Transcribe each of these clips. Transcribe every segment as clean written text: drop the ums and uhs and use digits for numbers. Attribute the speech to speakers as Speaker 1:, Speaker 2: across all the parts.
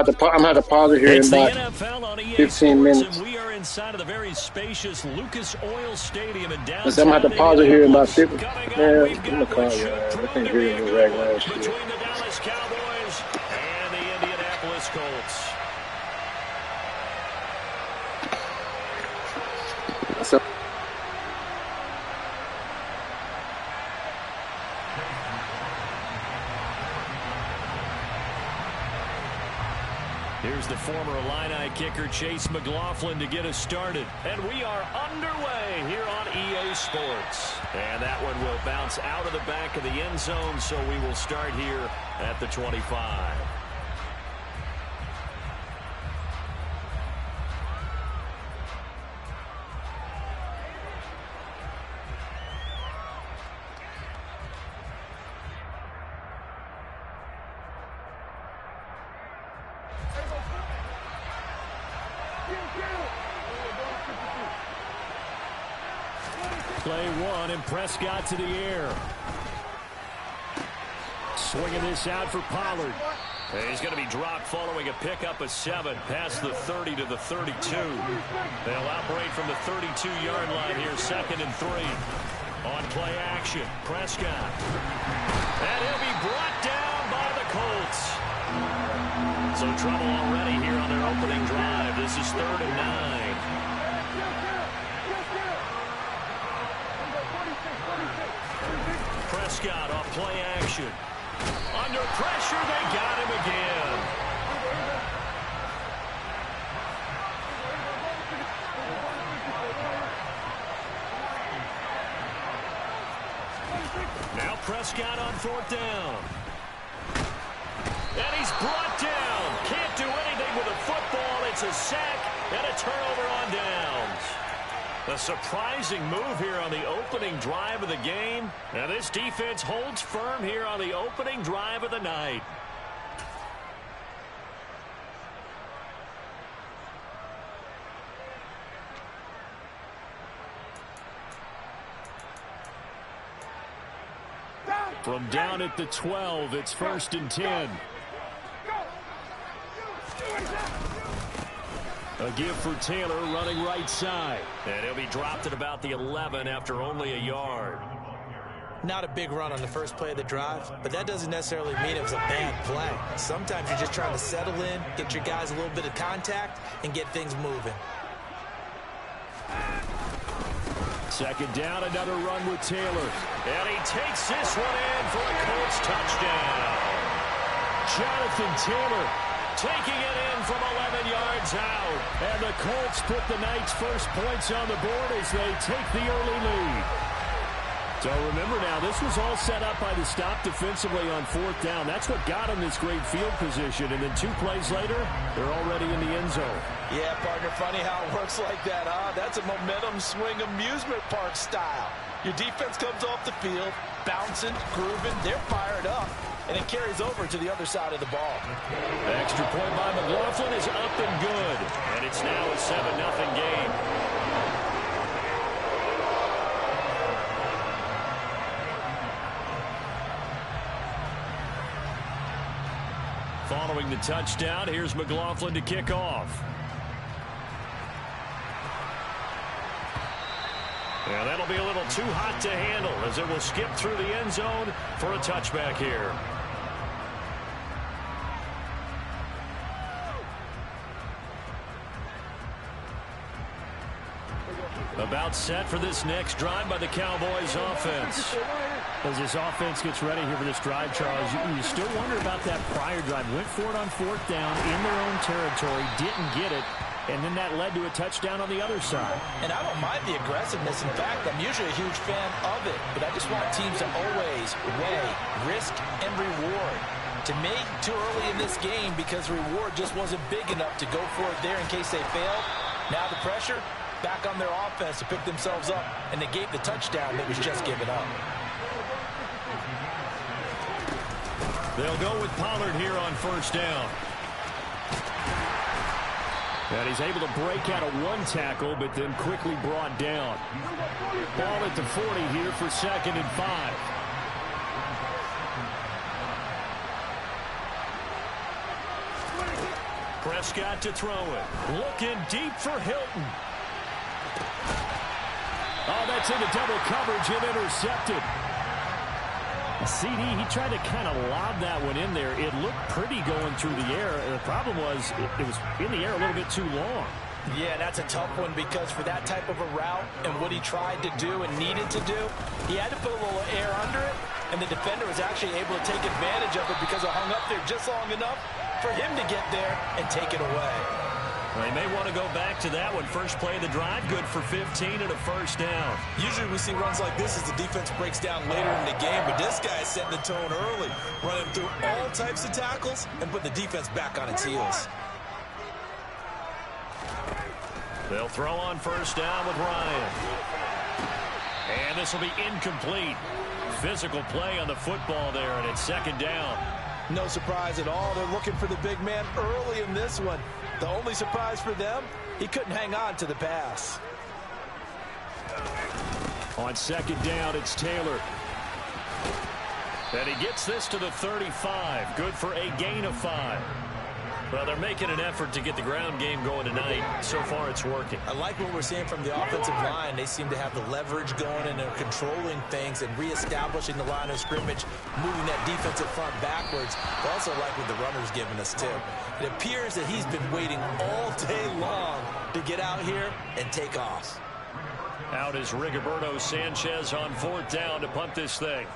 Speaker 1: gonna have to pause it here in about 15 minutes.
Speaker 2: We are inside of the very spacious Lucas Oil Stadium in downtown.
Speaker 1: I'm gonna have to pause it here in about 50. Man, I'm gonna call you. I can't hear you regular shit.
Speaker 2: Between the Dallas Cowboys and the Indianapolis Colts. Here's the former Illini kicker, Chase McLaughlin, to get us started. And we are underway here on EA Sports. And that one will bounce out of the back of the end zone, so we will start here at the 25. Play one, and Prescott to the air. Swinging this out for Pollard. He's going to be dropped following a pickup of 7 past the 30 to the 32. They'll operate from the 32-yard line here, 2nd and 3. On play action, Prescott. And he'll be brought down by the Colts. So trouble already here on their opening drive. This is 3rd and 9. Prescott off play action. Under pressure, they got him again. Now Prescott on 4th down. And he's brought down. Can't do anything with a football. It's a sack and a turnover on downs. A surprising move here on the opening drive of the game. Now this defense holds firm here on the opening drive of the night. From down at the 12, it's 1st and 10. A give for Taylor running right side. And he'll be dropped at about the 11 after only a yard.
Speaker 3: Not a big run on the first play of the drive, but that doesn't necessarily mean it was a bad play. Sometimes you're just trying to settle in, get your guys a little bit of contact, and get things moving.
Speaker 2: 2nd down, another run with Taylor. And he takes this one in for a Colts touchdown. Jonathan Taylor taking it in from 11 yards out. And the Colts put the night's first points on the board as they take the early lead. So remember now, this was all set up by the stop defensively on 4th down. That's what got them this great field position. And then 2 plays later, they're already in the end zone.
Speaker 3: Yeah, partner, funny how it works like that, huh? That's a momentum swing amusement park style. Your defense comes off the field, bouncing, grooving, they're fired up, and it carries over to the other side of the ball.
Speaker 2: The extra point by McLaughlin is up and good. And it's now a 7-0 game. Following the touchdown, here's McLaughlin to kick off. And that'll be a little too hot to handle as it will skip through the end zone for a touchback here. About set for this next drive by the Cowboys offense. As this offense gets ready here for this drive, Charles, you still wonder about that prior drive. Went for it on 4th down in their own territory, didn't get it, and then that led to a touchdown on the other side.
Speaker 3: And I don't mind the aggressiveness. In fact, I'm usually a huge fan of it, but I just want teams to always weigh risk and reward. To me, too early in this game because the reward just wasn't big enough to go for it there in case they failed. Now the pressure back on their offense to pick themselves up, and they gave the touchdown that was just given up.
Speaker 2: They'll go with Pollard here on 1st down. And he's able to break out of 1 tackle, but then quickly brought down. Ball at the 40 here for 2nd and 5. Prescott to throw it. Looking deep for Hilton. Oh, that's into double coverage and intercepted. CD, he tried to kind of lob that one in there. It looked pretty going through the air. The problem was it was in the air a little bit too long.
Speaker 3: Yeah, that's a tough one because for that type of a route and what he tried to do and needed to do, he had to put a little air under it, and the defender was actually able to take advantage of it because it hung up there just long enough for him to get there and take it away.
Speaker 2: Well, he may want to go back to that one. First play of the drive, good for 15 and a first down.
Speaker 4: Usually we see runs like this as the defense breaks down later in the game, but this guy is setting the tone early, running through all types of tackles and putting the defense back on its heels.
Speaker 2: They'll throw on first down with Ryan. And this will be incomplete. Physical play on the football there, and it's second down.
Speaker 3: No surprise at all. They're looking for the big man early in this one. The only surprise for them, he couldn't hang on to the pass.
Speaker 2: On second down, it's Taylor. And he gets this to the 35. Good for a gain of 5. Well, they're making an effort to get the ground game going tonight. So far, it's working.
Speaker 3: I like what we're seeing from the offensive line. They seem to have the leverage going, and they're controlling things and reestablishing the line of scrimmage, moving that defensive front backwards. I also like what the runner's giving us, too. It appears that he's been waiting all day long to get out here and take off.
Speaker 2: Out is Rigoberto Sanchez on fourth down to punt this thing.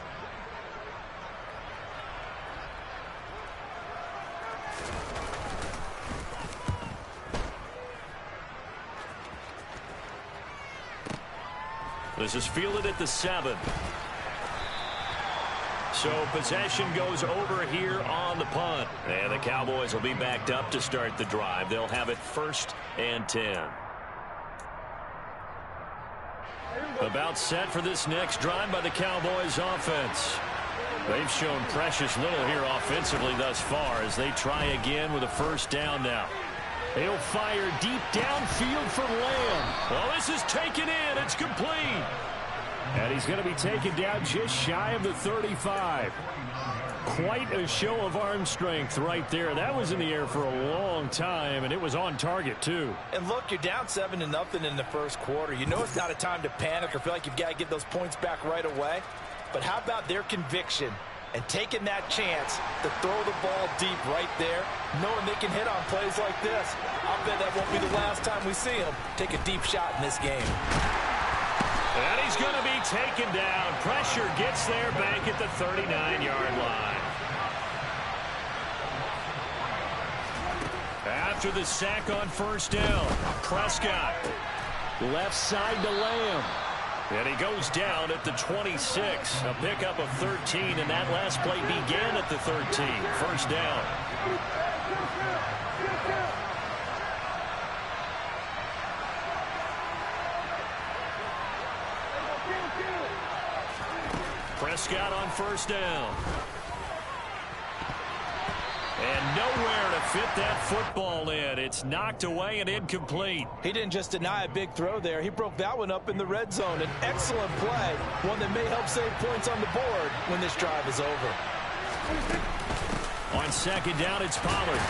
Speaker 2: This is fielded at the 7. So possession goes over here on the punt. And the Cowboys will be backed up to start the drive. They'll have it 1st and 10. About set for this next drive by the Cowboys offense. They've shown precious little here offensively thus far as they try again with a first down now. He'll fire deep downfield for Lamb. Well, this is taken in. It's complete. And he's going to be taken down just shy of the 35. Quite a show of arm strength right there. That was in the air for a long time, and it was on target, too.
Speaker 3: And look, you're down 7-0 in the first quarter. You know it's not a time to panic or feel like you've got to get those points back right away. But how about their conviction and taking that chance to throw the ball deep right there, knowing they can hit on plays like this? I'll bet that won't be the last time we see him take a deep shot in this game.
Speaker 2: And he's going to be taken down. Pressure gets there back at the 39-yard line. After the sack on first down, Prescott. Left side to Lamb. And he goes down at the 26. A pickup of 13, and that last play began at the 13. First down. Prescott on first down. And nowhere to fit that football in. It's knocked away and incomplete.
Speaker 3: He didn't just deny a big throw there. He broke that one up in the red zone. An excellent play. One that may help save points on the board when this drive is over.
Speaker 2: On second down, it's Pollard.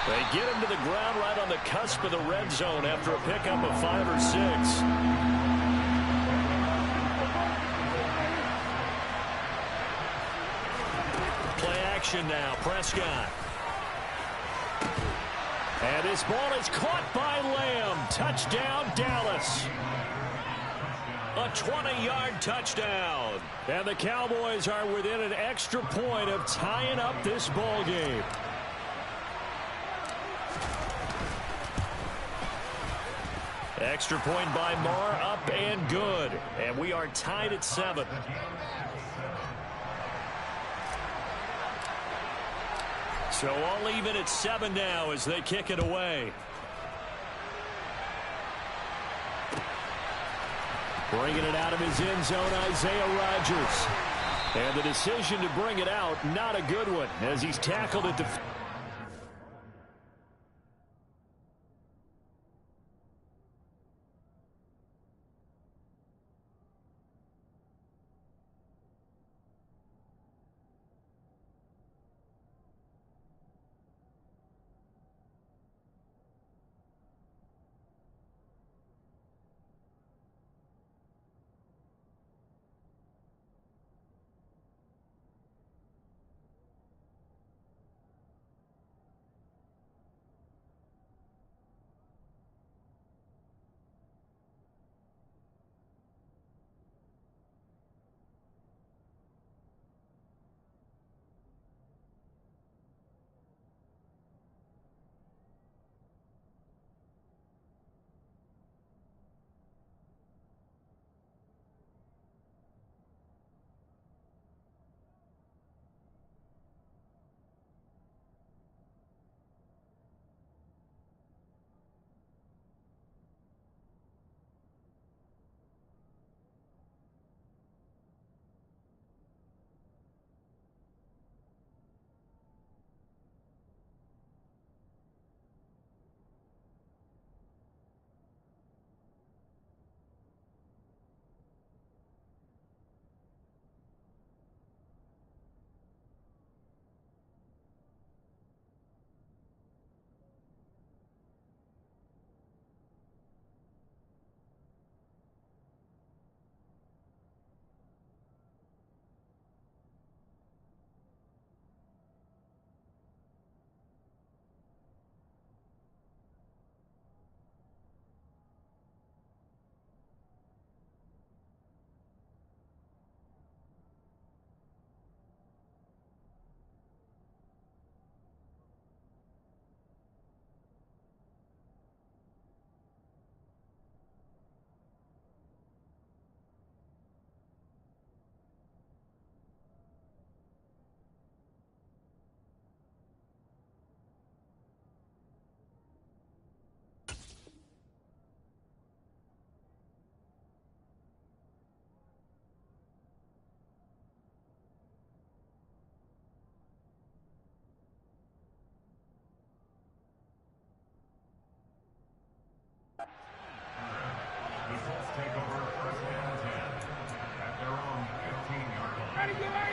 Speaker 2: They get him to the ground right on the cusp of the red zone after a pickup of 5 or 6. Now, Prescott. And this ball is caught by Lamb. Touchdown, Dallas. A 20-yard touchdown. And the Cowboys are within an extra point of tying up this ball game. Extra point by Marr, up and good. And we are tied at 7. So all even at 7 now as they kick it away. Bringing it out of his end zone, Isaiah Rodgers. And the decision to bring it out, not a good one, as he's tackled at the...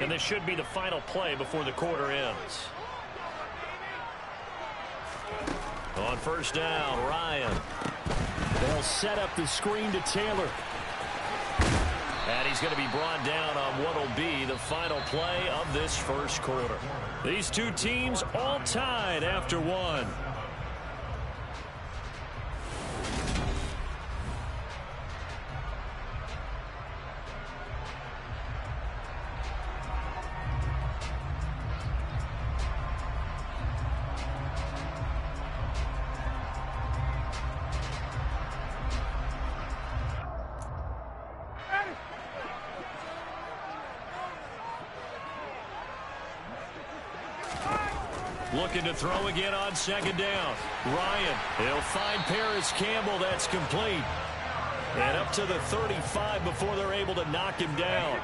Speaker 2: And this should be the final play before the quarter ends. On first down, Ryan. They'll set up the screen to Taylor. And he's going to be brought down on what will be the final play of this first quarter. These two teams all tied after one. Looking to throw again on second down. Ryan, he'll find Paris Campbell. That's complete. And up to the 35 before they're able to knock him down.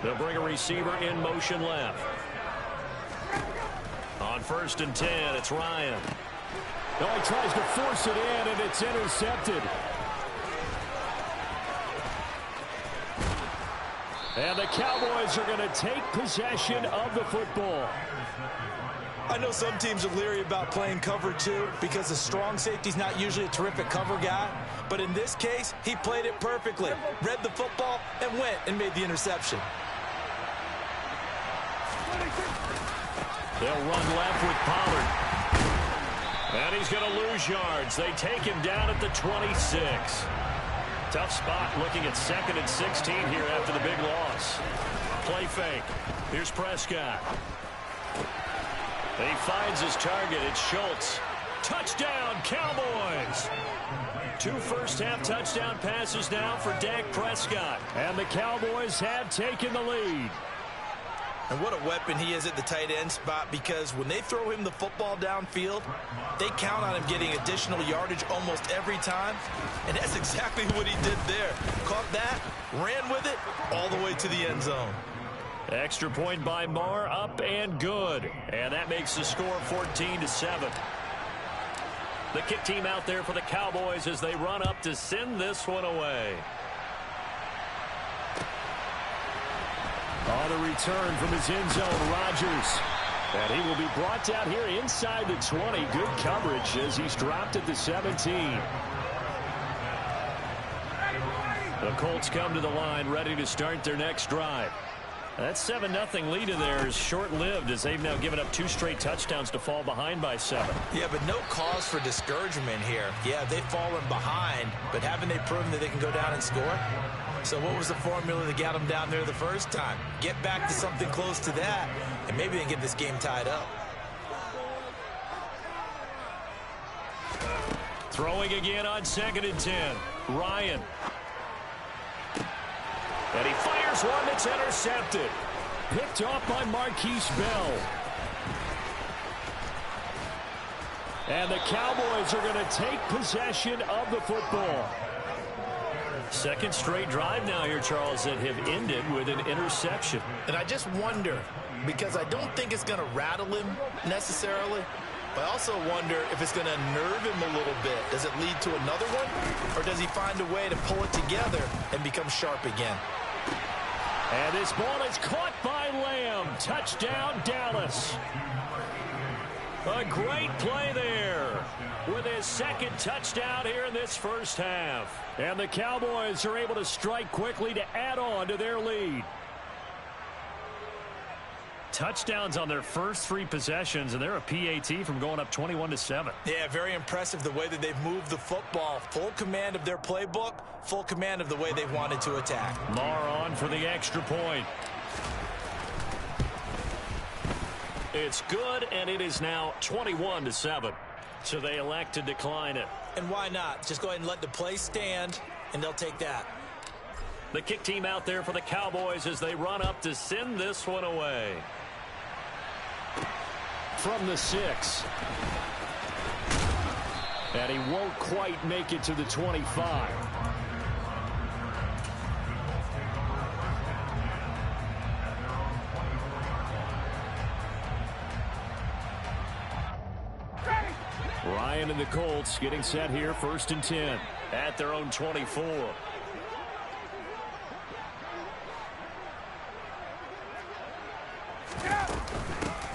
Speaker 2: They'll bring a receiver in motion left. On first and 10, it's Ryan.
Speaker 5: No, he tries to force it in, and it's intercepted. And the Cowboys are going to take possession of the football.
Speaker 4: I know some teams are leery about playing cover two because the strong safety's not usually a terrific cover guy. But in this case, he played it perfectly. Read the football and went and made the interception.
Speaker 2: They'll run left with Pollard. And he's going to lose yards. They take him down at the 26. Tough spot looking at 2nd and 16 here after the big loss. Play fake. Here's Prescott. He finds his target. It's Schultz. Touchdown, Cowboys. 2 first-half touchdown passes now for Dak Prescott.
Speaker 5: And the Cowboys have taken the lead.
Speaker 4: And what a weapon he is at the tight end spot, because when they throw him the football downfield, they count on him getting additional yardage almost every time. And that's exactly what he did there. Caught that, ran with it, all the way to the end zone.
Speaker 2: Extra point by Marr, up and good. And that makes the score 14-7. The kick team out there for the Cowboys as they run up to send this one away.
Speaker 5: On the return from his end zone, Rodgers. And he will be brought down here inside the 20. Good coverage as he's dropped at the 17.
Speaker 2: The Colts come to the line ready to start their next drive. That 7-0 lead of theirs short-lived as they've now given up 2 straight touchdowns to fall behind by 7.
Speaker 3: Yeah, but no cause for discouragement here. Yeah, they've fallen behind, but haven't they proven that they can go down and score? So what was the formula that got them down there the first time? Get back to something close to that, and maybe they can get this game tied up.
Speaker 2: Throwing again on 2nd and 10. Ryan. And he fires one that's intercepted.
Speaker 5: Picked off by Marquise Bell. And the Cowboys are going to take possession of the football.
Speaker 2: 2nd straight drive now here, Charles, that have ended with an interception.
Speaker 3: And I just wonder, because I don't think it's going to rattle him necessarily, but I also wonder if it's going to nerve him a little bit. Does it lead to another one, or does he find a way to pull it together and become sharp again?
Speaker 5: And this ball is caught by Lamb. Touchdown, Dallas.
Speaker 2: A great play there with his 2nd touchdown here in this first half.
Speaker 5: And the Cowboys are able to strike quickly to add on to their lead.
Speaker 2: Touchdowns on their first 3 possessions, and they're a PAT from going up 21-7.
Speaker 3: Yeah, very impressive the way that they've moved the football. Full command of their playbook, full command of the way they've wanted to attack.
Speaker 2: Marr on for the extra point. It's good, and it is now 21-7. So they elect to decline it.
Speaker 3: And why not? Just go ahead and let the play stand, and they'll take that.
Speaker 2: The kick team out there for the Cowboys as they run up to send this one away.
Speaker 5: From the 6. And he won't quite make it to the 25. Ryan and the Colts getting set here, 1st and 10.
Speaker 2: at their own 24.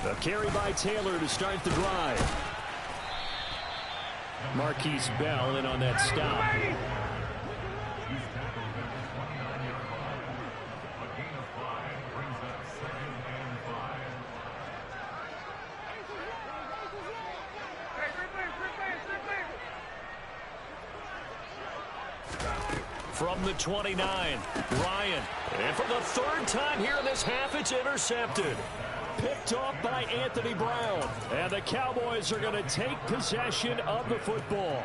Speaker 2: A carry by Taylor to start the drive. Marquise Bell in on that stop. From the 29, Ryan. And for the third time here in this half, it's intercepted. Picked off by Anthony Brown. And the Cowboys are going to take possession of the football.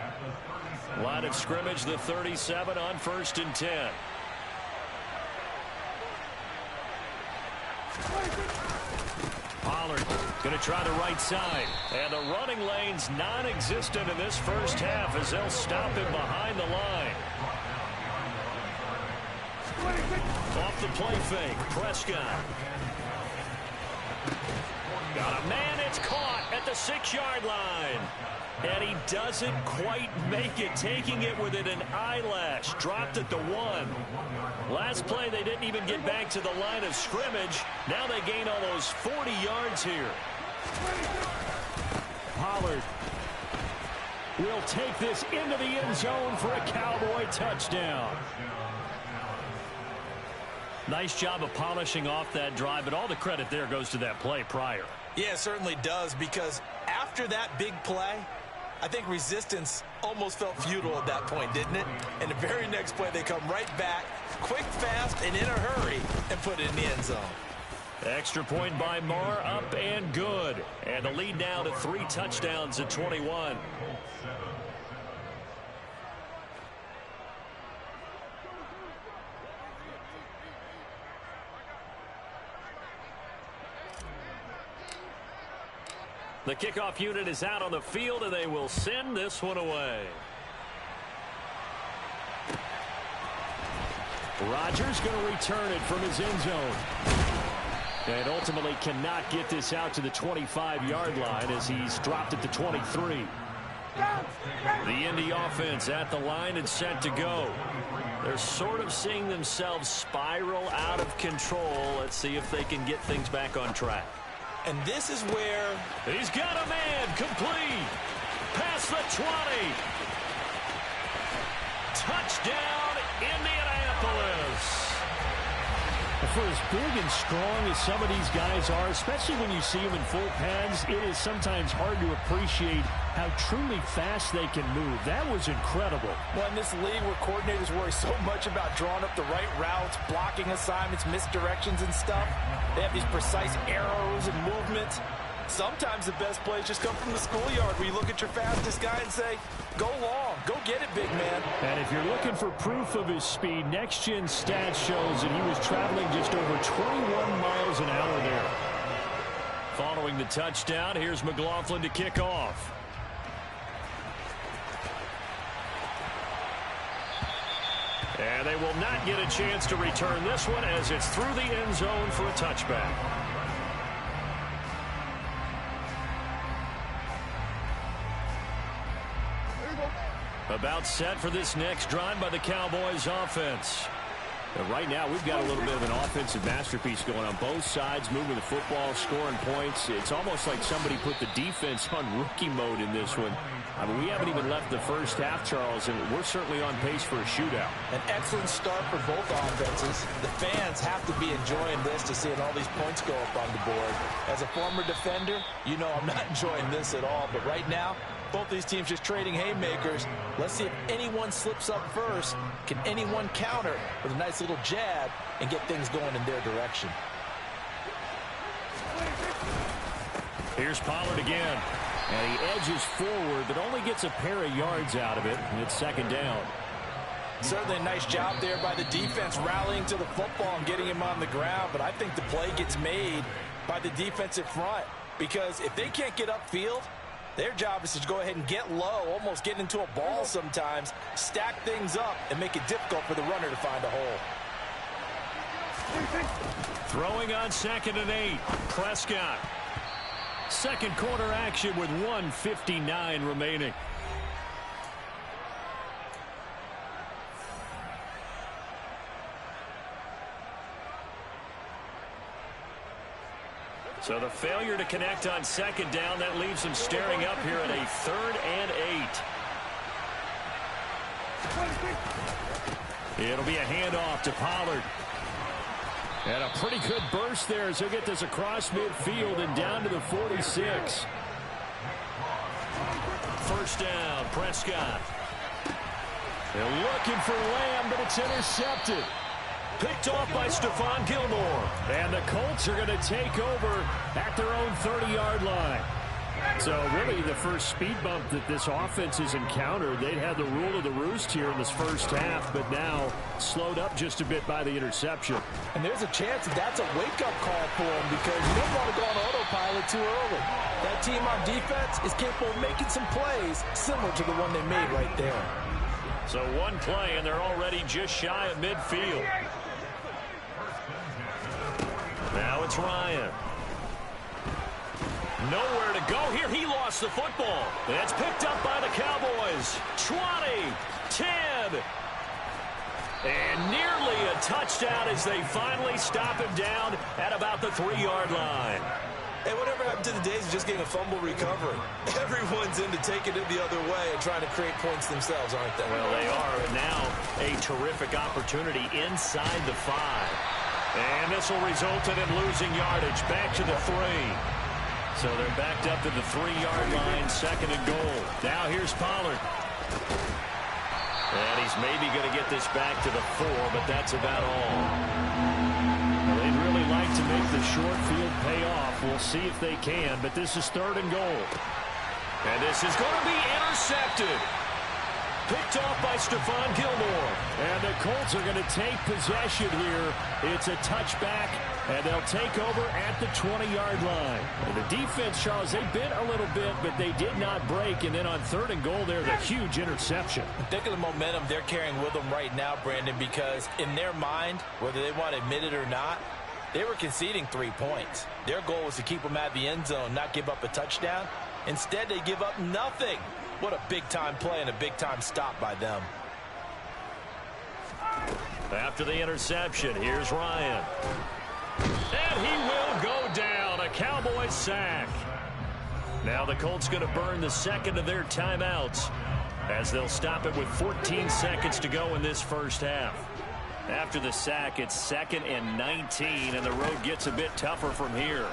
Speaker 2: Line of scrimmage, the 37 on 1st and 10. Pollard going to try the right side. And the running lane's non-existent in this first half as they'll stop him behind the line. Off the play fake, Prescott. Got a man, it's caught at the 6-yard line. And he doesn't quite make it, taking it within an eyelash. Dropped at the 1. Last play, they didn't even get back to the line of scrimmage. Now they gain almost 40 yards here. Pollard will take this into the end zone for a Cowboy touchdown. Nice job of polishing off that drive, but all the credit there goes to that play prior.
Speaker 4: Yeah, it certainly does, because after that big play, I think resistance almost felt futile at that point, didn't it? And the very next play, they come right back, quick, fast, and in a hurry, and put it in the end zone.
Speaker 2: Extra point by Marr, up and good. And the lead now to 3 touchdowns at 21. The kickoff unit is out on the field, and they will send this one away. Rodgers going to return it from his end zone. And ultimately cannot get this out to the 25-yard line as he's dropped at the 23. The Indy offense at the line and set to go. They're sort of seeing themselves spiral out of control. Let's see if they can get things back on track.
Speaker 4: And this is where
Speaker 2: he's got a man complete. Past the 20. Touchdown, Indianapolis.
Speaker 5: For as big and strong as some of these guys are, especially when you see them in full pads, it is sometimes hard to appreciate how truly fast they can move. That was incredible.
Speaker 3: Well, in this league where coordinators worry so much about drawing up the right routes, blocking assignments, misdirections and stuff, they have these precise arrows and movements. Sometimes the best plays just come from the schoolyard where you look at your fastest guy and say, go long, go get it, big man.
Speaker 5: And if you're looking for proof of his speed, Next Gen Stats shows that he was traveling just over 21 miles an hour there.
Speaker 2: Following the touchdown, here's McLaughlin to kick off. And they will not get a chance to return this one as it's through the end zone for a touchback. About set for this next drive by the Cowboys offense.
Speaker 5: Right now, we've got a little bit of an offensive masterpiece going on both sides, moving the football, scoring points. It's almost like somebody put the defense on rookie mode in this one. I mean, we haven't even left the first half, Charles, and we're certainly on pace for a shootout.
Speaker 3: An excellent start for both offenses. The fans have to be enjoying this to seeing all these points go up on the board. As a former defender, you know I'm not enjoying this at all, but right now, both these teams just trading haymakers. Let's see if anyone slips up first. Can anyone counter with a nice little jab and get things going in their direction?
Speaker 2: Here's Pollard again.
Speaker 5: And he edges forward, but only gets a pair of yards out of it, and it's second down.
Speaker 3: Certainly a nice job there by the defense rallying to the football and getting him on the ground, but I think the play gets made by the defensive front, because if they can't get upfield, their job is to go ahead and get low, almost get into a ball sometimes, stack things up, and make it difficult for the runner to find a hole.
Speaker 2: Throwing on 2nd and 8, Prescott. Second quarter action with 1:59 remaining. So the failure to connect on second down, that leaves them staring up here at a 3rd and 8. It'll be a handoff to Pollard. And a pretty good burst there as he'll get this across midfield and down to the 46. First down, Prescott. They're looking for Lamb, but it's intercepted. Picked off by Stephon Gilmore. And the Colts are going to take over at their own 30-yard line. So really the first speed bump that this offense has encountered. They'd had the rule of the roost here in this first half, but now slowed up just a bit by the interception.
Speaker 3: And there's a chance that that's a wake-up call for them because you don't want to go on autopilot too early. That team on defense is capable of making some plays similar to the one they made right there.
Speaker 2: So one play, and they're already just shy of midfield. Now it's Ryan. Nowhere to go here. He lost the football. It's picked up by the Cowboys. 20, 10, and nearly a touchdown as they finally stop him down at about the 3-yard line.
Speaker 4: Hey, whatever happened to the days of just getting a fumble recovery? Everyone's into taking it the other way and trying to create points themselves, aren't they?
Speaker 2: Well, they are, and now a terrific opportunity inside the 5. And this will result in him losing yardage back to the 3. So they're backed up to the 3-yard line, 2nd and goal. Now here's Pollard. And he's maybe going to get this back to the 4, but that's about all. Well, they'd really like to make the short field pay off. We'll see if they can, but this is 3rd and goal. And this is going to be intercepted. Picked off by Stephon Gilmore. And the Colts are going to take possession here. It's a touchback, and they'll take over at the 20-yard line. And the defense, Charles, they bit a little bit, but they did not break. And then on 3rd and goal, there's a huge interception.
Speaker 3: Think of the momentum they're carrying with them right now, Brandon, because in their mind, whether they want to admit it or not, they were conceding 3 points. Their goal was to keep them at the end zone, not give up a touchdown. Instead, they give up nothing. What a big-time play and a big-time stop by them.
Speaker 2: After the interception, here's Ryan. And he will go down. A Cowboys sack. Now the Colts going to burn the 2nd of their timeouts as they'll stop it with 14 seconds to go in this first half. After the sack, it's 2nd and 19, and the road gets a bit tougher from here.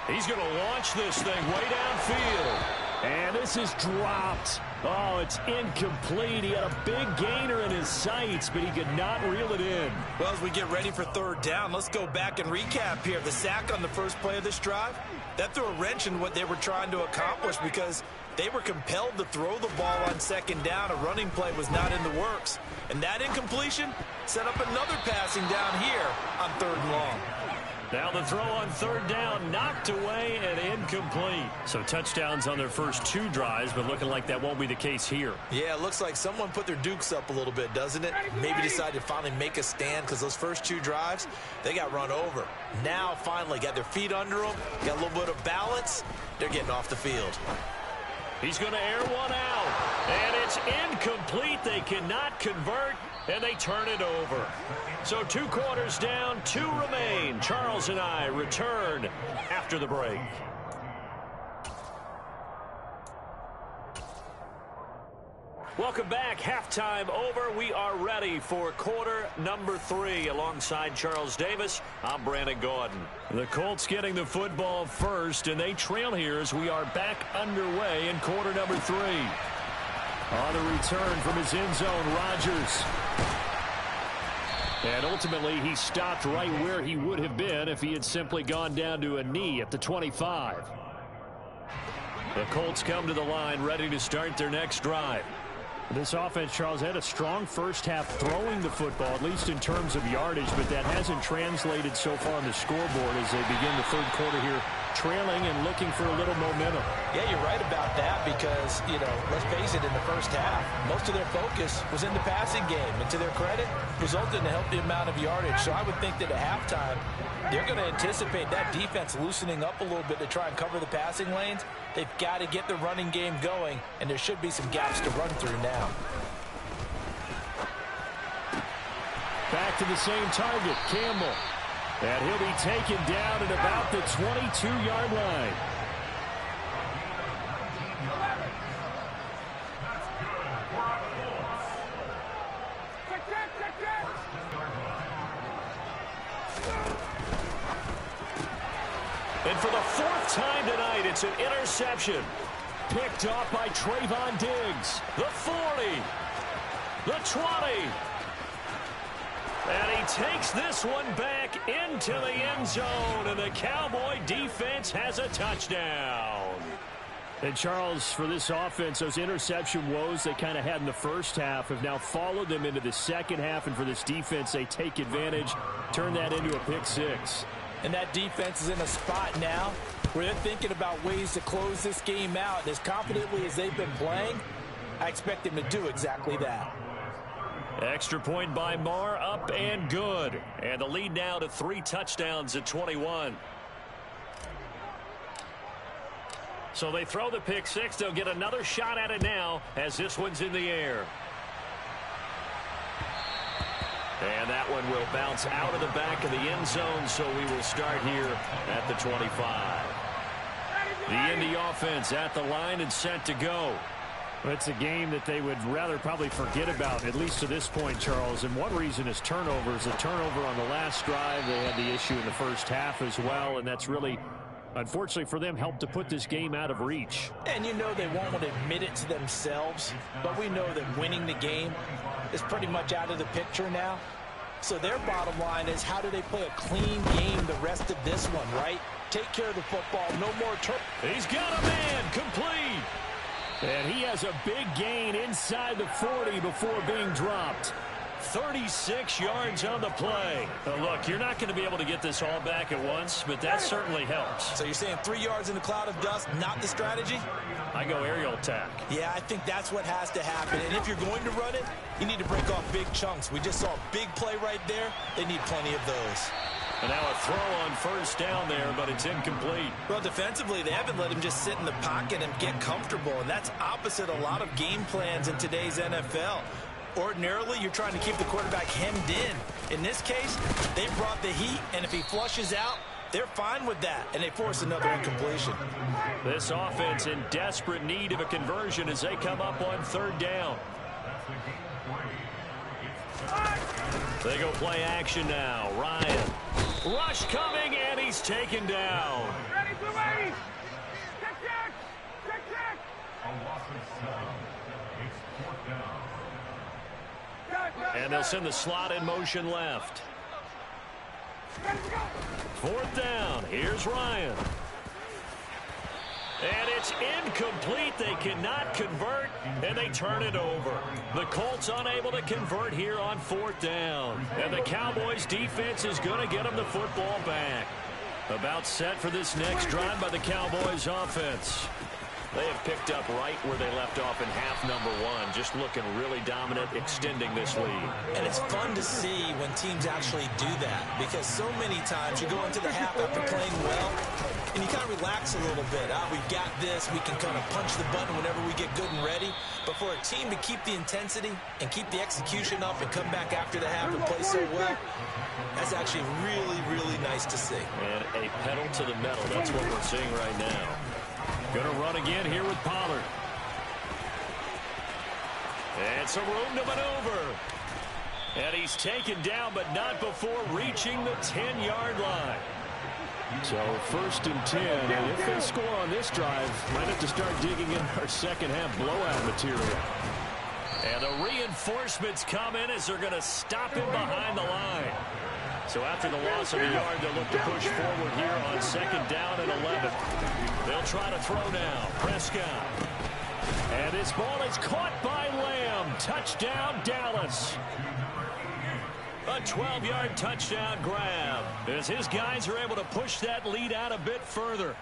Speaker 2: He's going to launch this thing way downfield. And this is dropped. Oh, it's incomplete. He had a big gainer in his sights, but he could not reel it in.
Speaker 4: Well, as we get ready for 3rd down, let's go back and recap here. The sack on the first play of this drive, that threw a wrench in what they were trying to accomplish because they were compelled to throw the ball on 2nd down. A running play was not in the works. And that incompletion set up another passing down here on 3rd and long.
Speaker 2: Now the throw on 3rd down, knocked away and incomplete. So touchdowns on their first 2 drives, but looking like that won't be the case here.
Speaker 4: Yeah, it looks like someone put their dukes up a little bit, doesn't it? Maybe decided to finally make a stand because those first 2 drives, they got run over. Now finally got their feet under them, got a little bit of balance. They're getting off the field.
Speaker 2: He's going to air one out, and it's incomplete. They cannot convert, and they turn it over. So 2 quarters down, 2 remain. Charles and I return after the break. Welcome back. Halftime over. We are ready for quarter number 3. Alongside Charles Davis, I'm Brandon Gordon. The Colts getting the football first, and they trail here as we are back underway in quarter number 3. On the return from his end zone, Rodgers. And ultimately, he stopped right where he would have been if he had simply gone down to a knee at the 25. The Colts come to the line ready to start their next drive. This offense, Charles, had a strong first half throwing the football, at least in terms of yardage, but that hasn't translated so far on the scoreboard as they begin the 3rd quarter here, trailing and looking for a little momentum.
Speaker 3: Yeah, you're right about that because, let's face it, in the first half, most of their focus was in the passing game. And to their credit, resulted in a healthy amount of yardage. So I would think that at halftime, they're going to anticipate that defense loosening up a little bit to try and cover the passing lanes. They've got to get the running game going, and there should be some gaps to run through now.
Speaker 2: Back to the same target, Campbell.
Speaker 5: And he'll be taken down at about the 22-yard line.
Speaker 2: And for the fourth time tonight, it's an interception. Picked off by Trayvon Diggs. The 40. The 20. And he takes this one back into the end zone. And the Cowboy defense has a touchdown.
Speaker 5: And Charles, for this offense, those interception woes they kind of had in the first half have now followed them into the second half. And for this defense, they take advantage, turn that into a pick six.
Speaker 3: And that defense is in a spot now where they're thinking about ways to close this game out. And as confidently as they've been playing, I expect them to do exactly that.
Speaker 2: Extra point by Marr, up and good. And the lead now to 3 touchdowns at 21. So they throw the pick six. They'll get another shot at it now as this one's in the air. And that one will bounce out of the back of the end zone, so we will start here at the 25. The Indy offense at the line and set to go.
Speaker 5: It's a game that they would rather probably forget about, at least to this point, Charles. And one reason is turnovers. A turnover on the last drive. They had the issue in the first half as well, and that's really, unfortunately for them, helped to put this game out of reach.
Speaker 3: And you know they won't want to admit it to themselves, but we know that winning the game is pretty much out of the picture now. So their bottom line is, how do they play a clean game the rest of this one, right? Take care of the football, no more turnovers.
Speaker 2: He's got a man, complete.
Speaker 5: And he has a big gain inside the 40 before being dropped.
Speaker 2: 36 yards on the play. Now look, you're not going to be able to get this all back at once, but that certainly helps.
Speaker 3: So you're saying 3 yards in a cloud of dust, not the strategy?
Speaker 2: I go aerial attack.
Speaker 3: Yeah, I think that's what has to happen. And if you're going to run it, you need to break off big chunks. We just saw a big play right there. They need plenty of those.
Speaker 2: And now a throw on first down there, but it's incomplete.
Speaker 4: Well, defensively, they haven't let him just sit in the pocket and get comfortable, and that's opposite a lot of game plans in today's NFL. Ordinarily, you're trying to keep the quarterback hemmed in. In this case, they brought the heat, and if he flushes out, they're fine with that, and they force another incompletion.
Speaker 2: This offense in desperate need of a conversion as they come up on third down. They go play action now. Ryan. Rush coming, and he's taken down. And they'll send the slot in motion left. Fourth down. Here's Ryan. And it's incomplete. They cannot convert, and they turn it over. The Colts unable to convert here on fourth down. And the Cowboys defense is going to get them the football back. About set for this next drive by the Cowboys offense. They have picked up right where they left off in half number one, just looking really dominant, extending this lead.
Speaker 3: And it's fun to see when teams actually do that, because so many times you go into the half after playing well, and you kind of relax a little bit. We've got this. We can kind of punch the button whenever we get good and ready. But for a team to keep the intensity and keep the execution up and come back after the half and play so well, that's actually really, really nice to see.
Speaker 2: And a pedal to the metal. That's what we're seeing right now. Going to run again here with Pollard. And some room to maneuver. And he's taken down, but not before reaching the 10-yard line.
Speaker 5: So first and 10, and if they score on this drive, might have to start digging in our second half blowout material.
Speaker 2: And the reinforcements come in as they're going to stop him behind the line. So after the loss of a yard, they'll look to push forward here on second down and 11. They'll try to throw now. Prescott. And this ball is caught by Lamb. Touchdown, Dallas. A 12-yard touchdown grab as his guys are able to push that lead out a bit further.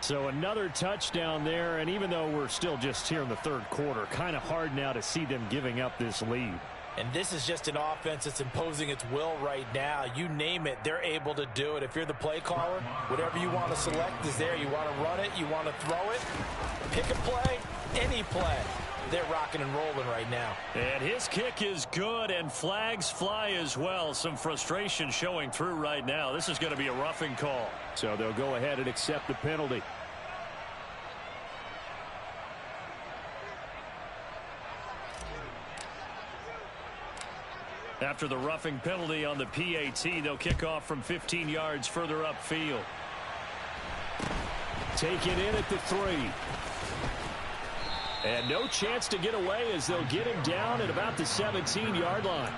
Speaker 5: So another touchdown there, and even though we're still just here in the third quarter, kind of hard now to see them giving up this lead.
Speaker 3: And this is just an offense that's imposing its will right now. You name it, they're able to do it. If you're the play caller, whatever you want to select is there. You want to run it, you want to throw it, pick a play, any play. they're rocking and rolling right now.
Speaker 2: And his kick is good, and flags fly as well. Some frustration showing through right now. This is going to be a roughing call.
Speaker 5: So they'll go ahead and accept the penalty.
Speaker 2: After the roughing penalty on the PAT, they'll kick off from 15 yards further upfield.
Speaker 5: Taken in at the 3. And no chance to get away as they'll get him down at about the 17-yard line.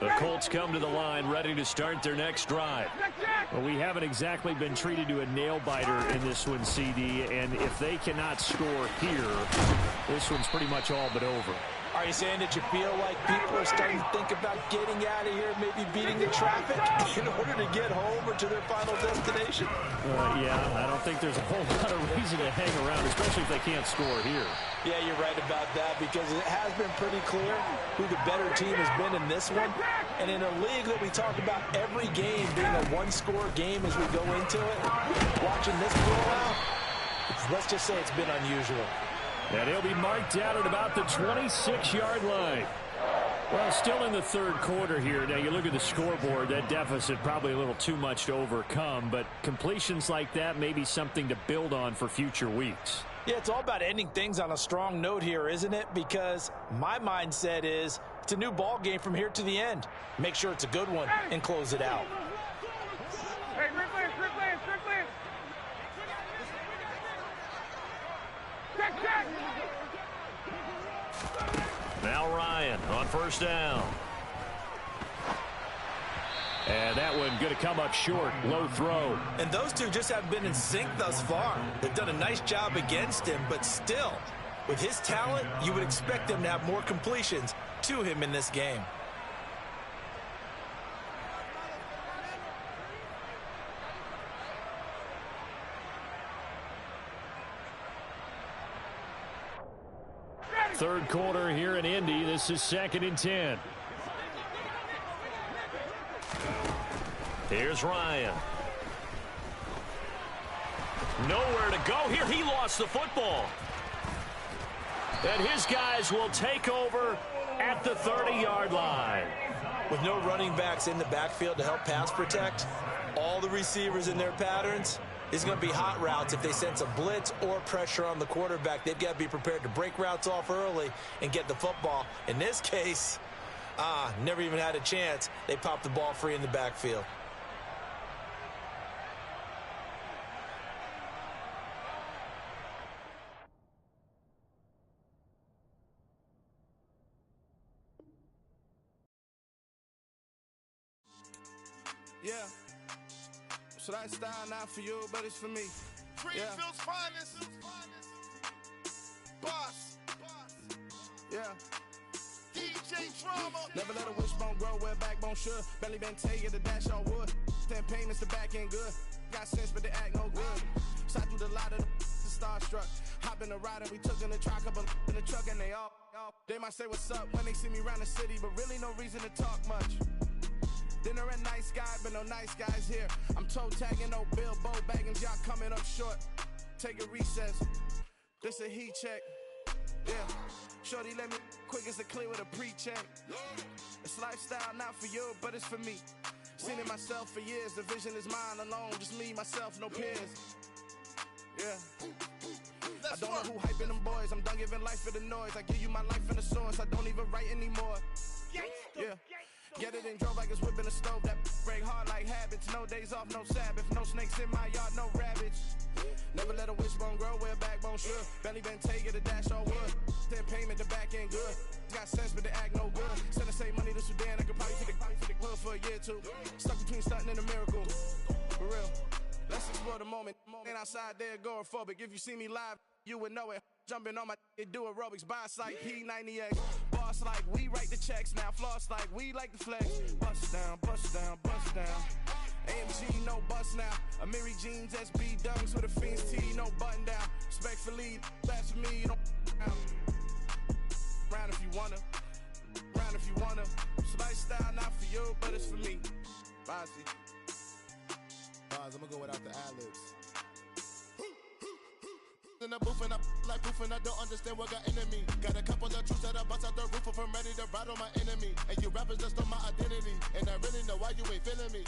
Speaker 2: The Colts come to the line ready to start their next drive.
Speaker 5: Well, we haven't exactly been treated to a nail-biter in this one, CD, and if they cannot score here, this one's pretty much all but over.
Speaker 3: Are you saying that you feel like people are starting to think about getting out of here, maybe beating the traffic in order to get home or to their final destination?
Speaker 5: Yeah, I don't think there's a whole lot of reason to hang around, especially if they can't score here.
Speaker 3: Yeah, you're right about that because it has been pretty clear who the better team has been in this one. And in a league that we talk about every game being a one-score game as we go into it, watching this blowout, let's just say it's been unusual.
Speaker 2: And he'll be marked down at about the 26-yard line.
Speaker 5: Well, still in the third quarter here. Now, you look at the scoreboard, that deficit probably a little too much to overcome, but completions like that may be something to build on for future weeks.
Speaker 3: Yeah, it's all about ending things on a strong note here, isn't it? Because my mindset is it's a new ball game from here to the end. Make sure it's a good one and close it out.
Speaker 2: Now Ryan on first down.
Speaker 5: And that one going to come up short. Low throw.
Speaker 4: And those two just have been in sync thus far. They've done a nice job against him, but still, with his talent, you would expect him to have more completions to him in this game.
Speaker 5: Third quarter here in Indy. This is 2nd and 10.
Speaker 2: Here's Ryan. Nowhere to go here. He lost the football.
Speaker 5: And his guys will take over at the 30-yard line.
Speaker 4: With no running backs in the backfield to help pass protect, all the receivers in their patterns, it's going to be hot routes if they sense a blitz or pressure on the quarterback. They've got to be prepared to break routes off early and get the football. In this case, never even had a chance. They popped the ball free in the backfield.
Speaker 6: Yeah. So that style not for you, but it's for me.
Speaker 7: Greenfield's finest. Boss.
Speaker 6: Yeah.
Speaker 7: DJ Drama.
Speaker 6: Never let a wishbone grow where backbone should. Belly been taking the dash on wood. 10 payments, the back end good. Got sense, but they act no good. Shot through the lot of the starstruck. Hop in the ride and we took in the truck, couple in the truck, and they all. They might say what's up when they see me around the city, but really no reason to talk much. Dinner and nice guy, but no nice guys here. I'm toe tagging, no Bilbo Baggins, y'all coming up short. Take a recess. This a heat check. Yeah. Shorty let me quick as a clear with a pre-check. It's lifestyle not for you, but it's for me. Seen it myself for years. The vision is mine alone. Just me, myself, no peers. Yeah. I don't know who hyping them boys. I'm done giving life for the noise. I give you my life in the source. I don't even write anymore. Yeah. Get it and drove like it's whipping a stove. That break hard like habits. No days off, no Sabbath. No snakes in my yard, no rabbits. Never let a wishbone grow where backbone should. Belly been taking the dash all wood. 10 payment, the back end good. Got sense, but they act no good. Send the same money to Sudan. I could probably take the hood for a year or two. Stuck between stunting and a miracle. For real. Let's explore the moment. Ain't outside there agoraphobic. If you see me live, you would know it. Jumping on my do aerobics. Boss like P90X. Boss like we write the checks now. Floss like we like the flex. Bust down, bust down, bust down. AMG, no bust now. Amiri jeans, SB dunks with a Fiends T, no button down. Respectfully, that's for me, you don't round if you wanna. Round if you wanna. It's lifestyle not for you, but it's for me. Bossy.
Speaker 7: Bars, I'm gonna go without the ad-libs. In the booth and I like proof and I don't understand what got into me. Got a couple of truths that I bust out the roof if I'm ready to ride on my enemy. And you rappers just stole my identity. And I really know why you ain't feeling me.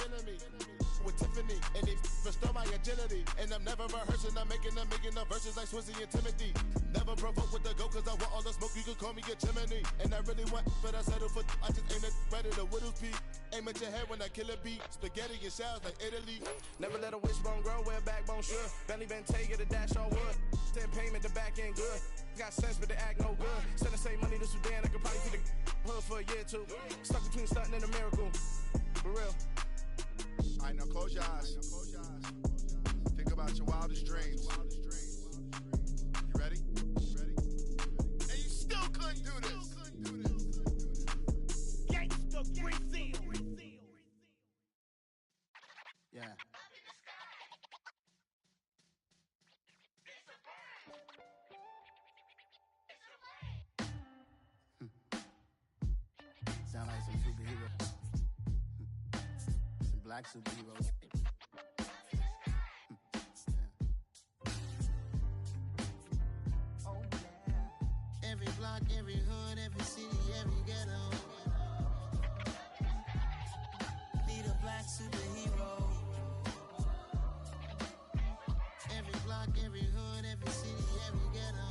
Speaker 7: With Tiffany and they restore my agility. And I'm never rehearsing, I'm making the verses like Swizzy and Timothy. Never provoke with the go cause I want all the smoke, you can call me a chimney. And I really want, but I settle for I just ain't ready to whittles peak. Aim at your head when I kill a beat. Spaghetti and shells like Italy.
Speaker 6: Never let a wishbone grow where backbone should. Belly been taking the dash on wood. Send payment, the back end good. Got sense, but the act no good. Send the same money to Sudan, I could probably feed the hood for a year or two. Stuck between stunting and a miracle. For real.
Speaker 7: All right, now close your eyes. Think about your wildest dreams. You ready? And you still couldn't do this.
Speaker 6: Gangsta Brazil.
Speaker 7: Yeah. Sound like some superheroes. Some black superheroes. Oh, yeah. Every block, every hood, every city, every ghetto. Need a black superhero. Every block, every hood, every city, every ghetto.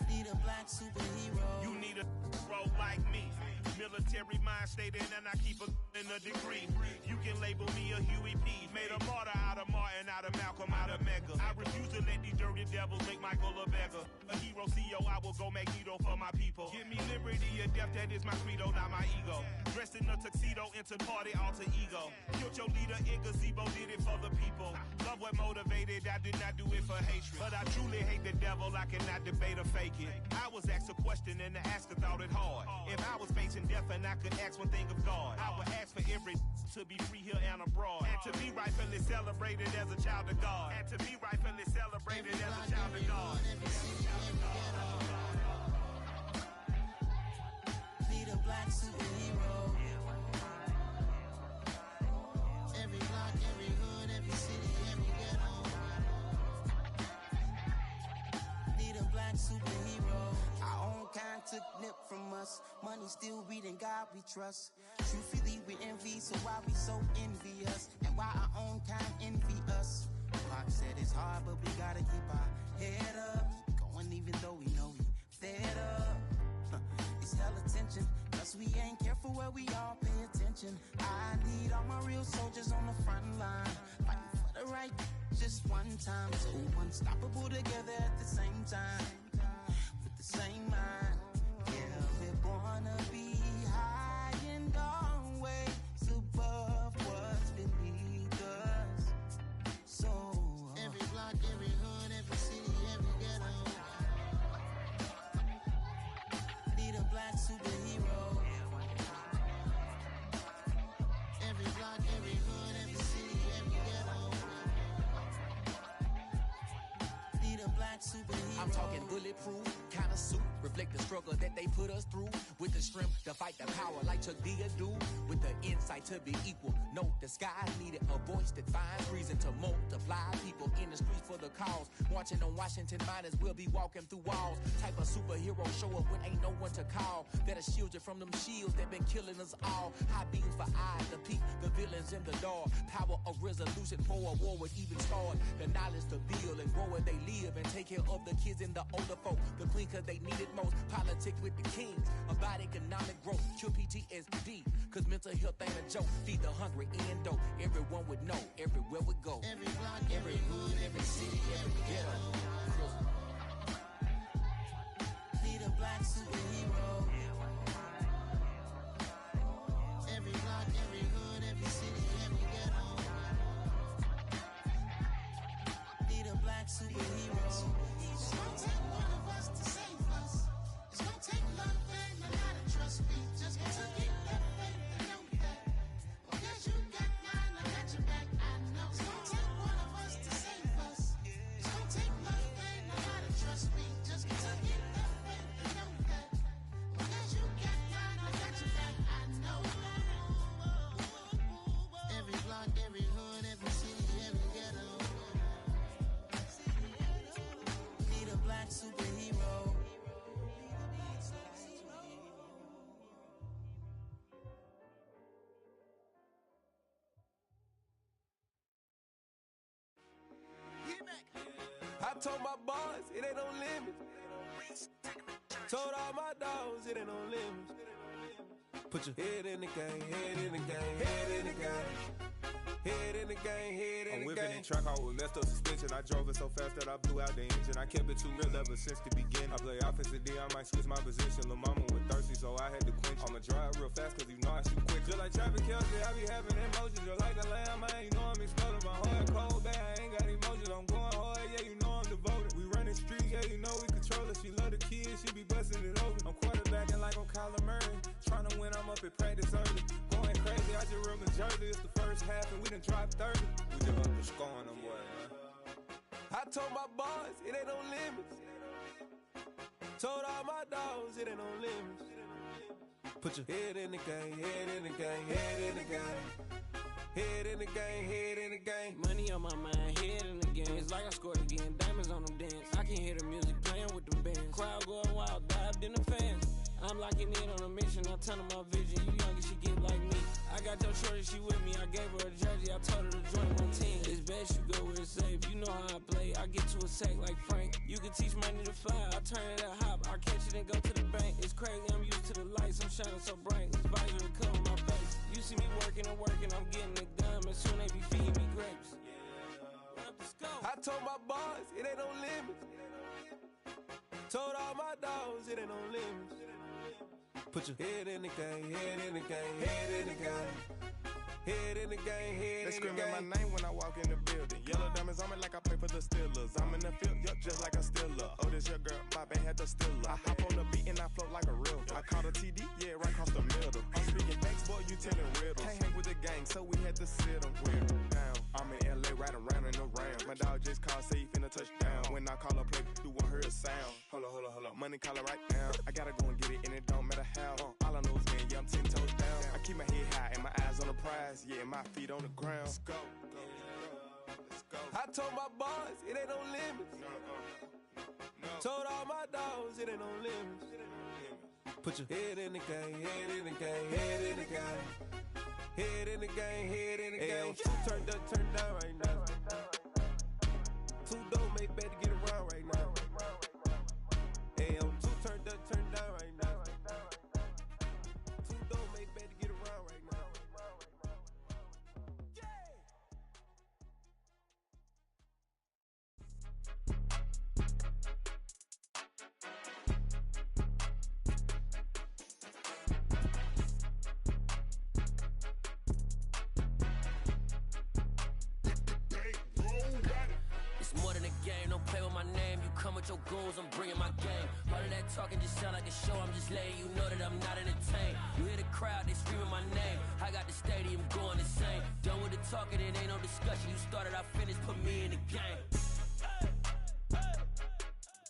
Speaker 7: Need a black superhero.
Speaker 8: You need a role like me. Military mind stated, and I keep in a degree. You can label me a Huey P. Made a martyr out of Martin, out of Malcolm, out of Mega. I refuse to let these dirty devils make Michael a beggar. A hero CEO, I will go Magneto for my people. Give me liberty or death, that is my credo, not my ego. Dressed in a tuxedo, enter party, alter ego. Killed your leader in gazebo, did it for the people. Love what motivated, I did not do it for hatred. But I truly hate the devil, I cannot debate or fake it. I was asked a question and the asker thought it hard. If I was facing death and I could ask one thing of God, I would ask for every to be free here and abroad. And to be rightfully celebrated as a child of God. And to be rightfully celebrated as a child of God.
Speaker 7: Need a black superhero. Every block, every hood, every city, every ghetto. Need a black superhero. Our own kind took nip from us. Money still reading, God we trust. Truthfully we envy, so why we so envious? And why our own kind envy us? Pac said it's hard, but we gotta keep our head up. Going even though we know we fed up. It's hell attention, cause we ain't careful where we all pay attention. I need all my real soldiers on the front line, fighting for the right just one time. So unstoppable together at the same time, with the same mind. Yeah, we're gonna be high and always above what's beneath us. So every block, every hood, every city, every ghetto. Need a black superhero. Every block, every hood, every city, every ghetto. Need a black superhero.
Speaker 9: I'm talking bulletproof kind of suit, reflect the struggle that they put us through. With the strength to fight the power like Chuck D do. With the insight to be equal. Note the skies needed a voice that finds reason to multiply. People in the streets for the cause. Marching on Washington miners will be walking through walls. Type of superhero show up when ain't no one to call. That'll shield you from them shields that been killing us all. High beams for eyes to peek the villains in the dark. Power of resolution for a war would even start. The knowledge to build and grow where they live and take care of the kids and the older folk. The queen cause they need it most. Politics with the kings. About economic growth. Cure PTSD. Cause mental health ain't a joke. Feed the hungry and dope. Everyone would know. Everywhere we go.
Speaker 7: Every block, every hood, every city, every ghetto. Need a black superhero. Every block, every hood, every city, every ghetto. Need a black superhero. It's gonna take one of us to save us. It's gonna take love and a lot of trust. We just got to get that faith and know that. Because you got mine, I got your back, I know. It's gonna take one of us to save us. It's gonna take love and a lot of trust. We just got to get that faith and know that. Because you got mine, I got your back, I know. Every block, every hood, every city, every ghetto. Need a black superhero.
Speaker 10: I told my boys it ain't no limit. Told all my dogs it ain't no limit. Put your head in the game, head in the game, head in the game. Head in the game, head in
Speaker 11: I'm
Speaker 10: the
Speaker 11: whipping
Speaker 10: game.
Speaker 11: and track out with messed up suspension. I drove it so fast that I blew out the engine. I kept it too real ever since the beginning. I play offensive D, I might switch my position. Lil' mama was thirsty, so I had to quench. I'ma drive real fast, cause you know I shoot quick. Just like traffic Kelsey, I be having emotions. Just like a lamb, man, you know I'm exploding. My heart cold, bad, I ain't got emotions. I'm going hard, yeah, you know I'm devoted. We running streets, yeah, you know we control it. She love the kids, she be busting it over. I'm quarterbacking like I'm Kyler Murray. Trying to win, I'm up at practice early. Going crazy, I just real majority. It's the first half and we done dropped 30. We just up to scoring them, boy, man.
Speaker 10: I told my boys, it ain't no limits. Told all my dogs, it ain't no limits. Put your head in the game, head in the game, head in the game. Head in the game, head in the game.
Speaker 12: Money on my mind, head in the game. It's like I scored again, diamonds on them dance. I can hear the music playing with them bands. Crowd going wild, dived in the fans. I'm locking in on a mission, I tell her my vision. You young and she get like me. I got your shorty, she with me. I gave her a jersey, I told her to join my team. It's best you go where it's safe. You know how I play. I get to a sack like Frank. You can teach money to fly. I turn it a hop. I catch it and go to the bank. It's crazy, I'm used to the lights. I'm shining so bright. This visor will cover my face. You see me working and working. I'm getting it done. And soon they be feeding me grapes.
Speaker 10: I told my boys, it ain't no limits. Told all my dogs, it ain't no limits. Put your head in the game, head in the game, head in the game. Head in the game, head in the game.
Speaker 11: They screaming my name when I walk in the building. Yellow diamonds on me like I play for the Steelers. I'm in the field, yup, just like a Steeler. Oh, this your girl, my band had the Steeler. I hop on the beat and I float like a river. I caught a TD, yeah, right across the middle. I'm speaking facts, boy, you telling riddles. Can't hang with the gang, so we had to sit them down. I'm in LA, riding around and around. My dog just called, say he finna touchdown. When I call a play, you won't hear a sound. Hold up, money calling right now. I gotta go and get it, and it don't matter how. All I know is win, yeah, I'm 10 toes down. I keep my head high and my eyes on the prize. Yeah, my feet on the ground. Let's go. Let's go.
Speaker 10: I told my boys, it ain't no limits. Told all my dogs, it ain't no limits. Put your head in the game, head in the game, head in the game. Head in the game, head in the game. Two turned up, turned down right now. Two don't make better get around right now. Hey, I'm two turned up, turned down right now. Two don't make better get around right now.
Speaker 13: It's more than a game, don't play with my name. You come with your goons, I'm bringing my game. All of that talking just sound like a show, I'm just letting you know that I'm not entertained. You hear the crowd, they screaming my name. I got the stadium going insane. Done with the talking, it ain't no discussion. You started, I finished, put me in the game.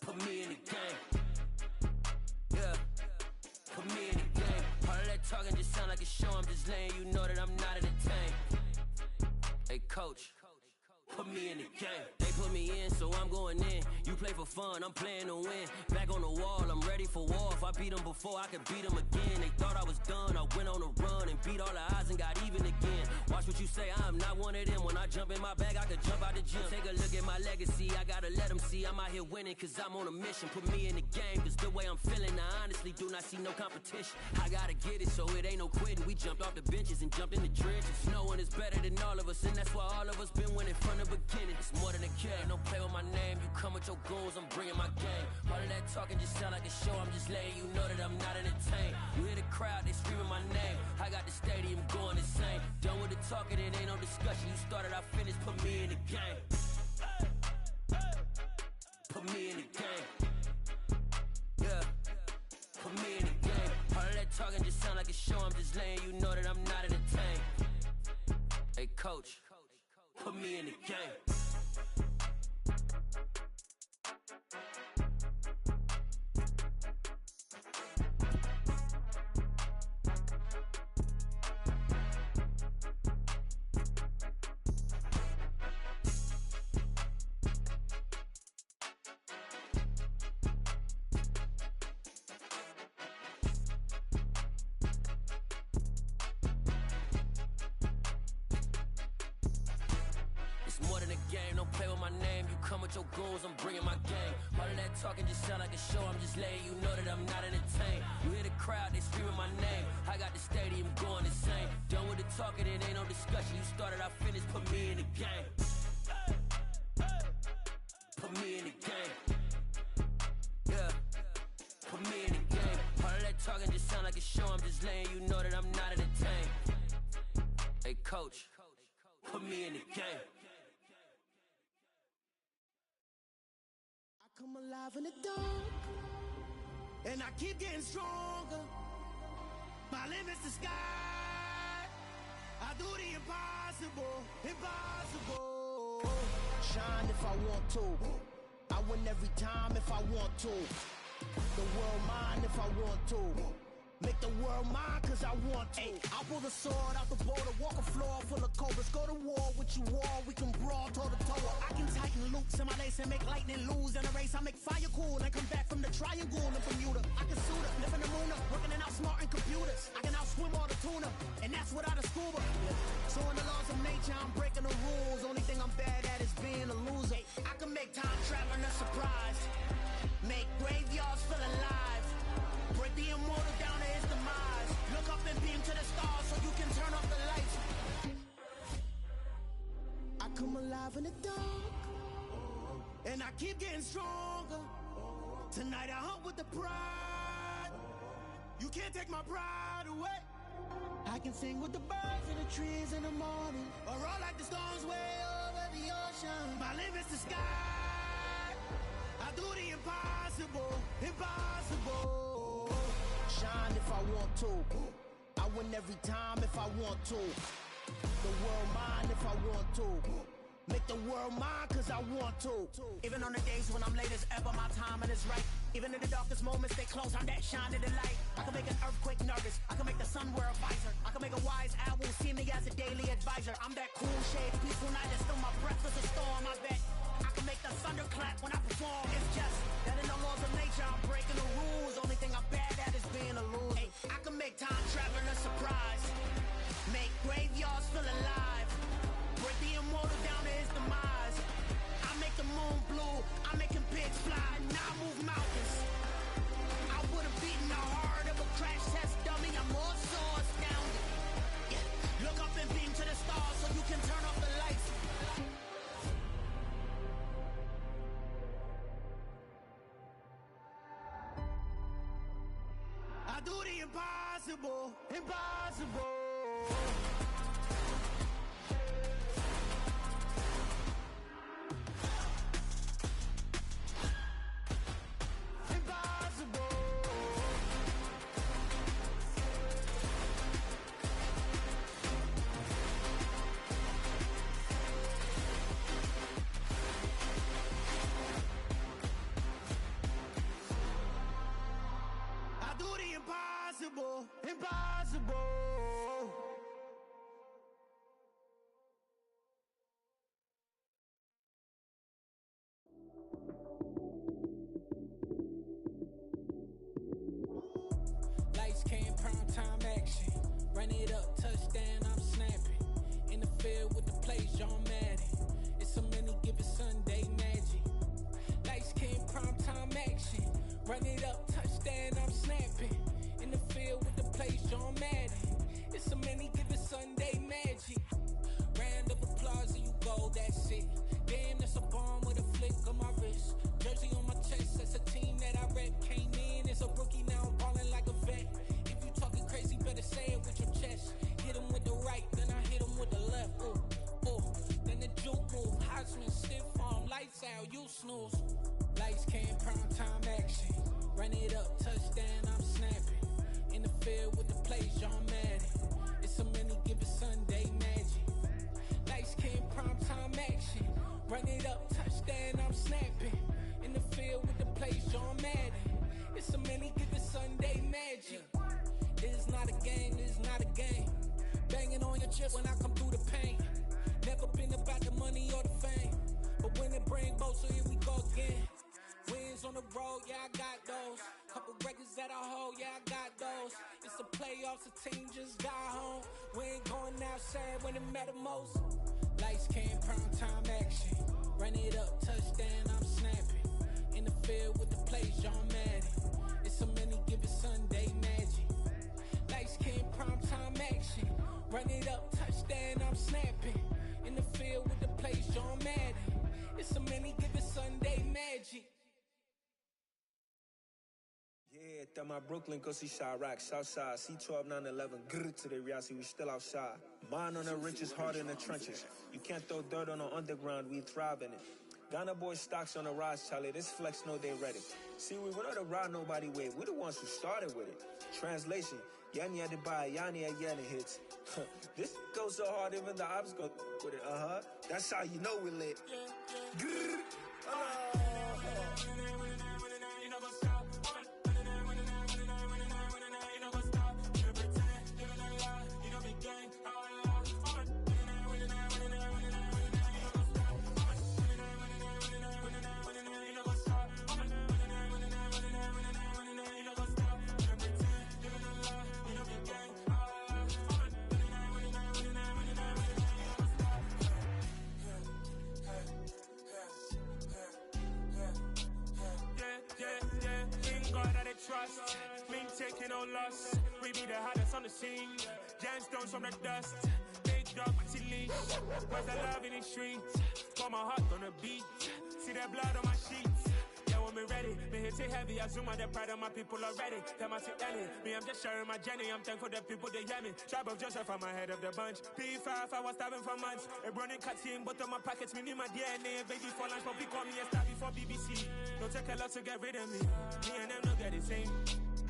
Speaker 13: Put me in the game. Yeah, put me in the game. All of that talking just sound like a show, I'm just letting you know that I'm not entertained. Hey coach, put me in the game. They put me in, so I'm going in. You play for fun, I'm playing to win. Back on the wall, I'm ready for war. If I beat them before, I could beat them again. They thought I was done, I went on a run and beat all the odds and got even again. Watch what you say, I'm not one of them. When I jump in my bag, I could jump out the gym. Take a look at my legacy, I gotta let them see I'm out here winning, cause I'm on a mission. Put me in the game, cause the way I'm feeling, I honestly do not see no competition. I gotta get it, so it ain't no quitting. We jumped off the benches and jumped in the trenches. No one is better than all of us, and that's why all of us been winning from the beginning. It's more than a game, don't play with my name. You come with your goons, I'm bringing my game. All of that talking just sound like a show, I'm just letting you know that I'm not entertained. You hear the crowd, they screaming my name. I got the stadium going insane. Done with the talking, it ain't no discussion. You started, I finished, put me in the game. Put me in the game. Yeah, put me in the game. All of that talking just sound like a show, I'm just letting you know that I'm not entertained. Hey coach, put me in the game. It's more than a game. Don't play with my name. You come with your goons, I'm bringing my game. All of that talking just sound like a show. I'm just letting you know that I'm not entertained. You hear the crowd, they screaming my name. I got the stadium going insane. Done with the talking, it ain't no discussion. You started, I finished. Put me in the game. Put me in the game. Yeah. Put me in the game. All of that talking just sound like a show. I'm just letting you know that I'm not entertained. Hey, coach, put me in the game.
Speaker 6: I come alive in the dark, and I keep getting stronger. My limit's the sky. I do the impossible, impossible. Shine if I want to. I win every time if I want to. The world mine if I want to. Make the world mine cause I want to. Ay, I'll pull the sword out the border, walk a floor full of cobras. Go to war with you all, we can brawl toe to toe. I can tighten loops in my lace and make lightning lose in a race. I make fire cool and come back from the triangle in Bermuda. I can suit up, live in the moon up, working and outsmarting computers. I can outswim all the tuna, and that's without a scuba. So in the laws of nature, I'm breaking the rules. Only thing I'm bad at is being a loser. I can make time traveling a surprise, make graveyards feel alive, break the immortal down to his demise. Look up and beam to the stars so you can turn off the lights. I come alive in the dark, and I keep getting stronger. Tonight I hunt with the pride. You can't take my pride away. I can sing with the birds and the trees in the morning, or roll like the storms way over the ocean. My limit's the sky. I do the impossible, impossible. Shine if I want to. I win every time if I want to. The world mine if I want to. Make the world mine cause I want to. Even on the days when I'm late as ever, my timing is right. Even in the darkest moments, stay close, I'm that shine in the light. I can make an earthquake nervous, I can make the sun wear a visor. I can make a wise owl see me as a daily advisor. I'm that cool shade, peaceful night, and still my breath is a storm, I bet. I can make the thunder clap when I perform. It's just that in the laws of nature, I'm breaking the rules. Only thing I'm bad at is being a loser. Hey, I can make time traveling a surprise, make graveyards feel alive, break the immortal down to his demise. I make the moon blue, I'm making pigs fly, now I move mountains. I would've beaten the heart of a crash test dummy. I'm more so astounded. Yeah. Look up and beam to the stars so you can turn off the lights. I do the impossible, impossible. Impossible, impossible.
Speaker 12: Lights came, prime time action. Run it up, touchdown, I'm snapping. In the field with the plays, John Madden. It's a many given Sunday magic. Lights came, prime time action. Run it up, touchdown, I'm snapping. In the field with the plays, John Madden. It's a many given Sunday magic. Round of applause and you go, that's it. Damn, that's a bomb with a flick on my wrist. Jersey on my chest, that's a team that I rep. Came in as a rookie, now I'm ballin' like a vet. If you talking crazy, better say it with your chest. Hit him with the right, then I hit him with the left. Ooh, ooh. Then the juke move, Heisman, stiff arm, lights out, you snooze. Lights came, prime time action. Run it up, touchdown, I'm snapping. In the field with the plays, John Madden. It's a many given Sunday magic. Lights came, prime time action. Run it up, touchdown, I'm snapping. In the field with the plays, John Madden. It's a many given Sunday magic. This is not a game, this is not a game. Banging on your chest when I come through the pain. Never been about the money or the fame, but when it bring both, so here we go again. Wins on the road, yeah, I got those. Couple records that I hold, yeah, I got those. It's the playoffs, the team just got home. We ain't going outside when it matter most. Lights came, prime time action.
Speaker 10: That my Brooklyn, go see Chirac, Southside, C12, 911, grrr to the reality, we still outside. Mine on the riches, hard in the trenches. You can't throw dirt on the underground, we thrive in it. Ghana boys stocks on the rise, Charlie, this flex know they ready. See, we were not to ride nobody with, we the ones who started with it. Translation, Yanni had to buy, Yanni had Yanni hits. This goes so hard, even the ops go with it, That's how you know we lit. Grrr.
Speaker 6: Trust, me taking no loss. We be the hottest on the scene. Gemstones from the dust. Big dog, my leash. Where's the love in the streets? Got my heart on the beat. See that blood on my sheets. Yeah, when me ready, me hit it heavy. I zoom out the pride of my people already. Tell my sit Ellie. Me, I'm just sharing my journey. I'm thankful that people they hear me. Tribe of Joseph, I'm ahead of the bunch. P5, I was starving for months. A running cuts in, but on my pockets, me need my DNA. Baby for lunch, but we call me a star before BBC. Don't take a lot to get rid of me. Me and them no get the same.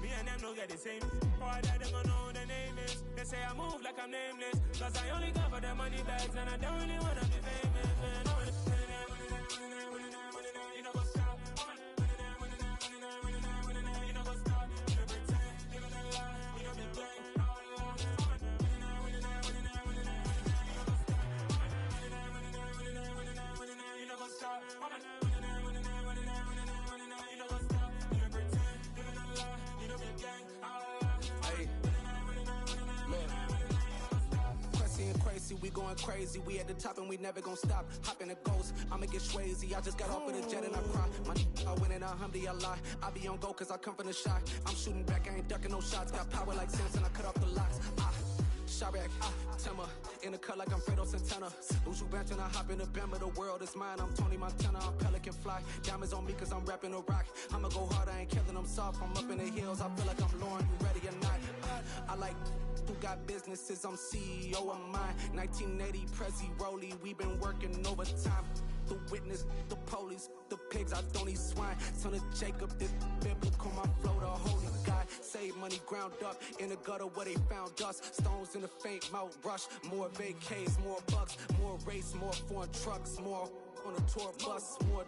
Speaker 6: Me and them no get the same. Boy, that they gonna know who the name is. They say I move like I'm nameless. Cause I only go for the money bags and I don't really wanna be famous, man. You know what's up? You know what's up? You know pretend, living a lie. You know be gang. You know what's up?
Speaker 14: Crazy, we going crazy. We at the top and we never gonna stop. Hop in a ghost, I'ma get swayzy. I just got off with a jet and I cry. I win in a Humvee, I lie. I be on go cause I come from the shot. I'm shooting back, I ain't ducking no shots. Got power like Samson, I cut off the locks. Chirac, Timber, in the cut like I'm Fredo Santana. Lose you bench and I hop in the Bama. The world is mine, I'm Tony Montana. I'm Pelican Fly, diamonds on me cause I'm rapping a rock. I'ma go hard, I ain't killing them soft. I'm up in the hills, I feel like I'm Lauren. You ready or not? I like who got businesses, I'm CEO of mine. 1980 Prezi Rollie, we been working overtime. The witness, the police, the pigs, I don't eat swine. Son of Jacob, this biblical, my flow, the holy God. Save money ground up in the gutter where they found us. Stones in the faint Mount Rush. More vacays, more bucks, more race, more foreign trucks, more on a tour bus, more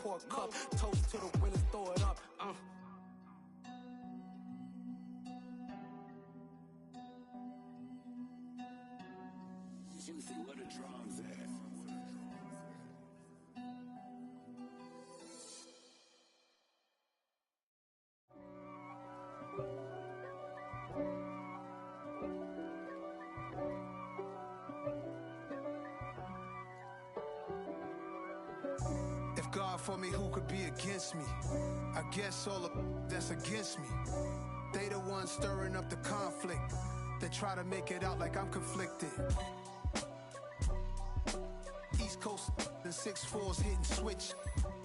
Speaker 14: pour cup. Toast to the winners, throw it up.
Speaker 15: Juicy, what a drums at.
Speaker 16: If God for me, who could be against me? I guess all of that's against me. They the ones stirring up the conflict. They try to make it out like I'm conflicted. East Coast and 6'4's hitting switch.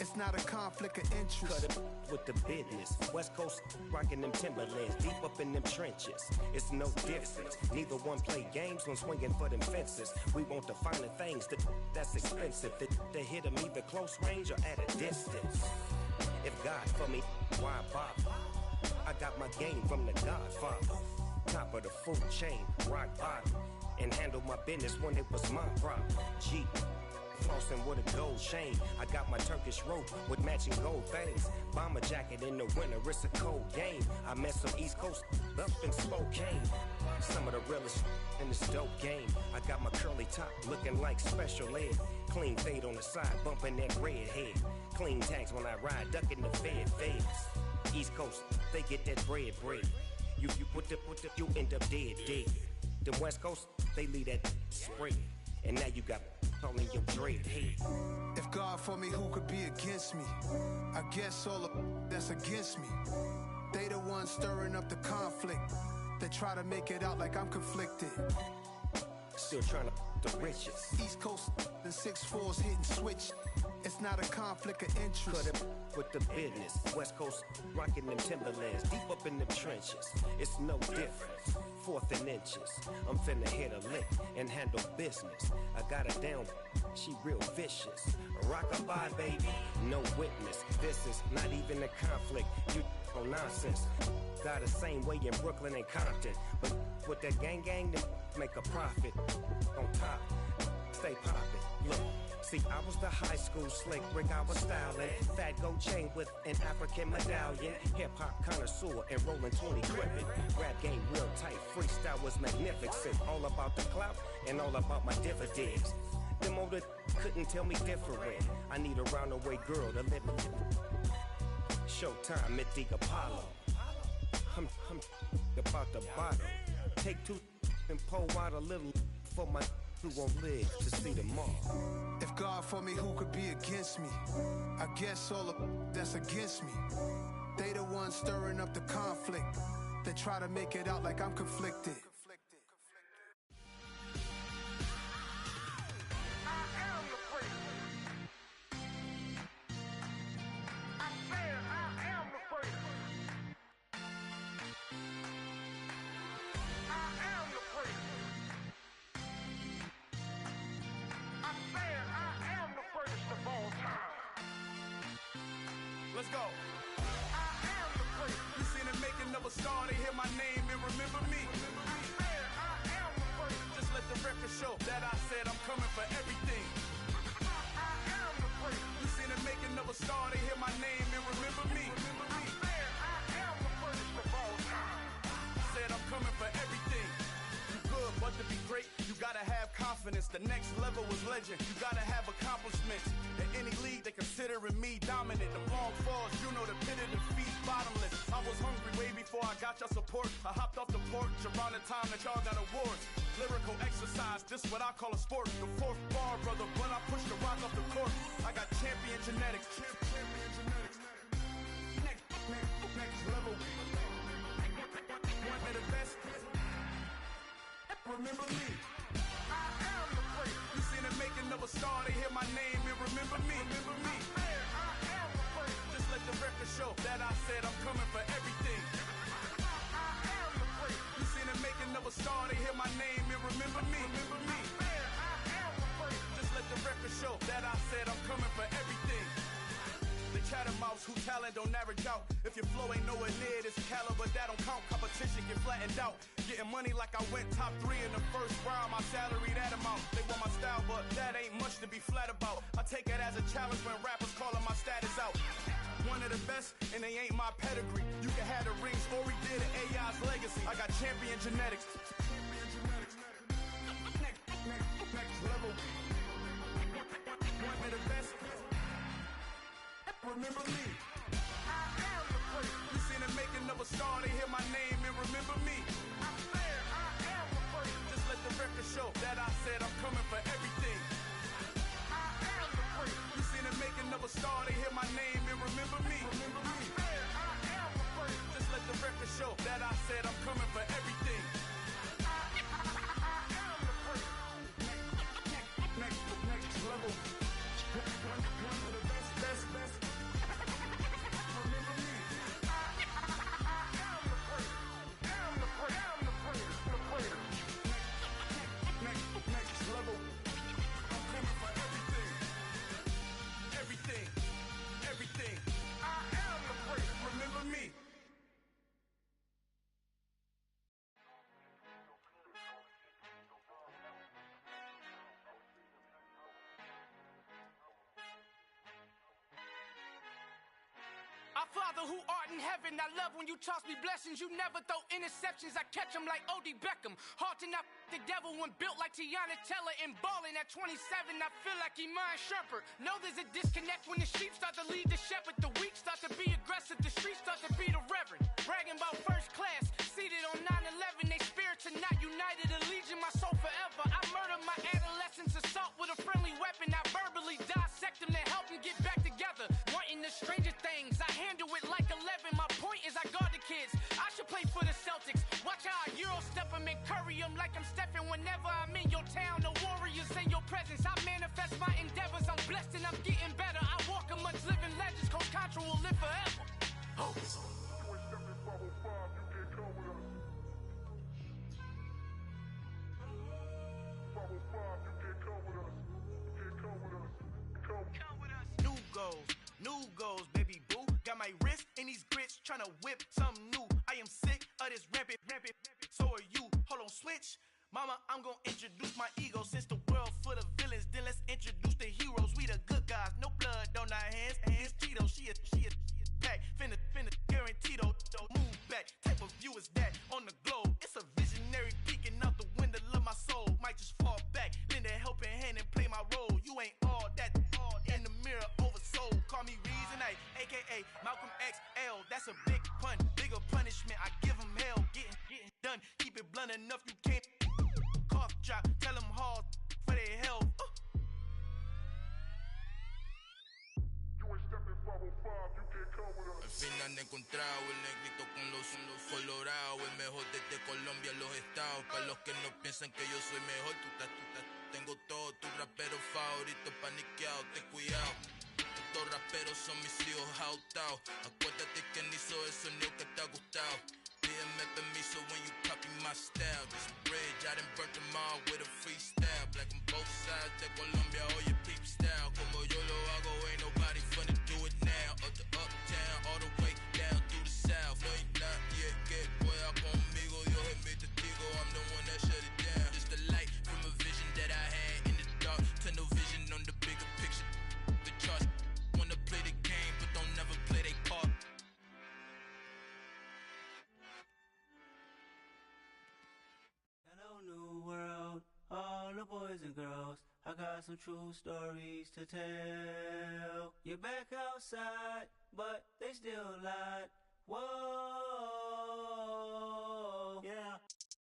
Speaker 16: It's not a conflict of interest.
Speaker 17: Cut it with the business. West Coast rocking them Timberlands, deep up in them trenches. It's no difference. Neither one play games when swinging for them fences. We want the finer things that's expensive. They hit them either close range or at a distance. If God for me, why bother? I got my game from the Godfather. Top of the food chain, rock bottom. And handle my business when it was my problem. G. Flossing with a gold chain. I got my Turkish rope with matching gold things. Bomber jacket in the winter, it's a cold game. I met some East Coast up in Spokane. Some of the realest in this dope game. I got my curly top looking like special ed. Clean fade on the side, bumping that red head. Clean tags when I ride, ducking the feds. East Coast, they get that bread. You put the, you end up dead. Them West Coast, they leave that spread. And now you got all in your dread head.
Speaker 16: If God for me, who could be against me? I guess all of that's against me. They the ones stirring up the conflict. They try to make it out like I'm conflicted.
Speaker 17: Still trying to the riches.
Speaker 16: East Coast and 6'4's hitting switch. It's It's not a conflict of interest.
Speaker 17: Cut it with the business. West Coast rocking them Timberlands, deep up in them trenches. It's no difference. 4th and inches. I'm finna hit a lick and handle business. I got her down, she real vicious. Rockabye, baby, no witness. This is not even a conflict. You on nonsense. Got the same way in Brooklyn and Compton, but with that gang, then make a profit. On top, stay poppin'. Look. See, I was the high school slick Rick, I was styling. Fat gold chain with an African medallion. Hip-hop connoisseur and rolling 20 gripping. Rap game real tight, freestyle was magnificent. All about the clout and all about my dividends. Them older couldn't tell me different. I need a roundaway girl to live in. Showtime at the Apollo. I'm about the bottle. Take 2 and pour out a little for my who won't live to see tomorrow.
Speaker 16: If God for me, who could be against me? I guess all of that's against me. They the ones stirring up the conflict. They try to make it out like I'm conflicted.
Speaker 6: Let's go. I am the first. You seen the making of a star, they hear my name and remember me. I am the first. Just let the record show that I said I'm coming for everything. I am the first. You seen the making of a star, they hear my name and remember me. I am the first of all time. Said I'm coming for everything. You good, but to be great, you gotta have confidence. The next level was legend. You gotta have accomplishments. In any league, they considering me dominant. The long falls, you know the pit of defeat, bottomless. I was hungry way before I got your support. I hopped off the porch around the time that y'all got awards. Lyrical exercise, this what I call a sport. The 4th bar, brother, when I push the rock off the court. I got champion genetics. Next level. One of the best. Remember me. I am the first. You seen the making of a star, they hear my name and remember me. Remember me. I am the first. Just let the record show that I said I'm coming for everything. I am the first. You seen the making of a star, they hear my name and remember me. Remember me. I am the first. Just let the record show that I said I'm coming for everything. They chatter mouths who talent don't average out. If your flow ain't nowhere near this caliber, that don't count. Competition get flattened out. Getting money like I went top 3 in the first round. My salary that amount. They want my style, but that ain't much to be flat about. I take it as a challenge when rappers calling my status out. One of the best, and they ain't my pedigree. You can have the rings, or we did an AI's legacy. I got champion genetics. Next level. One of the best. Remember me. I am the first. You seen the making of a star, they hear my name and remember me. I am the first. Just let the record show that I said I'm coming for everything. I am the first. You seen the making of a star, they hear my name and remember me. Remember me. I am the first. Just let the record show that I said I'm coming for everything. I am the first. Next level. One of the best. Everything. I am the first. Remember me.
Speaker 18: Our Father who art in heaven, I love when you toss me blessings. You never throw interceptions, I catch them like O.D. Beckham. Hard to not the devil when built like Tiana Teller and balling at 27. I feel like Iman Shumpert. Know there's a disconnect when the sheep start to lead the shepherd. The weak start to be aggressive, the streets start to be the reverend. Bragging about first class, seated on 9/11. They spirits are not united, a legion, my soul forever. I murder my adolescence, assault with a friendly weapon. I verbally dissect them to help them get back together. Wanting the stranger things, I handle it like 11. My point is I guard the kids. I should play for the Celtics. Watch how I Euro step them and curry them like I'm stepping. Whenever I'm in your town, the Warriors in your presence. I manifest my endeavors. I'm blessed and I'm getting better. will live forever. Oh. New goals, baby boo. Got my wrist in these grits, tryna whip something new. I am sick of this rampant. So are you. Hold on, switch. Mama, I'm gonna introduce my ego. Since the world full of villains, then let's introduce the heroes. We the good guys, no blood on our hands. Hands Tito, she is back. Finna, guaranteed. Move back. Type of view is that on the globe? It's a visionary peeking out the window of my soul. Might just fall back, lend a helping hand and play my role. You ain't all that. In the mirror, oversold. Call me Reason A, aka Malcolm XL. That's a big pun, bigger punishment. I give him hell. Getting done. Keep it blunt enough, you can't. Cough drop, tell them hard for their health.
Speaker 19: Al fin han encontrado el negrito con los colorados, el mejor desde Colombia, los estados. Para los que no piensan que yo soy mejor, tengo todo, tu rapero favorito paniqueado, ten cuidado. Estos raperos son mis hijos adoptados. Acuérdate quién hizo el sonido que te ha gustado. Pídeme permiso when you copy my style. This bridge, I done burnt them all with a freestyle. Black on both sides de Colombia, oye peep style. Como yo lo hago, ain't nobody finna do it now. Up to uptown, all the way down through the south. No hay nadie que pueda conmigo, Dios es mi testigo. I'm the one that shut it down. Just the light from a vision that I had in the dark. Tunnel vision on the bigger picture. The charts wanna play the game, but don't never play their part.
Speaker 20: Hello, new world, all the boys and girls. I got some true stories to tell. You're back outside, but they still lied. Whoa, yeah.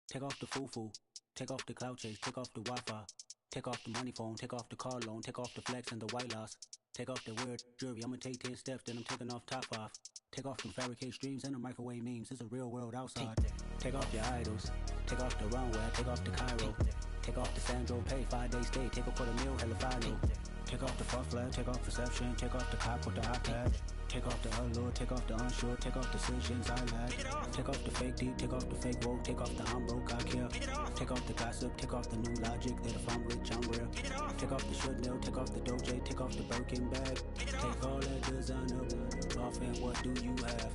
Speaker 20: Take off the foo-foo, take off the cloud chase, take off the Wi-Fi. Take off the money phone, take off the car loan, take off the flex and the white loss. Take off the weird jewelry, I'ma take 10 steps, then I'm taking off top 5. Take off them fabricate streams and the microwave memes, it's a real world outside. Take off your idols, take off the runway, take off the Cairo. Take off the Sandro pay, 5-day stay, take a $250,000, hella final. Take off the fuck flag, take off perception, take off the cop with the iPad. Take off the allure, take off the unsure, take off decisions I lack. Take off the fake deep, take off the fake woke, take off the I'm broke, I care. Take off the gossip, take off the new logic that if I'm rich, I'm real. Take off the should know, take off the Doja, take off the Birkin bag. Take all that designer off and what do you have?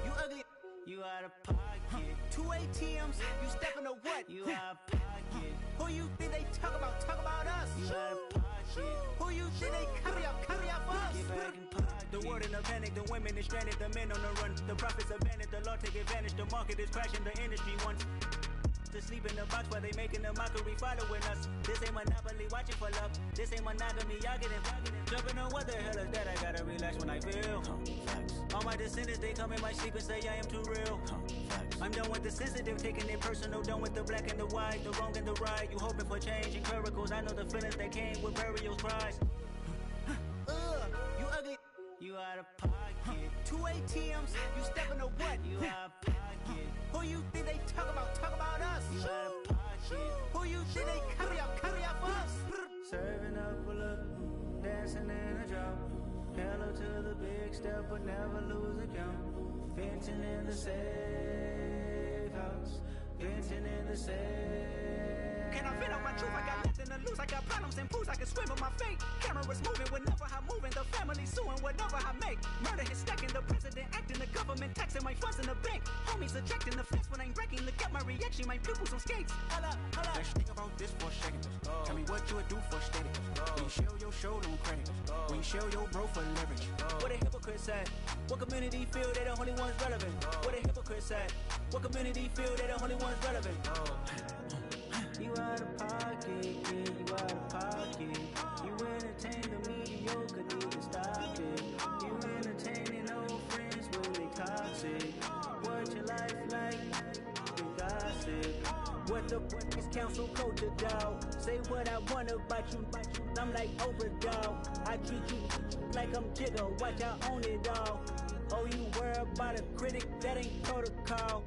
Speaker 18: You ugly.
Speaker 20: You out of pocket.
Speaker 18: 2 ATMs, you stepping to what?
Speaker 20: You out of pocket.
Speaker 18: Who you think they talk about us?
Speaker 20: You out of pocket.
Speaker 18: Who you think they carry out for us?
Speaker 20: Get back in pocket.
Speaker 18: The world in a panic, the women is stranded, the men on the run. The profits abandoned, the law take advantage. The market is crashing, the industry wants to sleep in the box while they making a mockery following us. This ain't monopoly, watching for love. This ain't monogamy, y'all getting jumping on what the hell is that? I gotta relax when I feel. All my descendants, they come in my sleep and say I am too real. I'm done with the sensitive, taking it personal. Done with the black and the white, the wrong and the right. You hoping for change and miracles. I know the feelings that came with burials, cries. You ugly.
Speaker 20: You out of pocket.
Speaker 18: 2 ATMs, you stepping to what?
Speaker 20: You out of pocket.
Speaker 18: Who you think they talk about us?
Speaker 20: You out of pocket.
Speaker 18: Who you think they carry out for us?
Speaker 20: Serving up a look, dancing in a drop. Hello to the big step, but never lose a count. Venting in the safe house. Venting in the safe.
Speaker 18: Can I vent out my truth? I got nothing to lose. I got problems and booze. I can swim with my fate. Cameras moving whenever I'm moving. The family suing whatever I make. Murder is stacking. The president acting. The government taxing my funds in the bank. Homies ejecting the fence when I'm breaking. Look at my reaction. My pupils on skates. Holla, holla.
Speaker 20: Let's think about this for a second. Tell me what you would do for steady. When you show your show, don't credit. When you show your bro for leverage.
Speaker 18: What a hypocrite said. What community feel they the only ones relevant? What a hypocrite said. What community feel they the only ones relevant?
Speaker 20: You out of pocket, yeah, you out of pocket. You entertain the mediocre, need to stop it. You entertaining old friends when they toxic. What your life like? You gossip.
Speaker 18: What the is council culture, dog? Say what I want about you. I'm like Oprah, dog. I treat you like I'm Jigga. Watch I own it all. Oh, you worry about a critic? That ain't protocol.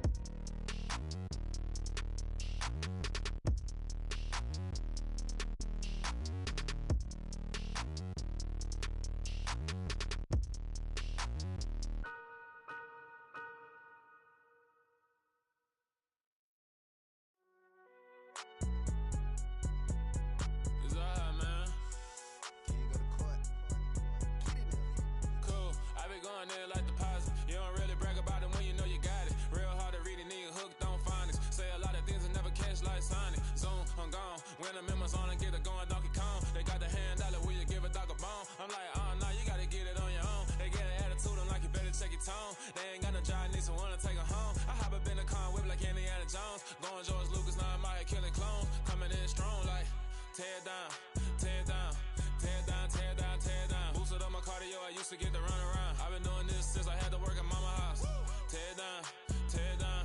Speaker 10: going in like deposit. You don't really brag about it when you know you got it. Real hard to read a nigga hooked on phonics. Say a lot of things and never catch like Sonic. Zoom, I'm gone. When I'm in my zone and get it going Donkey Kong. They got the hand dollar, will you give a dog a bone? I'm like, nah, you gotta get it on your own. They get an attitude, I'm like, you better check your tone. They ain't got no job, need someone to take her home. I hop up in the car, whip like Indiana Jones. Going George Lucas, now I'm out here killing clones. Coming in strong like, tear down, tear down, tear down, tear down, tear down. Boosted up my cardio, I used to get to run around. I've been doing this since I had to work at mama house. Tear down, tear down,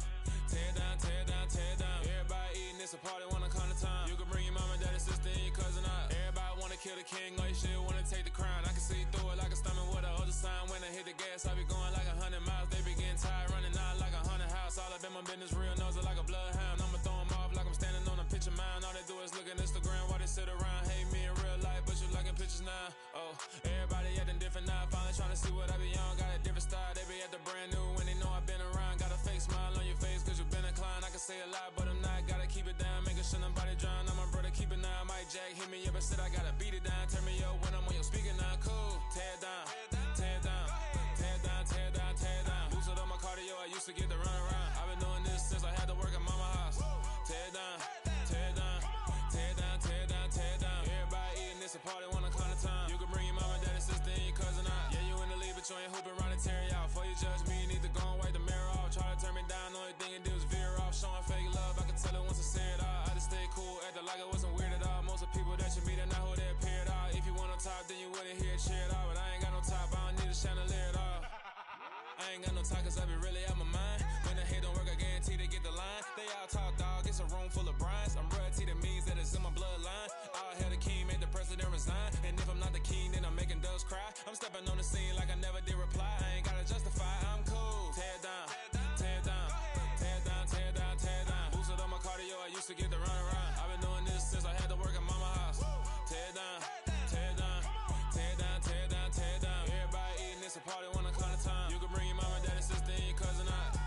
Speaker 10: tear down, tear down, tear down. Everybody eating, it's a party, wanna come to time. You can bring your mama, daddy, sister, and your cousin out. Everybody wanna kill the king, or you shit wanna take the crown. I can see through it like a stomach with a other sign. When I hit the gas, I be going like 100 miles. They be getting tired, running out like 100 house. All up in my business, real nose like a bloodhound. I'ma throw them off like I'm standing on a picture mound. All they do is look at Instagram while they sit around. Hate me in real life, but you liking pictures now. Oh, everybody acting different now. Finally trying to see what I be on. Got a different style, they be at the brand new when they know I've been around. Got a fake smile on your face cause you been inclined. I can say a lot, but I'm not. Gotta keep it down, making sure nobody drown. I'm my brother, keep it now. Mike Jack hit me up and said I gotta beat it down. Turn me up when I'm on your speaker now. Cool, tear down, tear down, tear down, tear down, tear down. Boosted up my cardio, I used to get to run around. I've been doing this since I had to work at mama house. Tear down, tear down, tear down, tear down, tear down. Everybody eating, it's a party, wanna come to time. You can bring your mama, daddy, sister, and your cousin out. Yeah, you in the lead, but you ain't hooping around and tearing out. Before you judge me, you need to go and wipe the mirror off. Try to turn me down, only thing you did was veer off. Showing fake love, I can tell it once I say it all. I just stay cool, acting like it wasn't weird at all. Most of the people that you meet are not who they appear at all. If you want on top, then you wouldn't hear it cheer at all. But I ain't got no top, I don't need a chandelier at all. I ain't got no talk cause I be really out my mind. When the hate don't work, I guarantee they get the line. They all talk dog, it's a room full of Bryans. I'm royalty, that means that it's in my bloodline. All hail the king, make the president resign. And if I'm not the king, then I'm making doves cry. I'm stepping on the scene like I never did reply. I ain't gotta justify, I'm cool. Tear down, tear down, tear down, tear down, tear down. Boosted up my cardio, I used to get to run around. I've been doing this since I had to work at mama house. Tear down, tear down, tear down, tear down, tear down. Everybody eating, it's a party, wanna come to time. You can bring your mama, daddy, sister, and your cousin out.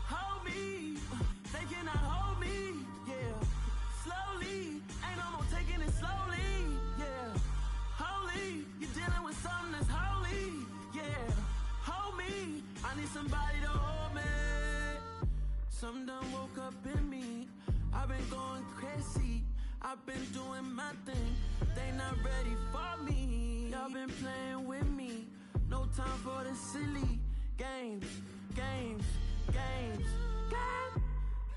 Speaker 21: Hold me, they cannot hold me, yeah. Slowly, ain't no more taking it slowly, yeah. Holy, you're dealing with something that's holy, yeah. Hold me, I need somebody to hold me. Something done woke up in me. I've been going crazy, I've been doing my thing. They not ready for me. Y'all been playing with me. No time for the silly games, games, games. God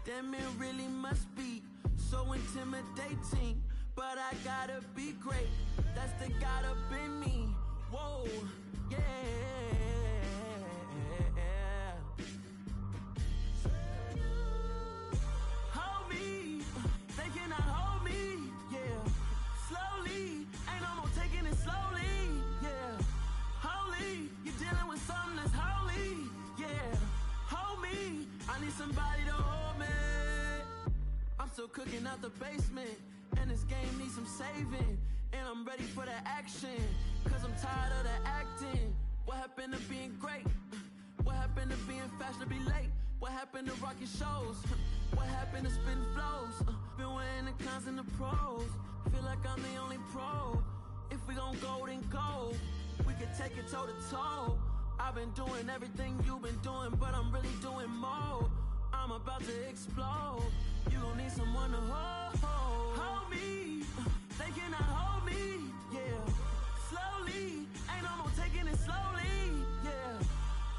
Speaker 21: damn, it really must be so intimidating. But I gotta be great. That's the God up in me. Whoa, yeah. Hold me, they cannot hold me, yeah. Slowly, ain't no more taking it slowly, yeah. Holy, you're dealing with something that's holy, yeah. Hold me, I need somebody to hold me. I'm still cooking out the basement, and this game needs some saving. And I'm ready for the action, cause I'm tired of the acting. What happened to being great? What happened to being fashionably late? What happened to rocking shows? What happened to spitting flows? Been weighing the cons and the pros. Feel like I'm the only pro. If we gon' go, then go. We could take it toe to toe. I've been doing everything you've been doing, but I'm really doing more. I'm about to explode. You gon' need someone to hold me. They cannot hold me, yeah. Slowly, ain't no more taking it slowly, yeah.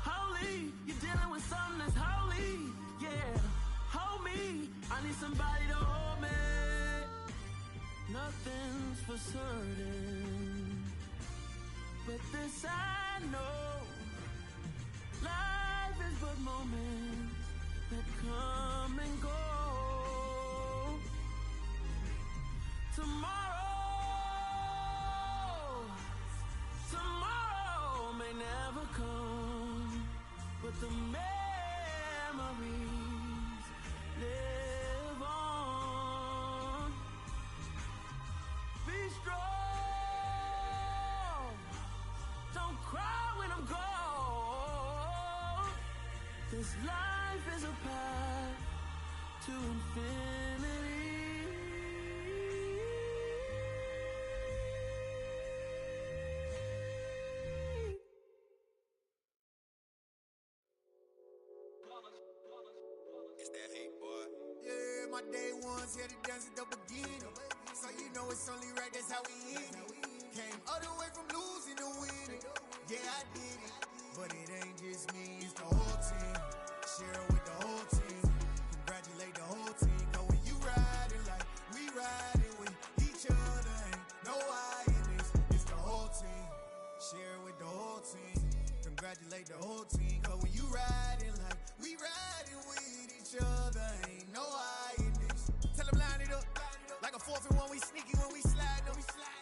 Speaker 21: Holy, you're dealing with something that's holy, yeah. Hold me, I need somebody to hold me. Nothing's for certain, but this I know. Life is but moments that come and go. Tomorrow may never come, but the memories live on. Be strong, don't cry when I'm gone. This life is a path to infinity.
Speaker 1: It's that hate, boy. Yeah, my day ones here to dance at the beginning. So you know it's only right, that's how we end it. Came all the way from losing to winning. Yeah, I did it. But it ain't just me, it's the whole team. Share with the whole team. Congratulate the whole team. Cause when you riding like we riding with each other, ain't no I in this. It's the whole team. Share with the whole team. Congratulate the whole team. Cause when you riding like we riding with each other, ain't no I in this. Tell them line it up. Like a 4th and 1, we sneaky when we slide them.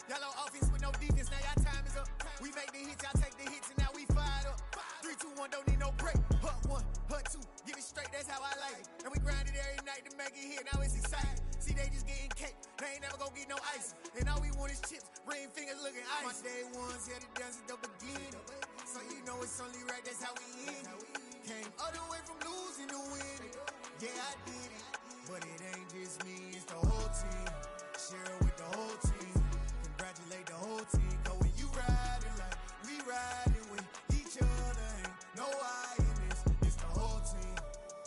Speaker 1: Yellow offense with no defense, now y'all time is up. We make the hits, y'all take the hits, and now we fired up. 3, 2, 1, don't need no break. Hut 1, hut 2, give it straight, that's how I like it. And we grind it every night to make it hit, now it's exciting. See, they just getting cake, they ain't never gonna get no ice. And all we want is chips, ring fingers looking ice. My day ones here to dance at the beginning. So you know it's only right, that's how we end it. Came all the way from losing to winning. Yeah, I did it. But it ain't just me, it's the whole team. Share with the whole team. Congratulate the whole team. Cause when you riding like we riding with each other, ain't no I in this. It's the whole team.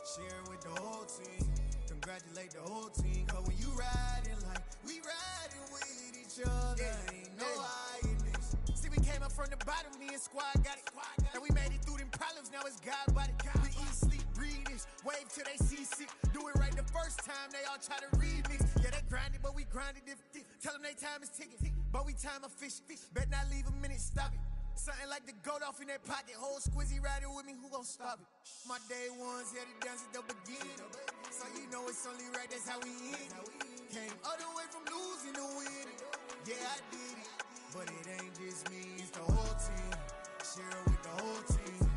Speaker 1: Share with the whole team. Congratulate the whole team. Cause when you riding like we riding with each other, ain't no I in this. See, we came up from the bottom, me and squad got it. And we made it through them problems, now it's God body. We eat, sleep, breathe this. Wave till they see sick. Do it right the first time, they all try to remix. Yeah, they grinded, but we grinded different. Tell them they time is ticking, but we time a fish. Bet not leave a minute, stop it. Something like the goat off in their pocket. Whole squizzy riding with me, who gon' stop it? My day ones here to dance at the beginning. So you know it's only right, that's how we end it. Came all the way from losing to winning. Yeah, I did it. But it ain't just me, it's the whole team. Share with the whole team.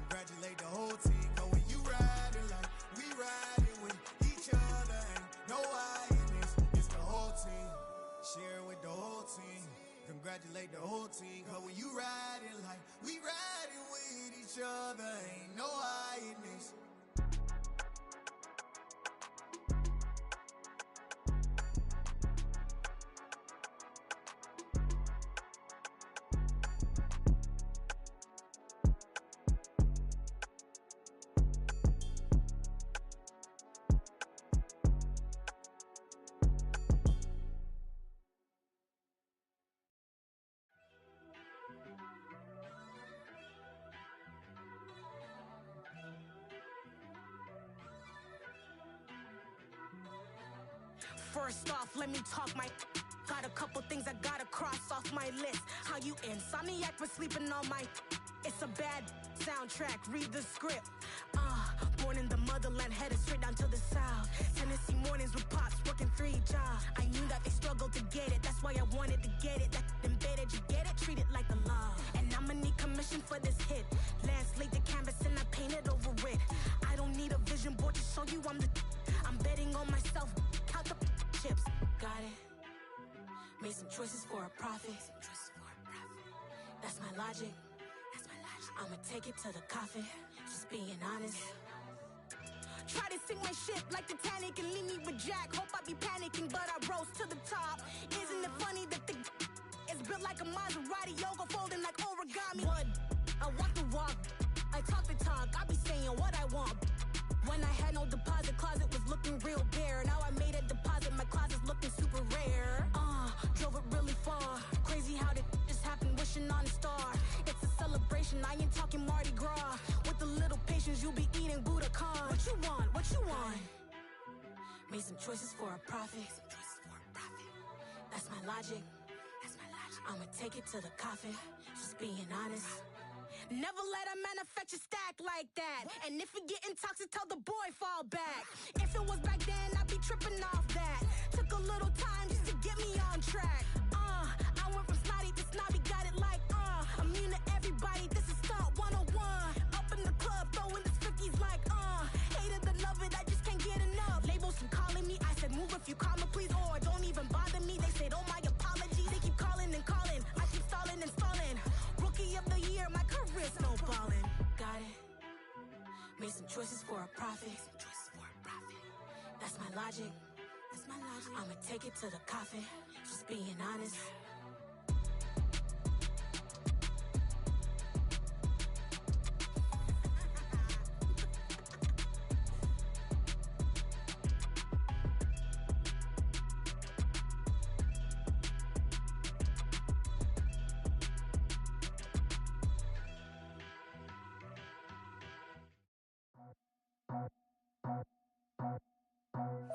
Speaker 1: Congratulate the whole team. Cause when you riding like we riding with each other, ain't no I in this. It's the whole team. Share with the whole team. Congratulate the whole team. Cause when you riding like we riding with each other, ain't no I in this.
Speaker 22: First off, let me talk my. Got a couple things I gotta cross off my list. How you insomniac for sleeping on my. It's a bad soundtrack, read the script. Born in the motherland, headed straight down to the south. Tennessee mornings with pops, working 3 jobs. I knew that they struggled to get it, that's why I wanted to get it. That embedded, you get it, treat it like a love. And I'ma need commission for this hit. Lance laid the canvas and I painted over it. I don't need a vision board to show you I'm the. I'm betting on myself, count the chips. Got it. Made some choices for a profit. That's my logic. That's my logic. I'ma take it to the coffin, just being honest. Try to sink my ship like Titanic and leave me with Jack. Hope I be panicking, but I rose to the top. Isn't it funny that the is built like a Maserati, yoga folding like origami? What? I walk the walk, I talk the talk, I be saying what I want. When I had no deposit, closet was looking real bare. Now I made a deposit, my closet's looking super rare. Drove it really far. Crazy how did just happen, wishing on a star. It's a celebration, I ain't talking Mardi Gras. With a little patience, you'll be eating Budokan. What you want? What you want? Made some choices for a profit. That's my logic. I'ma take it to the coffin, just being honest. Never let a manufacture stack like that. And if it getting toxic, tell the boy fall back. If it was back then, I'd be tripping off that. Took a little time just to get me on track. I went from snotty to snobby, got it like immune to everybody, this is stunt 101. Up in the club, throwing the cookies like hate it or love it, I just can't get enough. Labels keep calling me, I said move if you call me please, or don't even bother me. They said oh my apologies, they keep calling and calling. I keep stalling and stalling. Rookie of the year, my career snowballing. Got it. Made some choices for a profit. That's my logic. I'ma take it to the coffin, just being honest.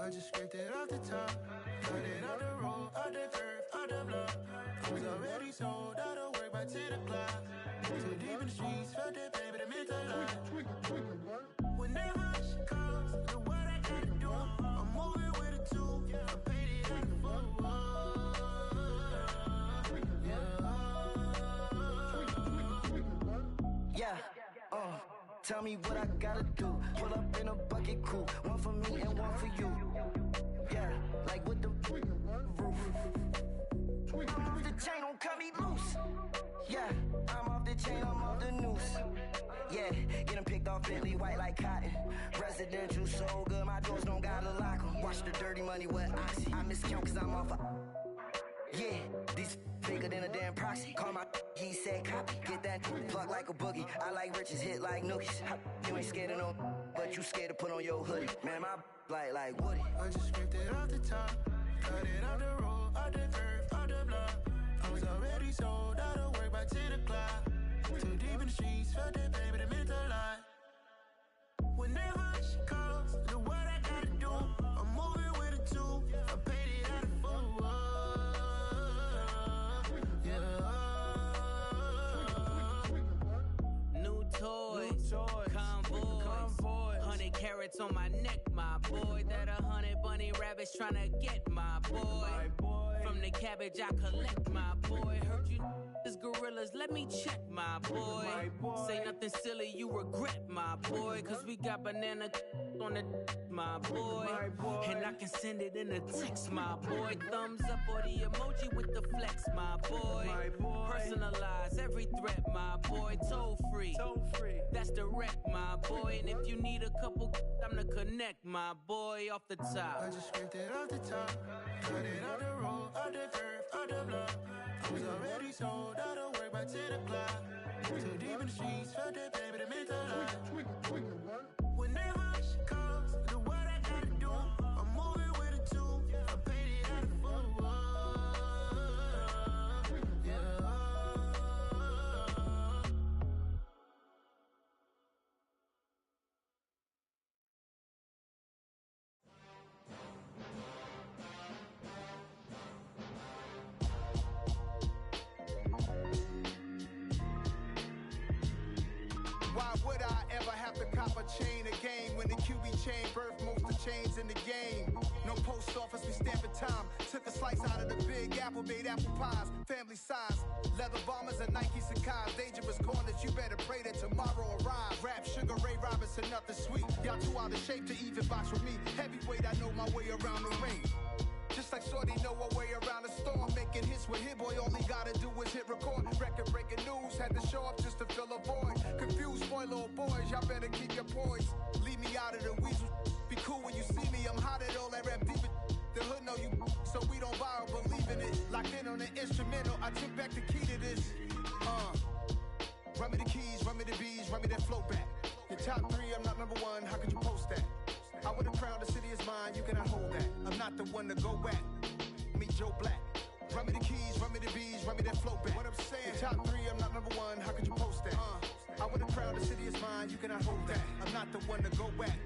Speaker 1: I just scraped it off the top, cut it out the road, out the curve, out the block. I was already sold, out of work by 10 o'clock. Too deep in the streets, felt that baby, the mental lie. Whenever she calls, the what I gotta do, I'm moving with a two, I paid it out the full.
Speaker 2: Yeah, tell me what I gotta do. Pull up in a bucket crew, one for me and one for you. Yeah, like with the roof. I'm off the chain, don't cut me loose. Yeah, I'm off the chain, I'm off the noose. Yeah, get them picked off Bentley, white like cotton. Residential so good, my doors don't gotta lock them. Watch the dirty money with Oxy. I miscount cause I'm off a... Yeah, these bigger than a damn proxy. Call my he said copy. Get that plug like a boogie. I like riches, hit like nookies. You ain't scared of no, but you scared to put on your hoodie. Man, my like Woody.
Speaker 1: I just scraped it off the top, cut it out the road, out the curve, out the block. I was already sold, out of work by 10 o'clock. Too deep in the streets, felt that baby, the mental lie. Whenever she calls, the what I gotta do, I'm moving with a two, I paid it out of full.
Speaker 12: New toys, convoys, 100 carats on my neck, my boy. That 100 bunny rabbits tryna get my boy. From the cabbage I collect, my boy. Heard you is gorillas, let me check, my boy. Say nothing silly, you regret, my boy. Cause we got banana on the my boy. And I can send it in a text, my boy. Thumbs up or the emoji with the flex, my boy. Personalize every threat, my boy. Toll free, that's direct, my boy. And if you need a couple, I'm the connect, my boy. Off the top,
Speaker 1: I just scraped it off the top, cut it out the road, out the curve, out the block. I was already sold, out of work by 10 o'clock. Too deep in the streets, felt that baby, the mental lie. Whenever she calls, the what I gotta do, I'm moving with a two, I paid it out of full. Why would I ever have to cop a chain again when the QB chain birthed most of chains in the game? No post office, we stamping time. Took a slice out of the big apple, made apple pies, family size. Leather bombers and Nike Sakai's. Dangerous corners, you better pray that tomorrow arrives. Rap Sugar Ray Robinson, nothing sweet. Y'all too out of shape to even box with me. Heavyweight, I know my way around the ring. Just like Shorty know her way around the storm. Making hits with Hit Boy, all he gotta do is hit record. Record breaking news, had to show up just to fill a void.
Speaker 16: boy, little boys, y'all better keep your poise. Leave me out of the weasel. Be cool when you see me, I'm hot at all that rap deep. The hood know you, so we don't borrow, believe in it. Locked in on the instrumental, I took back the key to this. Run me the keys, run me the bees, run me that flow back. Your top 3, I'm not number 1, how could you post that? I would've crowned the city is mine, you cannot hold that. I'm not the one to go back. Meet Joe Black. Run me the keys, run me the bees, run me that flow back. What I'm saying, your top 3, I'm not number 1, how could you post that? I would've crowned the city is mine, you cannot hold that. I'm not the one to go back.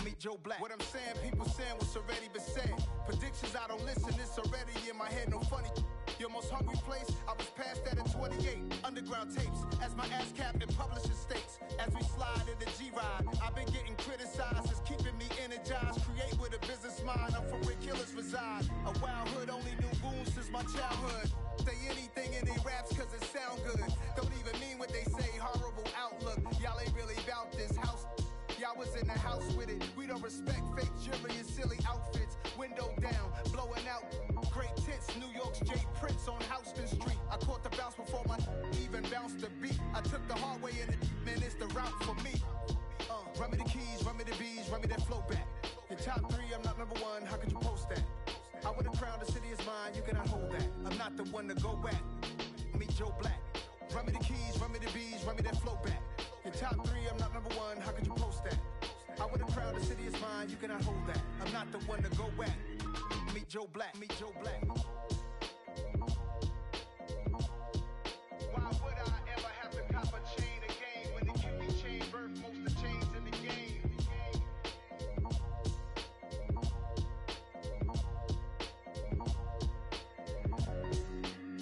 Speaker 16: Meet Joe Black. What I'm saying, people saying what's already been said. Predictions, I don't listen, it's already in my head, no funny. Your most hungry place, I was past that at 28. Underground tapes, as my ass cap in publishing states. As we slide in the G-Ride, I've been getting criticized, it's keeping me energized. Create with a business mind, I'm from where killers reside. A wild hood, only knew goons since my childhood. Say anything in their raps cause it sound good. Don't even mean what they say, horrible outlook. Y'all ain't really about this house. Y'all was in the house with it. We don't respect fake jewelry and silly outfits. Window down, blowing out. Great tits, New York's J. Prince on Houston Street. I caught the bounce before my even bounced the beat. I took the hard way in it, man, it's the route for me. Run me the keys, run me the bees, run me that flow back. Your top 3, I'm not number 1, how could you post that? I would've crowned the city is mine, you cannot hold that. I'm not the one to go back. Meet Joe Black. Run me the keys, run me the bees, run me that flow back. Your top 3, I'm not number 1, how could you post that? I would've crowned the city is mine, you cannot hold that. I'm not the one to go back. Meet Joe Black, meet Joe Black. Why would I ever have to cop a chain again when the Cuban chain birthed most of the chains in the game?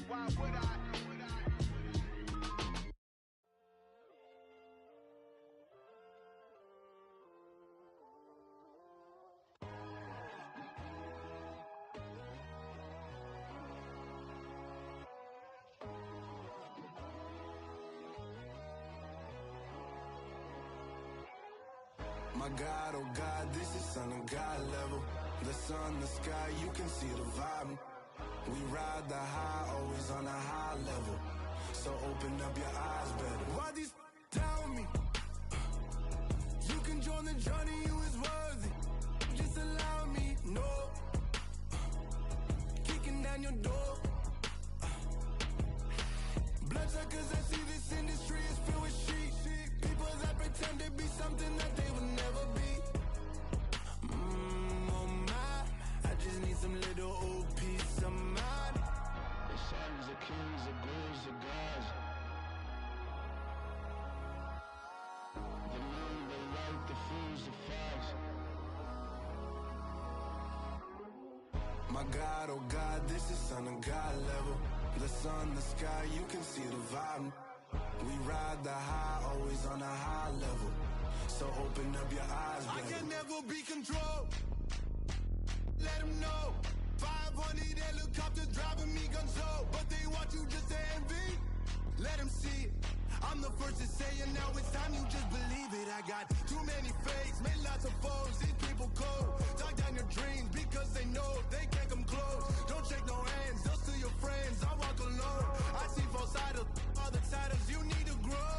Speaker 16: Why would I?
Speaker 3: My God, oh God, this is son of God level. The sun, the sky, you can see the vibe. We ride the high, always on a high level. So open up your eyes better. Why these tell me? You can join the journey, you is worthy. Just allow me, no. Kicking down your door. Bloodsuckers, I see this industry is filled with sheep. People that pretend to be something that they will never be. Oh my, I just need some little old peace of mind. The sons of kings, the ghouls, the gods. The moon, the light, the fools, the facts. My God, oh God, this is son of God level. The sun, the sky, you can see the vibe. We ride the high, always on a high level. So open up your eyes, baby. I can never be controlled. Let them know. 500 helicopters driving me gonzo. But they want you just to envy. Let them see it. I'm the first to say it, now it's time you just believe it. I got too many fakes, made lots of foes. These people cold. Talk down your dreams because they know they can't come close. Don't shake no hands, just to your friends. I walk alone. I see false idols, all the titles. You need to grow.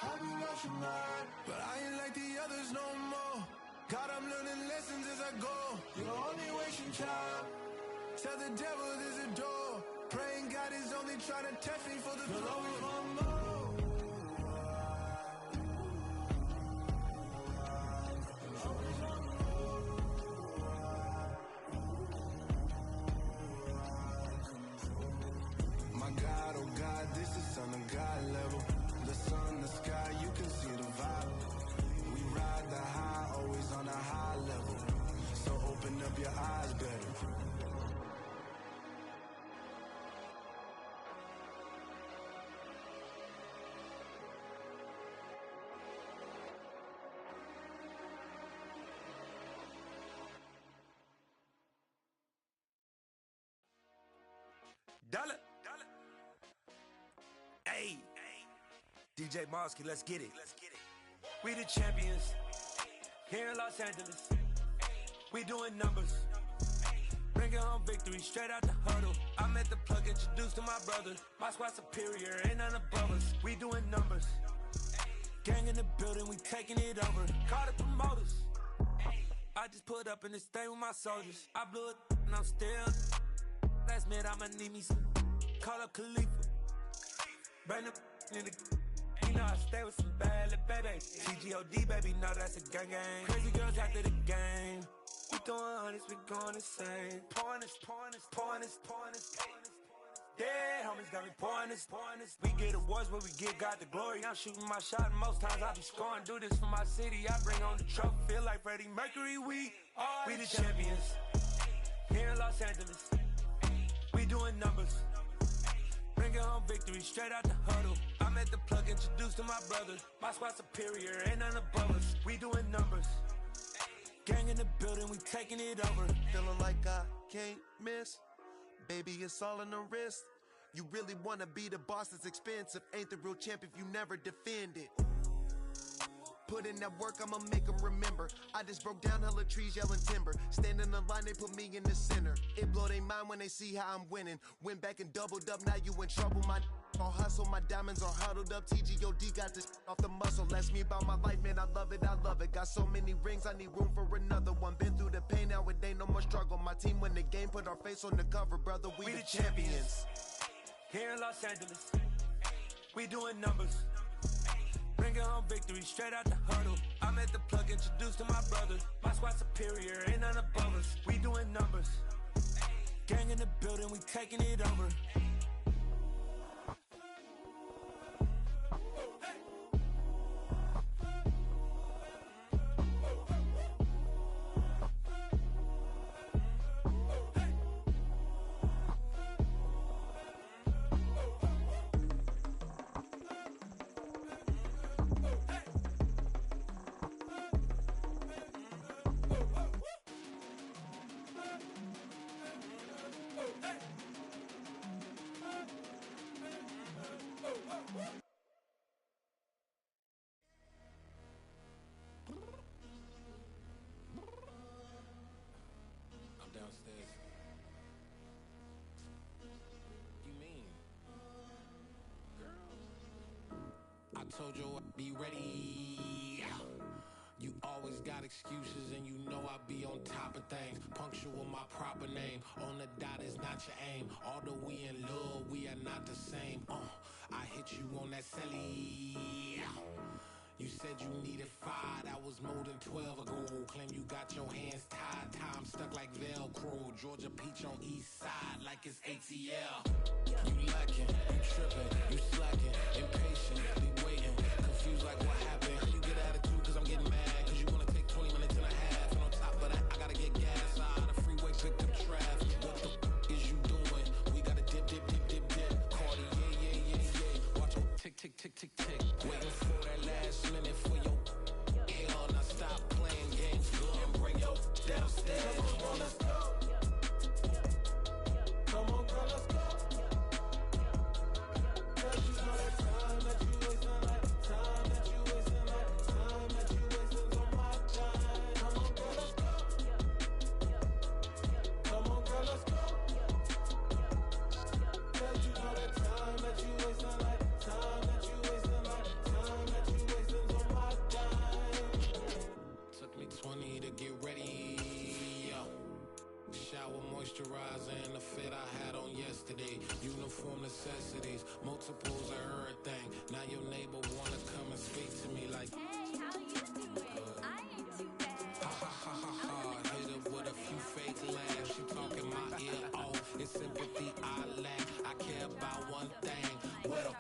Speaker 3: I've been lost your mind, but I ain't like the others no more. God, I'm learning lessons as I go. You're only wasting time. Tell the devil there's a door. Praying God is only trying to test me for the glory for more. My God, oh God, this is son of God level. The sun, the sky, you can see the vibe. We ride the high, always on a high level. So open up your eyes, baby.
Speaker 17: Dollar. Hey. DJ Mosky, let's get it. We the champions. Here in Los Angeles. We doing numbers. Bringing home victory straight out the huddle. I'm at the plug and
Speaker 4: introduced to my brother. My squad superior, ain't none above us. We doing numbers. Gang in the building, we taking it over. Call the promoters. I just put up in this thing with my soldiers. I blew it and I'm still. Last minute I'ma need me some. Call up Khalifa. Bring the in the. You know I stay with some bad little babies. CGOD baby, know that's a gang gang. Crazy girls after the game. We throwing hundreds, we going insane. Pouring this. Yeah, homies got me pouring this. We get awards where we get God the glory. I'm shooting my shot and most times I be scoring. Do this for my city, I bring on the trophy. Feel like Freddie Mercury, we the champions. Here in Los Angeles, we doing numbers. Bringing home victory straight out the huddle. I'm at the plug, introduced to my brother. My squad superior, ain't none above us. We doing numbers. Gang in the building, we taking it over.
Speaker 5: Feeling like I can't miss. Baby, it's all in the wrist. You really wanna be the boss, it's expensive. Ain't the real champ if you never defend it. Put in that work, I'ma make them remember. I just broke down hella trees, yelling timber. Stand in the line, they put me in the center. It blow their mind when they see how I'm winning. Went back and doubled up, now you in trouble. My all hustle, my diamonds are huddled up. TGOD got this off the muscle. Ask me about my life, man, I love it. Got so many rings, I need room for another one. Been through the pain, now it ain't no more struggle. My team win the game, put our face on the cover, brother. We the champions.
Speaker 4: Here in Los Angeles, we doing numbers. Bringing home victory straight out the huddle. I'm at the plug, introduced to my brother. My squad superior, ain't none above us. We doing numbers. Gang in the building, we taking it over.
Speaker 23: Told you I'd be ready. You always got excuses and you know I be on top of things. Punctual my proper name. On the dot is not your aim. Although we in love, we are not the same. I hit you on that celly. You said you needed 5, that was more than 12 ago. Claim you got your hands tied, time stuck like Velcro. Georgia Peach on east side like it's ATL. You lacking, you tripping, you slacking, impatient, be waiting, confused like what happened. You get attitude cause I'm getting mad, cause you wanna take 20 minutes and a half. And on top of that, I gotta get gas out of the freeway, pick up traffic. What the is you doing? We gotta dip. Cardi, yeah. Watch your tick. Waiting for that last minute for your hell. Now stop playing games, girl, and bring your downstairs. Come on, let's go. Come on, girl, let's go. Cause you know that time that you wasting, like time that you wasting, like time that you wasting on my time. Come on, girl, let's go. Come on, girl, let's go. Cause you know that time that you wasting, like time that you wasting, like time that you wasting on my time. Took me 20 to get ready, yo. Shower moisturizer and the fit I had on yesterday. Uniform necessities, multiples of everything. Now your neighbor wanna come and speak to me like, hey, how you doing? I ain't too bad. Ha. Hit her with a few fake laughs. She talking my ear off. It's sympathy I lack. I care about one thing. What up?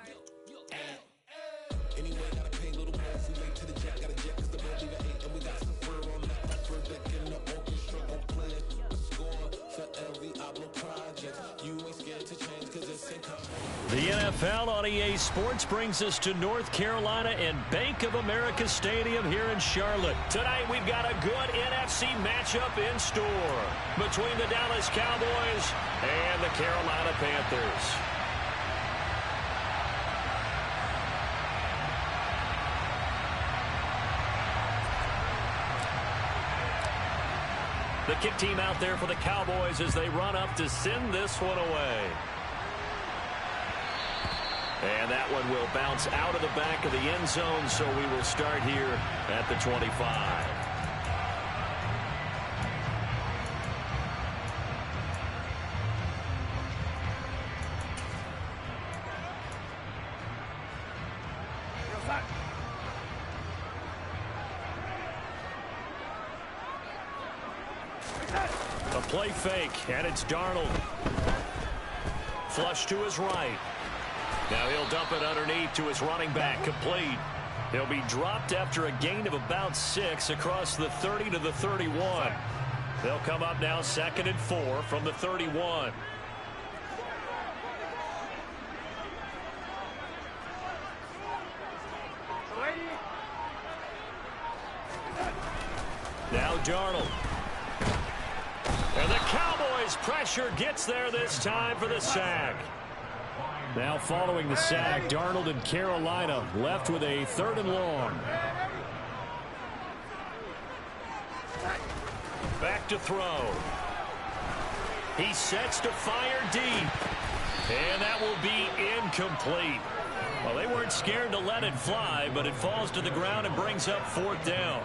Speaker 23: Anyway, gotta pay a little more. If we late to the jet, gotta jet cause the boat leave at 8. And we got some fur on that upper deck in the orchestra. Gon' play it. Score for every Ablo project. You ain't scared to change cause it's in common.
Speaker 24: The NFL on EA Sports brings us to North Carolina and Bank of America Stadium here in Charlotte. Tonight we've got a good NFC matchup in store between the Dallas Cowboys and the Carolina Panthers. The kick team out there for the Cowboys as they run up to send this one away. And that one will bounce out of the back of the end zone, so we will start here at the 25. A play fake, and it's Darnold. Flush to his right. Now he'll dump it underneath to his running back, complete. He'll be dropped after a gain of about 6 across the 30 to the 31. They'll come up now 2nd and 4 from the 31. Now Darnold. And the Cowboys' pressure gets there this time for the sack. Now following the sack, Darnold and Carolina left with a 3rd and long. Back to throw. He sets to fire deep. And that will be incomplete. Well, they weren't scared to let it fly, but it falls to the ground and brings up 4th down.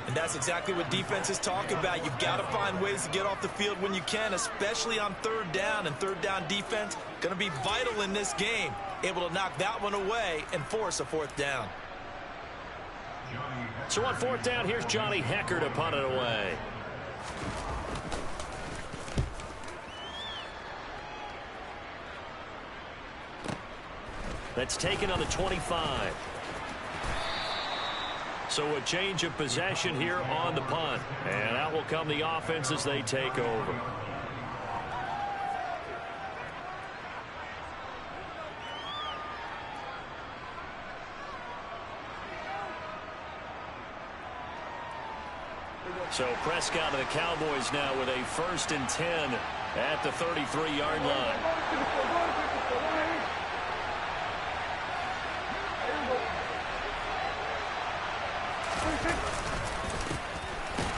Speaker 7: And that's exactly what defenses talk about. You've got to find ways to get off the field when you can, especially on 3rd down. And 3rd down defense going to be vital in this game. Able to knock that one away and force a 4th down.
Speaker 24: So on 4th down, here's Johnny Hecker to punt it away. That's taken on the 25. So a change of possession here on the punt. And out will come the offense as they take over. So Prescott of the Cowboys now with a 1st and 10 at the 33-yard line.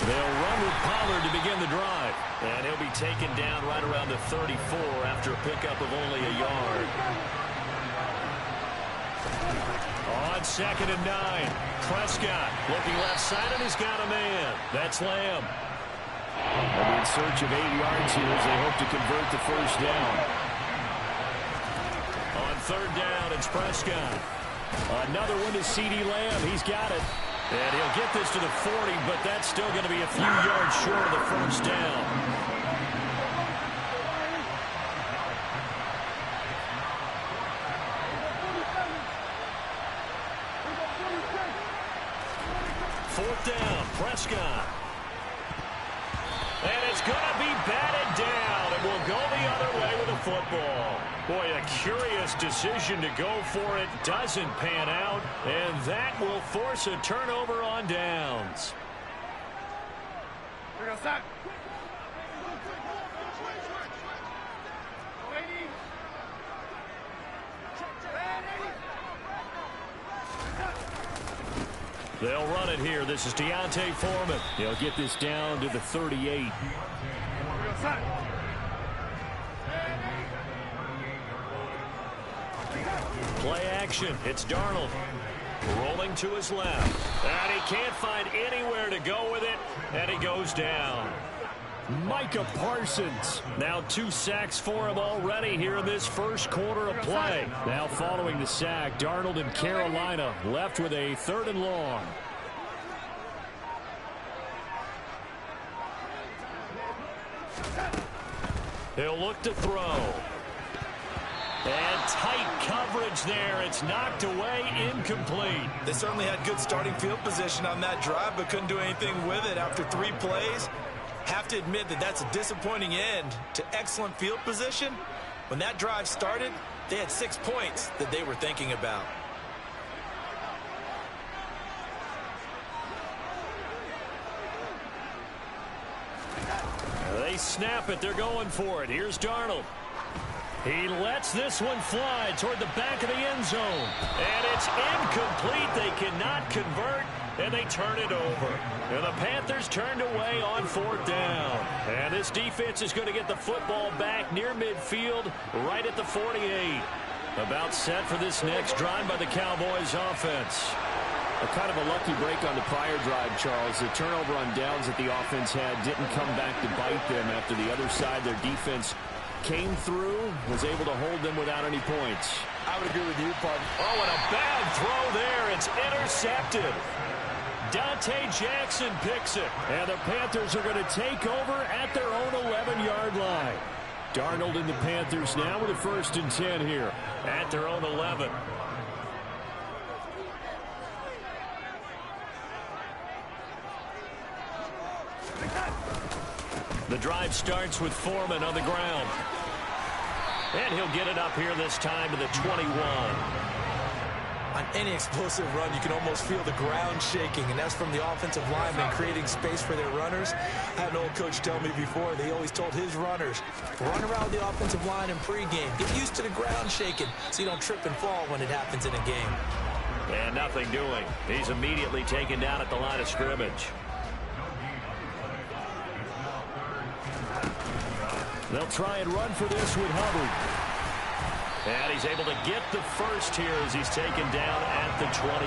Speaker 24: They'll run with Pollard to begin the drive. And he'll be taken down right around the 34 after a pickup of only a yard. On 2nd and 9. Prescott looking left side, and he's got a man. That's Lamb. They'll be in search of 8 yards here as they hope to convert the 1st down. On 3rd down, it's Prescott. Another one is C.D. Lamb. He's got it. And he'll get this to the 40, but that's still going to be a few yards short of the 1st down. Fourth down, Prescott. And it's going to be batted down. It will go the other way with the football. Boy, a curious decision to go for it. Doesn't pan out. And that will force a turnover on downs. They'll run it here. This is Deontay Foreman. He'll get this down to the 38. Play action. It's Darnold. Rolling to his left. And he can't find anywhere to go with it. And he goes down. Micah Parsons. Now 2 sacks for him already here in this first quarter of play. Now following the sack, Darnold and Carolina left with a 3rd and long. He'll look to throw. And tight coverage there. It's knocked away, incomplete.
Speaker 7: They certainly had good starting field position on that drive, but couldn't do anything with it after 3 plays. Have to admit that that's a disappointing end to excellent field position. When that drive started, they had 6 points that they were thinking about.
Speaker 24: They snap it. They're going for it. Here's Darnold. He lets this one fly toward the back of the end zone. And it's incomplete. They cannot convert, and they turn it over. And the Panthers turned away on 4th down. And this defense is going to get the football back near midfield, right at the 48. About set for this next drive by the Cowboys offense.
Speaker 7: A kind of a lucky break on the prior drive, Charles. The turnover on downs that the offense had didn't come back to bite them after the other side. Their defense came through, was able to hold them without any points.
Speaker 10: I would agree with you, partner.
Speaker 24: Oh, and a bad throw there. It's intercepted. Dante Jackson picks it. And the Panthers are going to take over at their own 11-yard line. Darnold and the Panthers now with a 1st and 10 here at their own 11. The drive starts with Foreman on the ground. And he'll get it up here this time to the 21.
Speaker 7: On any explosive run, you can almost feel the ground shaking, and that's from the offensive linemen creating space for their runners. I had an old coach tell me before, they always told his runners, run around the offensive line in pregame. Get used to the ground shaking so you don't trip and fall when it happens in a game.
Speaker 24: And nothing doing. He's immediately taken down at the line of scrimmage. They'll try and run for this with Hubbard. And he's able to get the first here as he's taken down at the 25.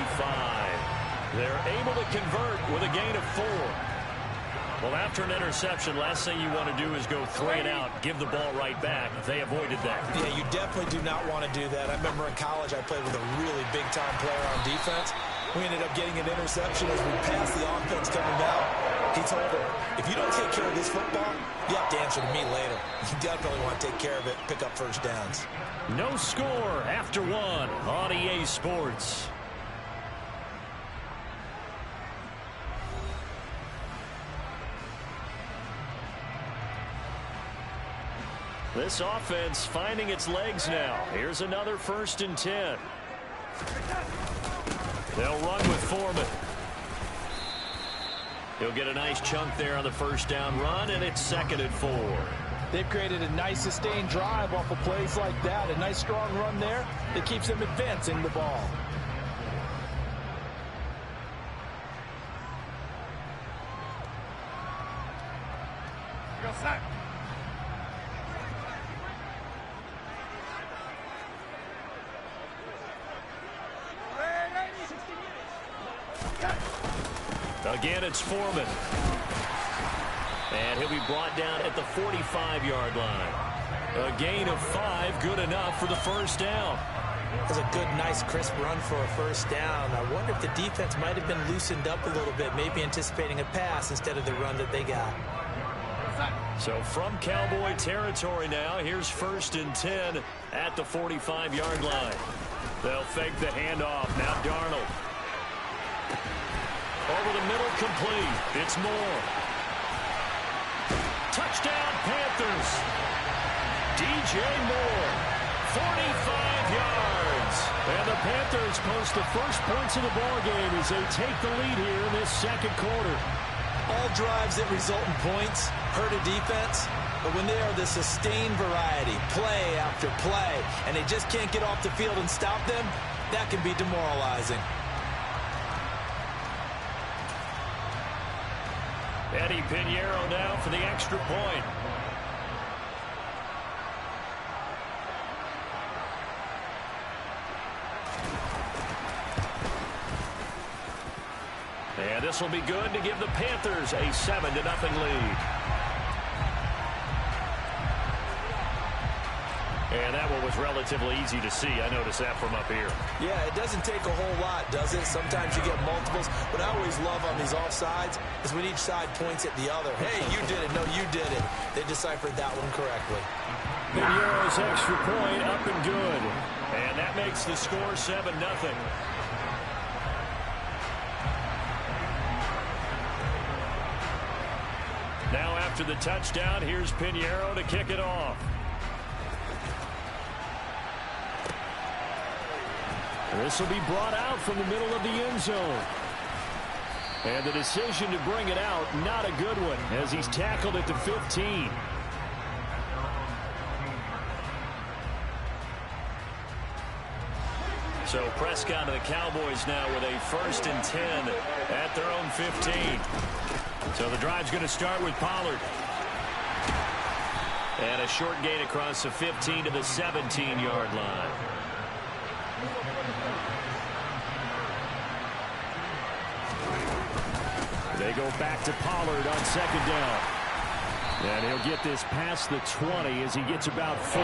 Speaker 24: They're able to convert with a gain of 4. Well, after an interception, last thing you want to do is go 3 and out, give the ball right back. They avoided that.
Speaker 7: Yeah, you definitely do not want to do that. I remember in college I played with a really big-time player on defense. We ended up getting an interception as we passed the offense coming out. He told her, if you don't take care of this football, you have to answer to me later. You definitely want to take care of it, pick up first downs.
Speaker 24: No score after 1 on EA Sports. This offense finding its legs now. Here's another 1st and 10. They'll run with Foreman. He'll get a nice chunk there on the 1st down run, and it's 2nd and 4.
Speaker 7: They've created a nice sustained drive off of plays like that. A nice strong run there that keeps them advancing the ball.
Speaker 6: Go sack.
Speaker 24: Again, it's Foreman. And he'll be brought down at the 45-yard line. A gain of 5, good enough for the 1st down.
Speaker 7: That's a good, nice, crisp run for a 1st down. I wonder if the defense might have been loosened up a little bit, maybe anticipating a pass instead of the run that they got.
Speaker 24: So from Cowboy territory now, here's 1st and 10 at the 45-yard line. They'll fake the handoff. Now Darnold. Over the middle, complete. It's Moore. Touchdown, Panthers. DJ Moore, 45 yards. And the Panthers post the first points of the ballgame as they take the lead here in this 2nd quarter.
Speaker 7: All drives that result in points hurt a defense, but when they are the sustained variety, play after play, and they just can't get off the field and stop them, that can be demoralizing.
Speaker 24: Eddie Pinheiro now for the extra point. And this will be good to give the Panthers a 7-0 lead. And that one was relatively easy to see. I noticed that from up here.
Speaker 7: Yeah, it doesn't take a whole lot, does it? Sometimes you get multiples. What I always love on these offsides is when each side points at the other. Hey, you did it. No, you did it. They deciphered that one correctly.
Speaker 24: Pinheiro's extra point up and good. And that makes the score 7-0. Now after the touchdown, here's Pinheiro to kick it off. This will be brought out from the middle of the end zone. And the decision to bring it out, not a good one, as he's tackled at the 15. So Prescott and the Cowboys now with a 1st and 10 at their own 15. So the drive's going to start with Pollard. And a short gain across the 15 to the 17-yard line. They go back to Pollard on second down. And he'll get this past the 20 as he gets about 4.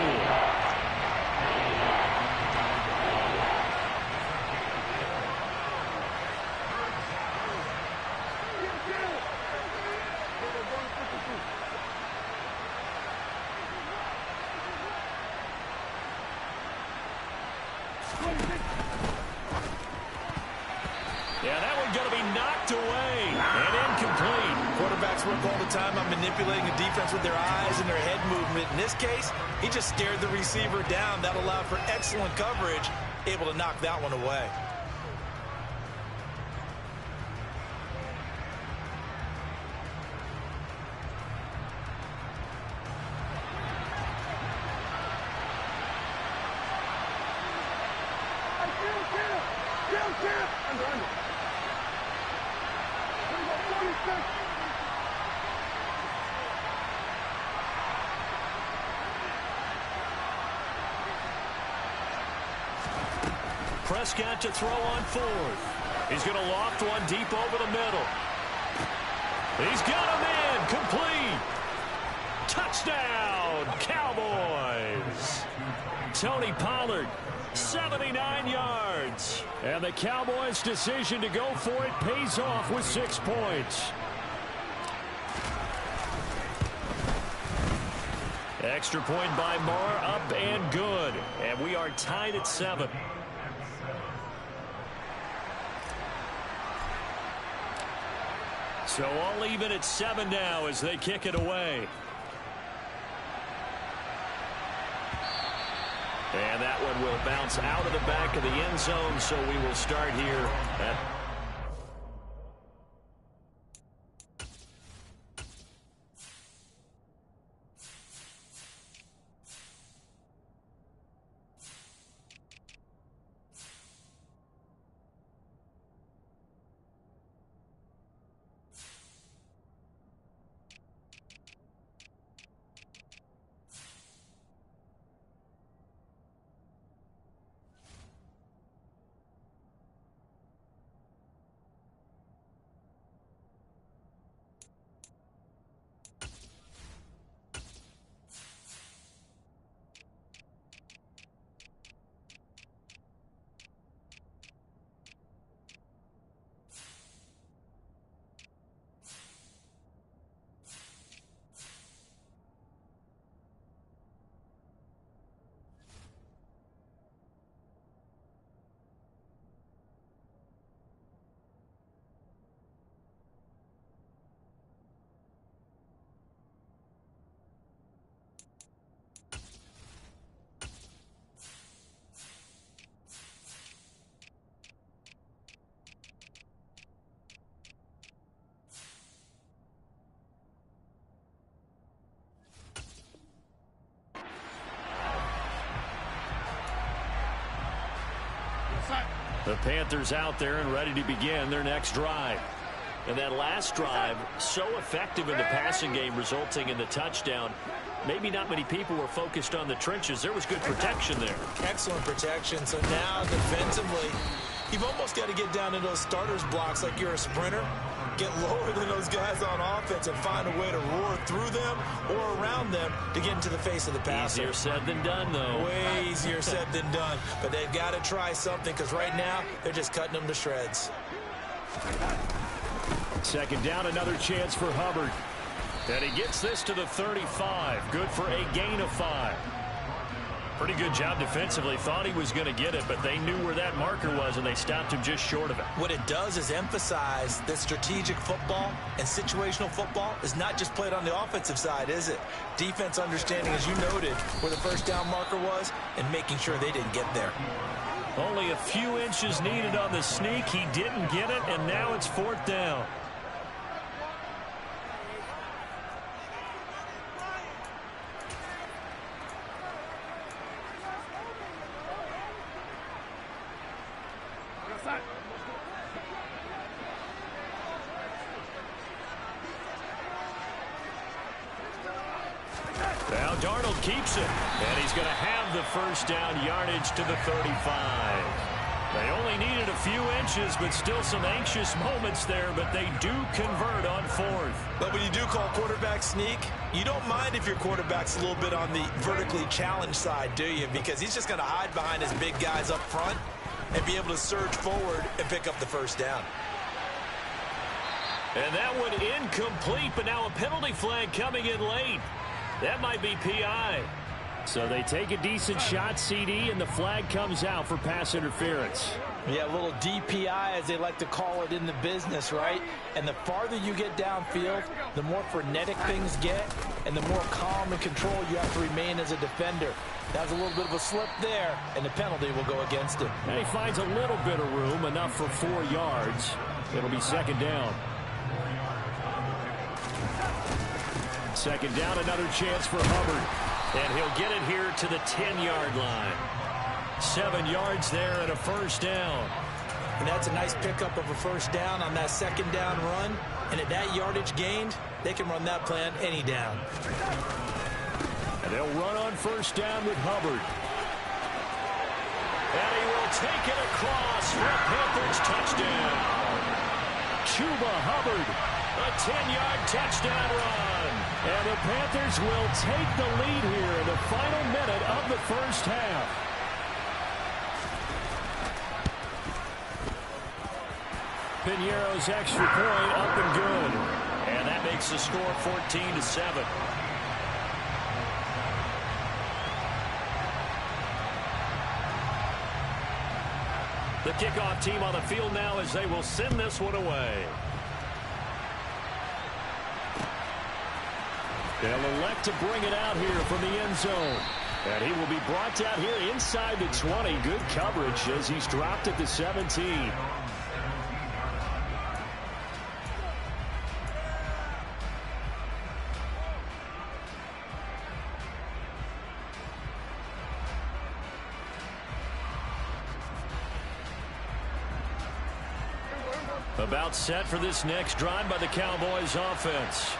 Speaker 24: Yeah, that one's going to be knocked away and incomplete.
Speaker 7: Quarterbacks work all the time on manipulating a defense with their eyes and their head movement. In this case, he just stared the receiver down. That allowed for excellent coverage, able to knock that one away.
Speaker 24: Prescott to throw on 4th. He's going to loft one deep over the middle. He's got him in. Complete. Touchdown, Cowboys. Tony Pollard, 79 yards. And the Cowboys' decision to go for it pays off with 6 points. Extra point by Marr, up and good. And we are tied at 7. So all even at 7 now as they kick it away. And that one will bounce out of the back of the end zone, so we will start here at the Panthers out there and ready to begin their next drive. And that last drive, so effective in the passing game, resulting in the touchdown. Maybe not many people were focused on the trenches. There was good protection there.
Speaker 7: Excellent protection. So now defensively, you've almost got to get down in those starters blocks like you're a sprinter. Get lower than those guys on offense and find a way to roar through them or around them to get into the face of the passer.
Speaker 24: Easier said than done, though.
Speaker 7: Way easier said than done. But they've got to try something because right now they're just cutting them to shreds.
Speaker 24: Second down, another chance for Hubbard. And he gets this to the 35. Good for a gain of 5. Pretty good job defensively. Thought he was going to get it, but they knew where that marker was, and they stopped him just short of it.
Speaker 7: What it does is emphasize that strategic football and situational football is not just played on the offensive side, is it? Defense understanding, as you noted, where the first down marker was and making sure they didn't get there.
Speaker 24: Only a few inches needed on the sneak. He didn't get it, and now it's 4th down. Now Darnold keeps it. And he's going to have the first down yardage to the 35. They only needed a few inches, but still some anxious moments there, but they do convert on fourth.
Speaker 7: But when you do call quarterback sneak, you don't mind if your quarterback's a little bit on the vertically challenged side, do you? Because he's just going to hide behind his big guys up front and be able to surge forward and pick up the first down.
Speaker 24: And that one incomplete, but now a penalty flag coming in late. That might be PI. So they take a decent shot, CD, and the flag comes out for pass interference.
Speaker 7: Yeah, a little DPI, as they like to call it in the business, right? And the farther you get downfield, the more frenetic things get, and the more calm and control you have to remain as a defender. That was a little bit of a slip there, and the penalty will go against it.
Speaker 24: And he finds a little bit of room, enough for 4 yards. It'll be second down. Second down, another chance for Hubbard. And he'll get it here to the 10-yard line. 7 yards there and a first down.
Speaker 7: And that's a nice pickup of a first down on that second down run. And at that yardage gained, they can run that plan any down.
Speaker 24: And they'll run on first down with Hubbard. And he will take it across for a Panthers touchdown. Chuba Hubbard, a 10-yard touchdown run. And the Panthers will take the lead here in the final minute of the first half. Piñeiro's extra point up and good. And that makes the score 14-7. The kickoff team on the field now as they will send this one away. They'll elect to bring it out here from the end zone. And he will be brought out here inside the 20. Good coverage as he's dropped at the 17. About set for this next drive by the Cowboys offense.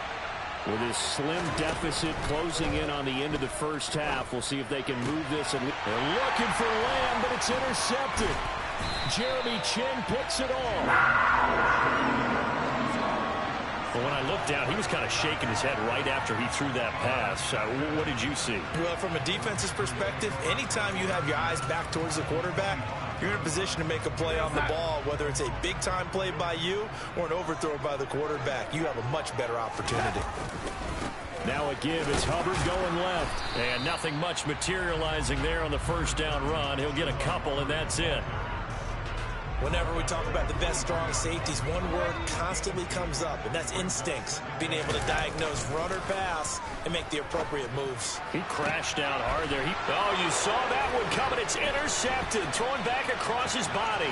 Speaker 24: With this slim deficit closing in on the end of the first half, we'll see if they can move this. And they're looking for Lamb, but it's intercepted. Jeremy Chin picks it off. Well, when I looked down, he was kind of shaking his head right after he threw that pass. What did you see?
Speaker 7: Well, from a defense's perspective, anytime you have your eyes back towards the quarterback, you're in a position to make a play on the ball, whether it's a big-time play by you or an overthrow by the quarterback. You have a much better opportunity.
Speaker 24: Now a give. It's Hubbard going left. And nothing much materializing there on the first down run. He'll get a couple, and that's it.
Speaker 7: Whenever we talk about the best strong safeties, one word constantly comes up, and that's instincts. Being able to diagnose run or pass and make the appropriate moves.
Speaker 24: He crashed out hard there. Oh, you saw that one coming. It's intercepted. Throwing back across his body.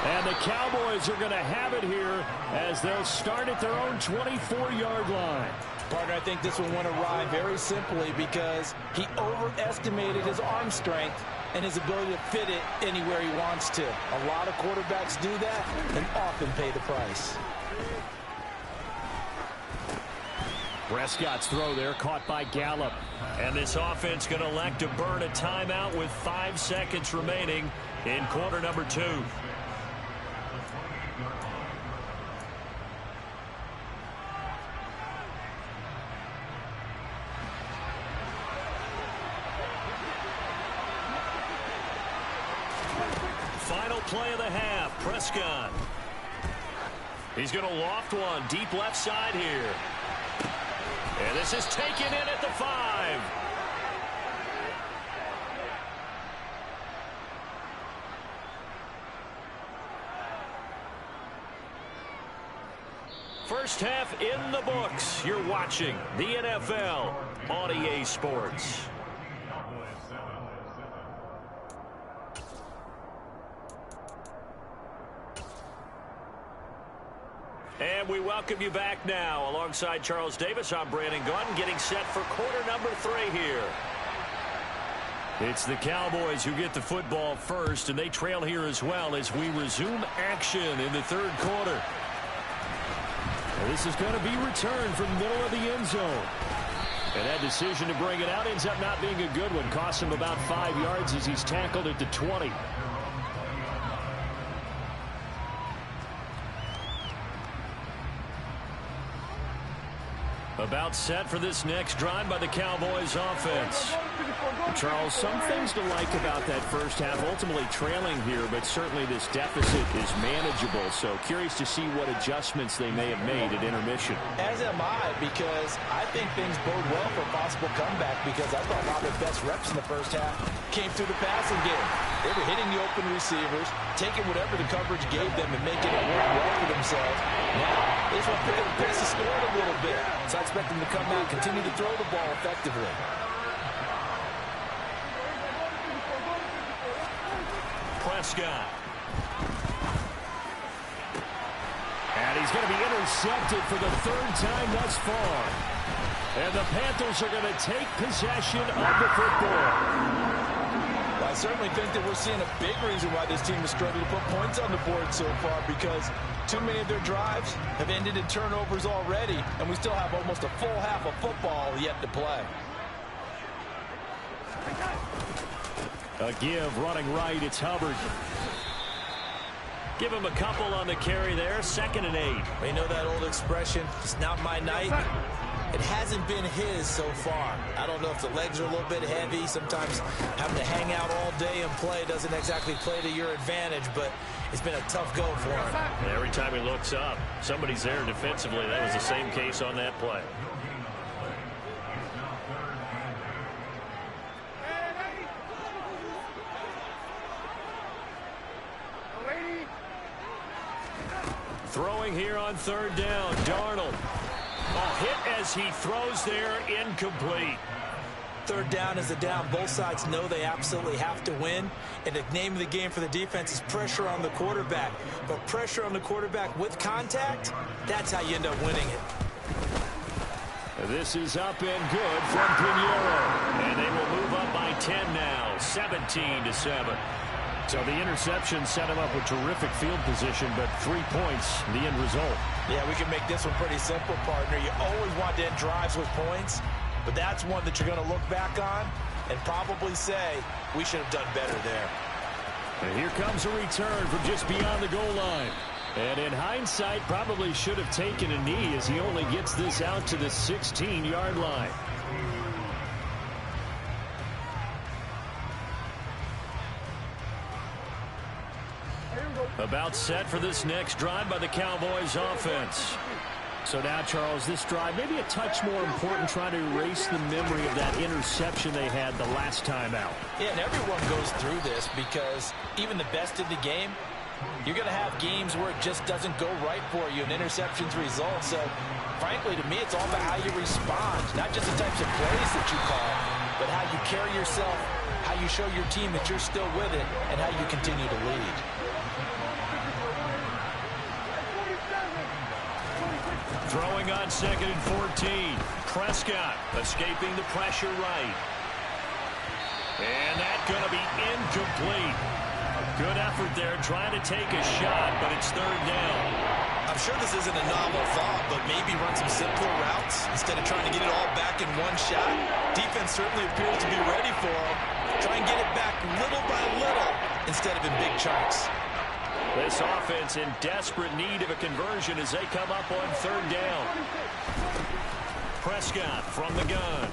Speaker 24: And the Cowboys are going to have it here as they'll start at their own 24-yard line.
Speaker 7: Partner, I think this one went awry very simply because he overestimated his arm strength and his ability to fit it anywhere he wants to. A lot of quarterbacks do that and often pay the price.
Speaker 24: Prescott's throw there caught by Gallup. And this offense going to elect to burn a timeout with 5 seconds remaining in quarter number 2. Final play of the half, Prescott. He's going to loft one deep left side here. And this is taken in at the 5. First half in the books. You're watching the NFL on EA Sports. And we welcome you back now. Alongside Charles Davis, I'm Brandon Gunn, getting set for quarter number 3 here. It's the Cowboys who get the football first, and they trail here as well as we resume action in the third quarter. And this is going to be returned from the middle of the end zone. And that decision to bring it out ends up not being a good one. Costs him about 5 yards as he's tackled at the 20. About set for this next drive by the Cowboys offense.
Speaker 8: Charles, some things to like about that first half. Ultimately trailing here, but certainly this deficit is manageable. So curious to see what adjustments they may have made at intermission.
Speaker 7: As am I, because I think things bode well for a possible comeback, because I thought a lot of their best reps in the first half came through the passing game. They were hitting the open receivers, taking whatever the coverage gave them and making it work well for themselves. Now, they just want to pick up the pace of scoring a little bit. So I expect them to come out and continue to throw the ball effectively.
Speaker 24: Prescott. And he's going to be intercepted for the third time thus far. And the Panthers are going to take possession of the football.
Speaker 7: Well, I certainly think that we're seeing a big reason why this team is struggling to put points on the board so far, because too many of their drives have ended in turnovers already, and we still have almost a full half of football yet to play.
Speaker 24: A give running right. It's Hubbard. Give him a couple on the carry there. 2nd and 8.
Speaker 7: You know that old expression, it's not my night. It hasn't been his so far. I don't know if the legs are a little bit heavy. Sometimes having to hang out all day and play doesn't exactly play to your advantage, but it's been a tough go for him.
Speaker 24: Every time he looks up, somebody's there defensively. That was the same case on that play. Throwing here on 3rd down, Darnold. A hit as he throws there, incomplete.
Speaker 7: 3rd down is a down. Both sides know they absolutely have to win. And the name of the game for the defense is pressure on the quarterback. But pressure on the quarterback with contact, that's how you end up winning it.
Speaker 24: This is up and good from Pinheiro. And they will move up by 10 now, 17-7. So the interception set him up with terrific field position, but 3 points, the end result.
Speaker 7: Yeah, we can make this one pretty simple, partner. You always want to end drives with points, but that's one that you're going to look back on and probably say, we should have done better there.
Speaker 24: And here comes a return from just beyond the goal line. And in hindsight, probably should have taken a knee as he only gets this out to the 16-yard line. About set for this next drive by the Cowboys offense. So now, Charles, this drive maybe a touch more important, trying to erase the memory of that interception they had the last time out.
Speaker 7: Yeah, and everyone goes through this, because even the best in the game, you're going to have games where it just doesn't go right for you and interceptions result. So, frankly, to me, it's all about how you respond, not just the types of plays that you call, but how you carry yourself, how you show your team that you're still with it, and how you continue to lead.
Speaker 24: Throwing on 2nd and 14. Prescott escaping the pressure right. And that's going to be incomplete. Good effort there, trying to take a shot, but it's 3rd down.
Speaker 7: I'm sure this isn't a novel thought, but maybe run some simpler routes instead of trying to get it all back in one shot. Defense certainly appears to be ready for him. Try and get it back little by little instead of in big chunks.
Speaker 24: This offense in desperate need of a conversion as they come up on 3rd down. Prescott from the gun.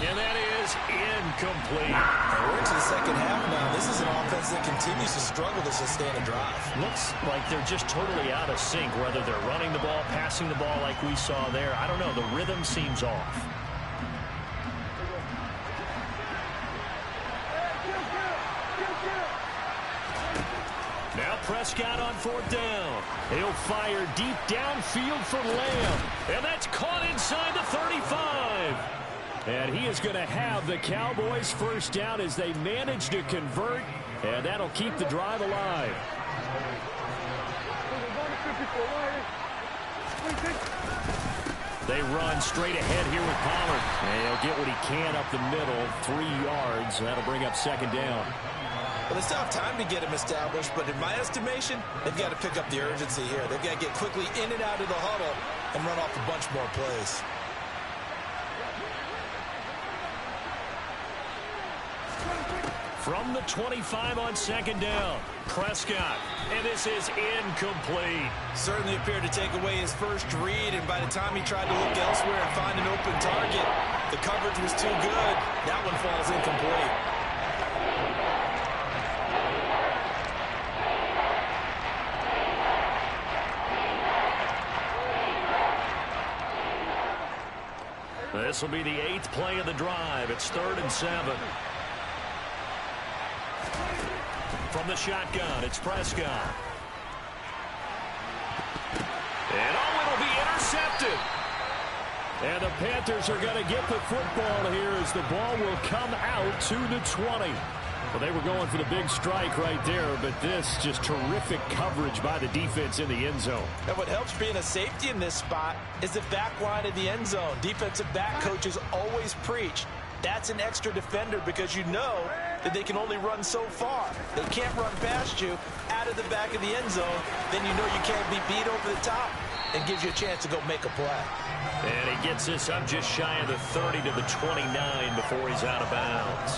Speaker 24: And that is incomplete.
Speaker 7: We're into the second half now. This is an offense that continues to struggle to sustain a drive.
Speaker 24: Looks like they're just totally out of sync, whether they're running the ball, passing the ball like we saw there. I don't know. The rhythm seems off. Now Prescott on 4th down. He'll fire deep downfield for Lamb. And that's caught inside the 35. And he is going to have the Cowboys' first down as they manage to convert. And that'll keep the drive alive. They run straight ahead here with Pollard. And he'll get what he can up the middle, 3 yards. That'll bring up 2nd down.
Speaker 7: Well, they still have time to get him established, but in my estimation, they've got to pick up the urgency here. They've got to get quickly in and out of the huddle and run off a bunch more plays.
Speaker 24: From the 25 on second down, Prescott, and this is incomplete.
Speaker 7: Certainly appeared to take away his first read, and by the time he tried to look elsewhere and find an open target, the coverage was too good. That one falls incomplete.
Speaker 24: This will be the 8th play of the drive. It's 3rd and 7. From the shotgun, it's Prescott. And it'll be intercepted. And the Panthers are going to get the football here as the ball will come out to the 20. Well, they were going for the big strike right there, but this just terrific coverage by the defense in the end zone.
Speaker 7: And what helps being a safety in this spot is the back line of the end zone. Defensive back coaches always preach. That's an extra defender because you know that they can only run so far. They can't run past you out of the back of the end zone. Then you know you can't be beat over the top and gives you a chance to go make a play.
Speaker 24: And he gets this up just shy of the 30 to the 29 before he's out of bounds.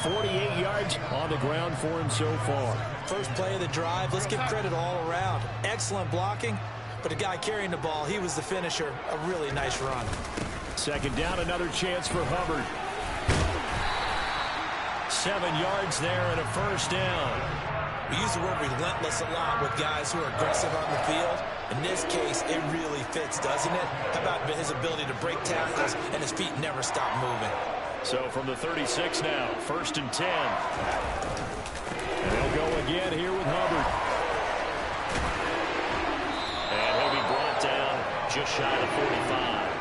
Speaker 24: 48 yards on the ground for him so far.
Speaker 7: First play of the drive. Let's give credit all around. Excellent blocking, but the guy carrying the ball, he was the finisher. A really nice run.
Speaker 24: Second down, another chance for Hubbard. 7 yards there and a first down.
Speaker 7: We use the word relentless a lot with guys who are aggressive on the field. In this case, it really fits, doesn't it? How about his ability to break tackles and his feet never stop moving?
Speaker 24: So from the 36 now, 1st and 10. And they'll go again here with Hubbard. And he'll be brought down just shy of 45.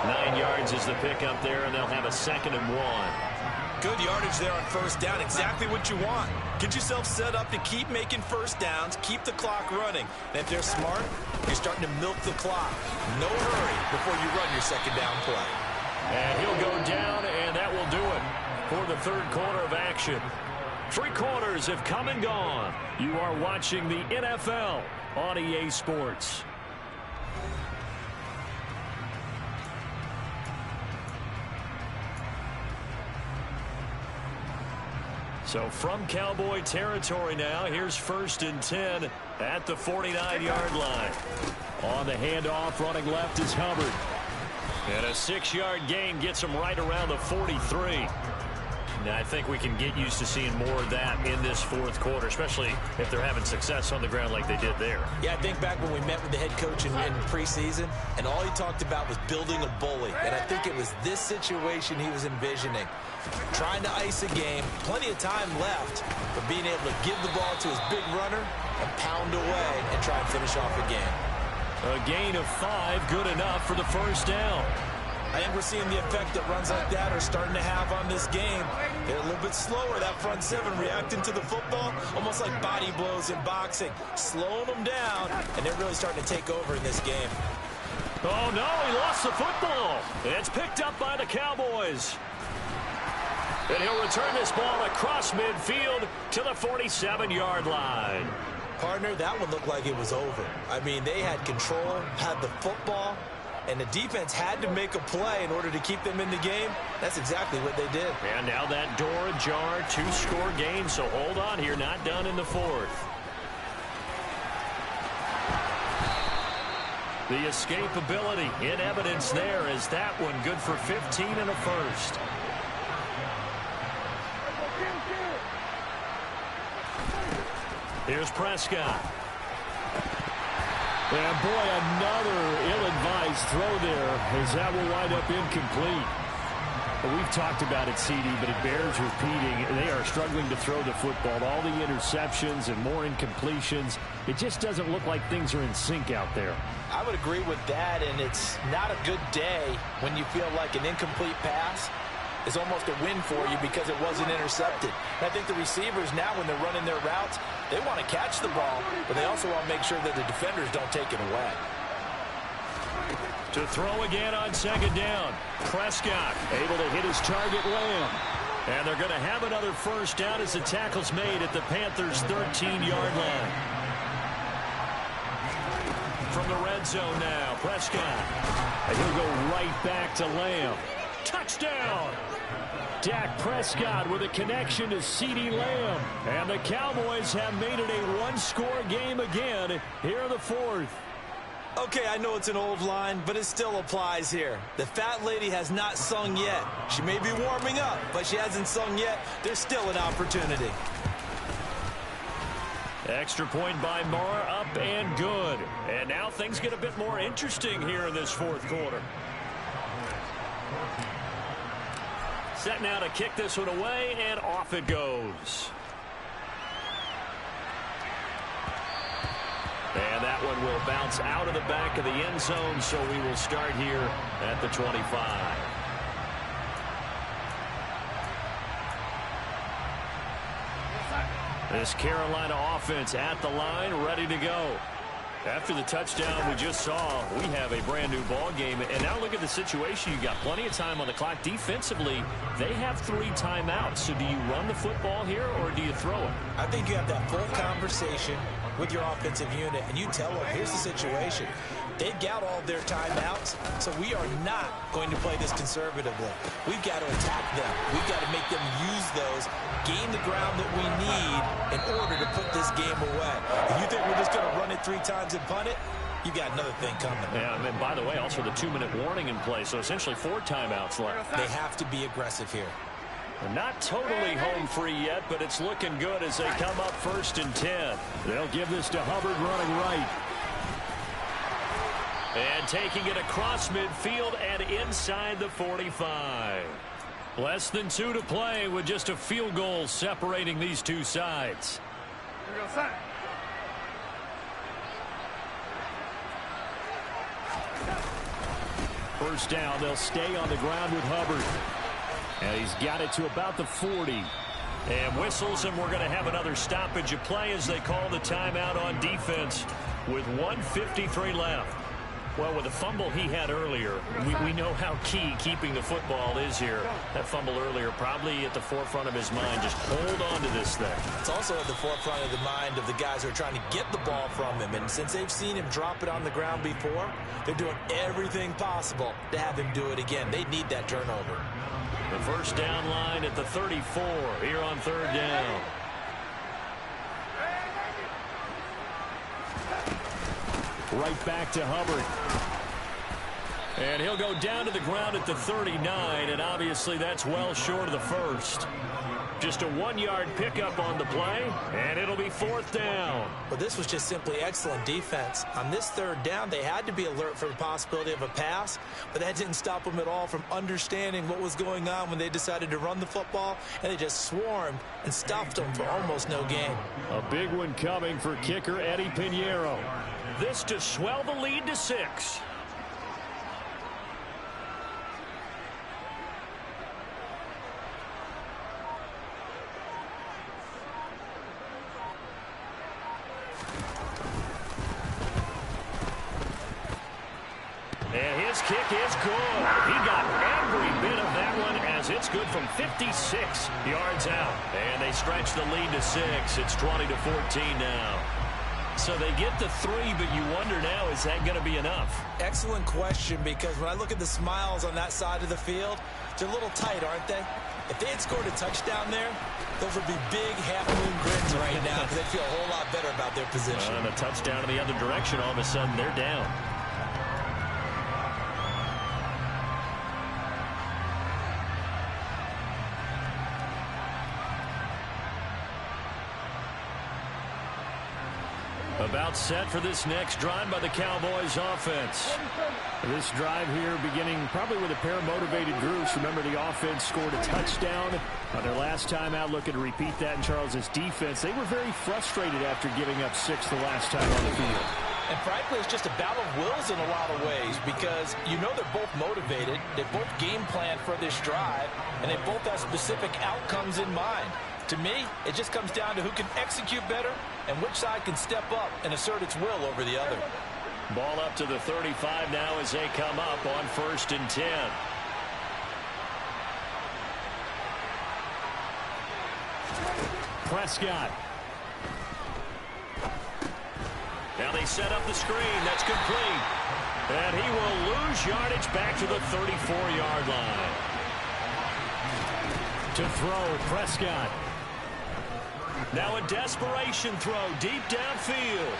Speaker 24: 9 yards is the pickup there, and they'll have a 2nd and 1.
Speaker 7: Good yardage there on first down. Exactly what you want. Get yourself set up to keep making first downs, keep the clock running. And if they're smart, you're starting to milk the clock. No hurry before you run your second down play.
Speaker 24: And he'll go down, and that will do it for the 3rd quarter of action. 3 quarters have come and gone. You are watching the NFL on EA Sports. So from Cowboy territory now, here's 1st and 10 at the 49-yard line. On the handoff, running left is Hubbard. And a 6-yard gain gets him right around the 43. Now, I think we can get used to seeing more of that in this 4th quarter, especially if they're having success on the ground like they did there.
Speaker 7: Yeah, I think back when we met with the head coach in preseason, and all he talked about was building a bully. And I think it was this situation he was envisioning. Trying to ice a game, plenty of time left, but being able to give the ball to his big runner and pound away and try and finish off a game.
Speaker 24: A gain of 5, good enough for the first down.
Speaker 7: I think we're seeing the effect that runs like that are starting to have on this game. They're a little bit slower, that front 7 reacting to the football, almost like body blows in boxing, slowing them down, and they're really starting to take over in this game.
Speaker 24: Oh, no, he lost the football. It's picked up by the Cowboys. And he'll return this ball across midfield to the 47-yard line.
Speaker 7: Partner, that one looked like it was over. I mean, they had control, had the football, and the defense had to make a play in order to keep them in the game. That's exactly what they did.
Speaker 24: And now that door ajar, 2-score game, so hold on here, not done in the 4th. The escapability in evidence there as that one good for 15 and a first. Here's Prescott. And boy, another ill-advised throw there as that will wind up incomplete. Well, we've talked about it, CD, but it bears repeating. They are struggling to throw the football. All the interceptions and more incompletions. It just doesn't look like things are in sync out there.
Speaker 7: I would agree with that, and it's not a good day when you feel like an incomplete pass is almost a win for you because it wasn't intercepted. And I think the receivers now, when they're running their routes, they want to catch the ball, but they also want to make sure that the defenders don't take it away.
Speaker 24: To throw again on second down. Prescott able to hit his target, Lamb. And they're going to have another first down as the tackle's made at the Panthers' 13-yard line. From the red zone now, Prescott. And he'll go right back to Lamb. Touchdown! Dak Prescott with a connection to CeeDee Lamb. And the Cowboys have made it a one-score game again here in the fourth.
Speaker 7: Okay, I know it's an old line, but it still applies here. The fat lady has not sung yet. She may be warming up, but she hasn't sung yet. There's still an opportunity.
Speaker 24: Extra point by Mara, up and good. And now things get a bit more interesting here in this fourth quarter. Set now to kick this one away, and off it goes. And that one will bounce out of the back of the end zone, so we will start here at the 25. This Carolina offense at the line, ready to go. After the touchdown we just saw, we have a brand new ball game. And now look at the situation. You got plenty of time on the clock. Defensively, they have 3 timeouts. So do you run the football here or do you throw it?
Speaker 7: I think you have that full conversation with your offensive unit, and you tell them, here's the situation. They've got all their timeouts, so we are not going to play this conservatively. We've got to attack them. We've got to make them use those, gain the ground that we need in order to put this game away. If you think we're just going to run it 3 times and punt it, you got another thing coming.
Speaker 24: Yeah, and by the way, also the 2-minute warning in play, so essentially 4 timeouts left.
Speaker 7: They have to be aggressive here.
Speaker 24: Not totally home free yet, but it's looking good as they come up 1st and 10. They'll give this to Hubbard running right. And taking it across midfield and inside the 45. Less than 2 to play with just a field goal separating these two sides. First down, they'll stay on the ground with Hubbard. And he's got it to about the 40. And whistles, and we're going to have another stoppage of play as they call the timeout on defense with 1:53 left. Well, with the fumble he had earlier, we know how key keeping the football is here. That fumble earlier probably at the forefront of his mind. Just hold on to this thing.
Speaker 7: It's also at the forefront of the mind of the guys who are trying to get the ball from him. And since they've seen him drop it on the ground before, they're doing everything possible to have him do it again. They need that turnover.
Speaker 24: The first down line at the 34 here on 3rd down. Right back to Hubbard. And he'll go down to the ground at the 39, and obviously that's well short of the first. Just a 1-yard pickup on the play, and it'll be 4th down.
Speaker 7: Well, this was just simply excellent defense. On this 3rd down, they had to be alert for the possibility of a pass, but that didn't stop them at all from understanding what was going on when they decided to run the football, and they just swarmed and stuffed them for almost no gain.
Speaker 24: A big one coming for kicker Eddie Pinheiro. This to swell the lead to 6. And his kick is good. He got every bit of that one as it's good from 56 yards out. And they stretch the lead to 6. It's 20-14 now. So they get the 3, but you wonder now, is that going to be enough?
Speaker 7: Excellent question, because when I look at the smiles on that side of the field, they're a little tight, aren't they? If they had scored a touchdown there, those would be big half-moon grins right now because they'd feel a whole lot better about their position.
Speaker 24: And a touchdown in the other direction, all of a sudden they're down. About set for this next drive by the Cowboys offense. This drive here beginning probably with a pair of motivated groups. Remember, the offense scored a touchdown on their last time out. Looking to repeat that in Charles's defense. They were very frustrated after giving up 6 the last time on the field.
Speaker 7: And frankly, it's just a battle of wills in a lot of ways, because you know they're both motivated. They both game plan for this drive, and they both have specific outcomes in mind. To me, it just comes down to who can execute better and which side can step up and assert its will over the other.
Speaker 24: Ball up to the 35 now as they come up on 1st and 10. Prescott. Now they set up the screen. That's complete. And he will lose yardage back to the 34-yard line. To throw, Prescott. Now a desperation throw deep downfield.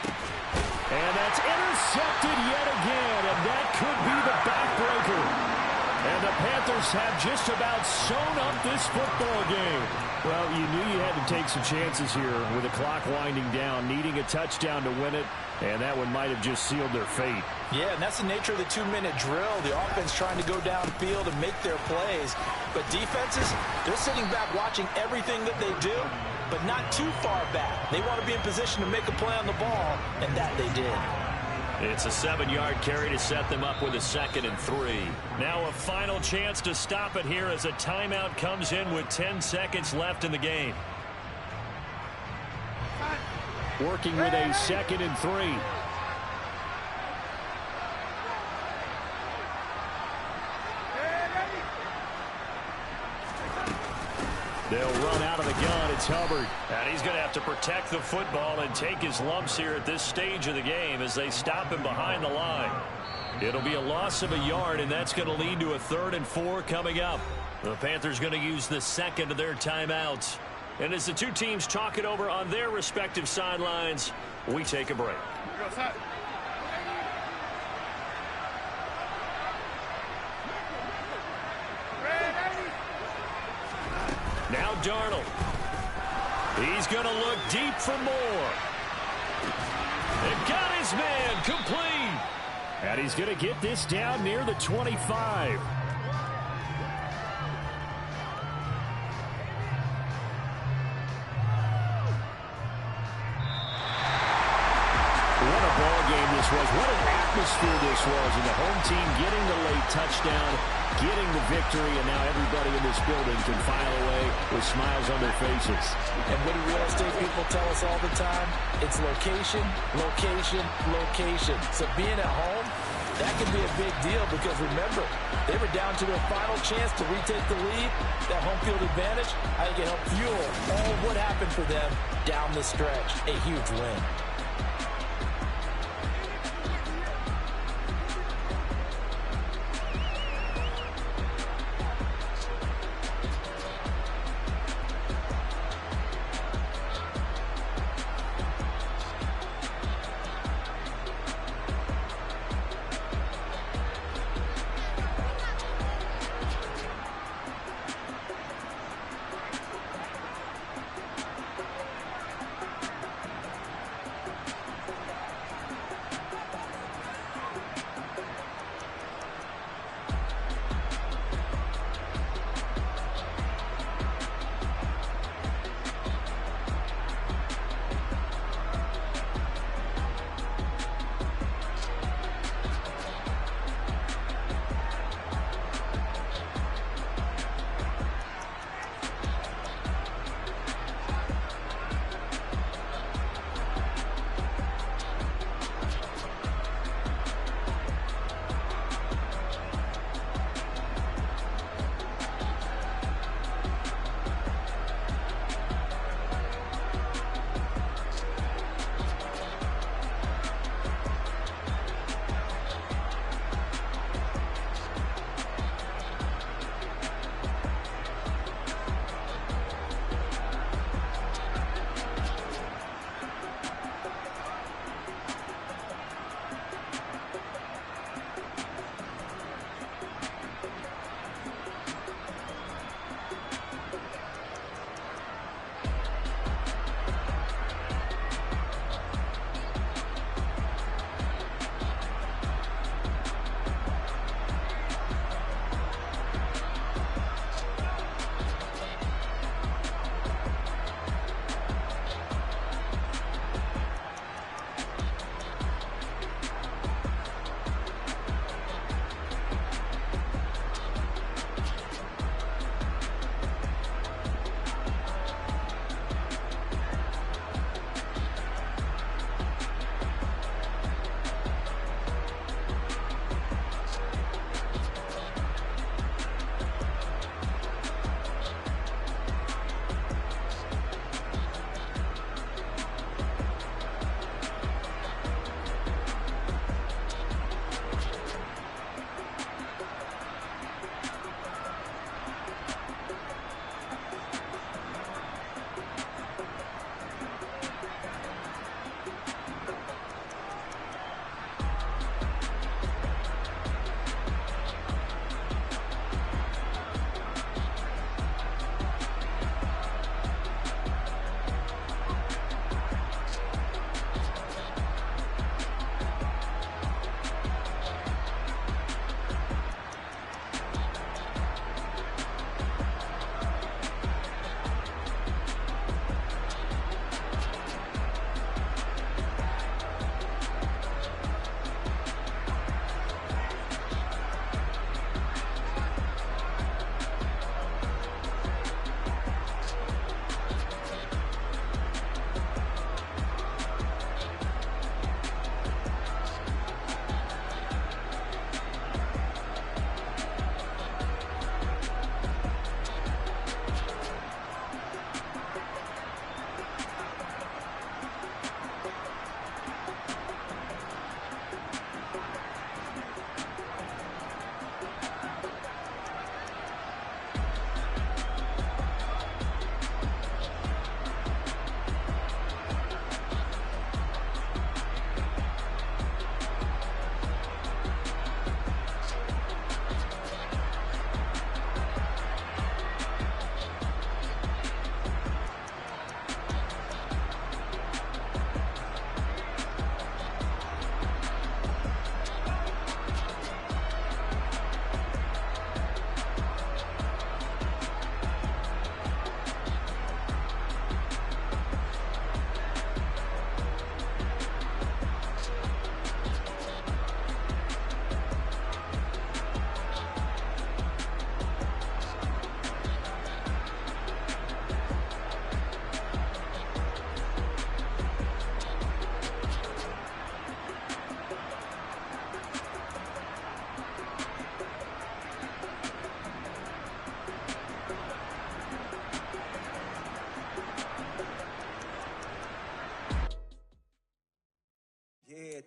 Speaker 24: And that's intercepted yet again, and that could be the backbreaker. And the Panthers have just about sewn up this football game. Well, you knew you had to take some chances here with the clock winding down, needing a touchdown to win it, and that one might have just sealed their fate.
Speaker 7: Yeah, and that's the nature of the 2-minute drill. The offense trying to go downfield and make their plays. But defenses, they're sitting back watching everything that they do, but not too far back. They want to be in position to make a play on the ball, and that they did.
Speaker 24: It's a 7-yard carry to set them up with a 2nd and 3. Now a final chance to stop it here as a timeout comes in with 10 seconds left in the game. Working with a 2nd and 3. They'll run out of the gun. It's Hubbard. And he's going to have to protect the football and take his lumps here at this stage of the game as they stop him behind the line. It'll be a loss of a yard, and that's going to lead to a 3rd and 4 coming up. The Panthers going to use the 2nd of their timeouts. And as the two teams talk it over on their respective sidelines, we take a break. Now Darnold. He's going to look deep for more. And got his man complete. And he's going to get this down near the 25. What a ball game this was. What an atmosphere this was. And the home team getting the late touchdown, getting the victory, and now everybody in this building can file away with smiles on their faces.
Speaker 7: And what do real estate people tell us all the time? It's location, location, location. So being at home, that can be a big deal because remember, they were down to their final chance to retake the lead. That home field advantage, I think it helped fuel all of what happened for them down the stretch. A huge win.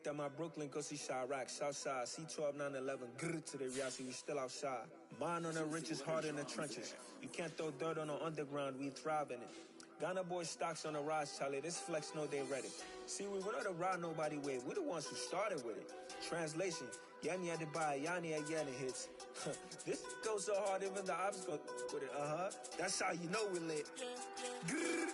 Speaker 9: at my Brooklyn, go see Chirac, Southside, C12, 911, grr to the Riasi, we still outside. Mine on the riches, hard in the trenches. You can't throw dirt on the underground, we thrive in it. Ghana boys stocks on the rise, Charlie, this flex know they ready. See, we were not to ride nobody with, we the ones who started with it. Translation, Yanni had to buy, Yanni again it hits. This goes so hard, even the ops go with it, That's how you know we lit. Grr.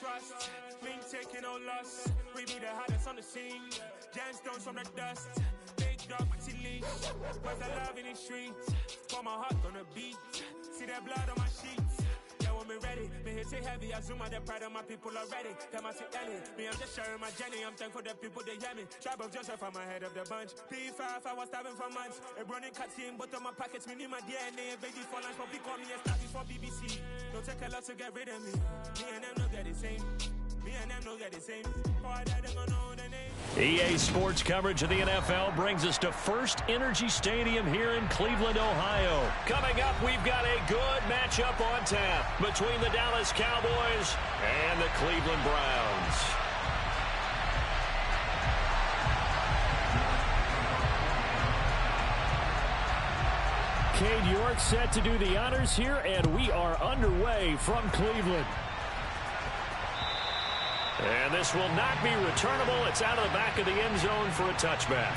Speaker 4: Trust, been taking no loss. We be the hottest on the scene. Gemstones from the dust. Big dog, but he leash. Cause I love in the streets. Put my heart on the beat. See that blood on my sheets. Yeah, when me ready, me hit it heavy. I zoom out the pride of my people already. Tell my Ellie, me I'm just sharing my journey. I'm thankful that people they hear me. Tribe of Joseph, I'm ahead of the bunch. P5, I was starving for months. A running cut team, but on my pockets, me need my DNA. Baby for lunch, but call me a star for BBC. Don't take a lot to get rid of me. Me and them no get the same. Me and them no get the same. Boy, that them gonna know the name.
Speaker 24: EA Sports coverage of the NFL brings us to First Energy Stadium here in Cleveland, Ohio. Coming up, we've got a good matchup on tap between the Dallas Cowboys and the Cleveland Browns. Cade York set to do the honors here, and we are underway from Cleveland. And this will not be returnable. It's out of the back of the end zone for a touchback.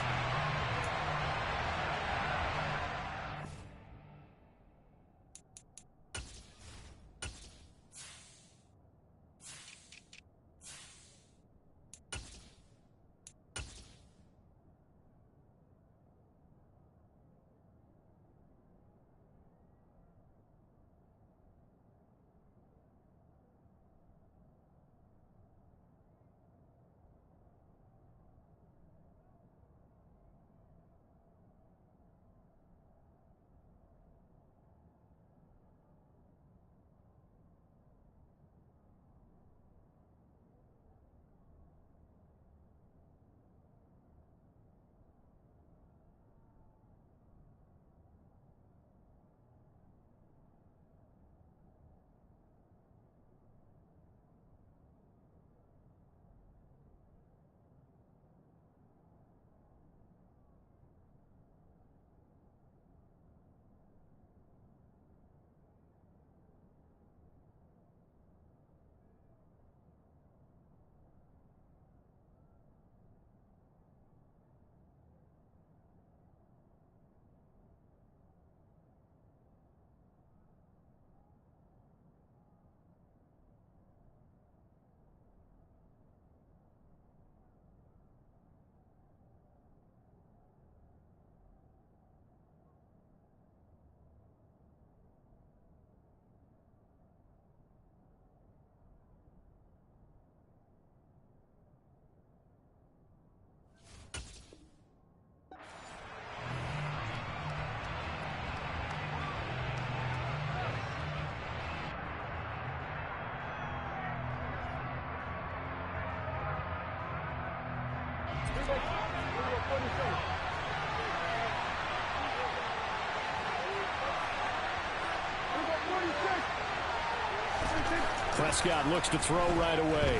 Speaker 24: Prescott looks to throw right away.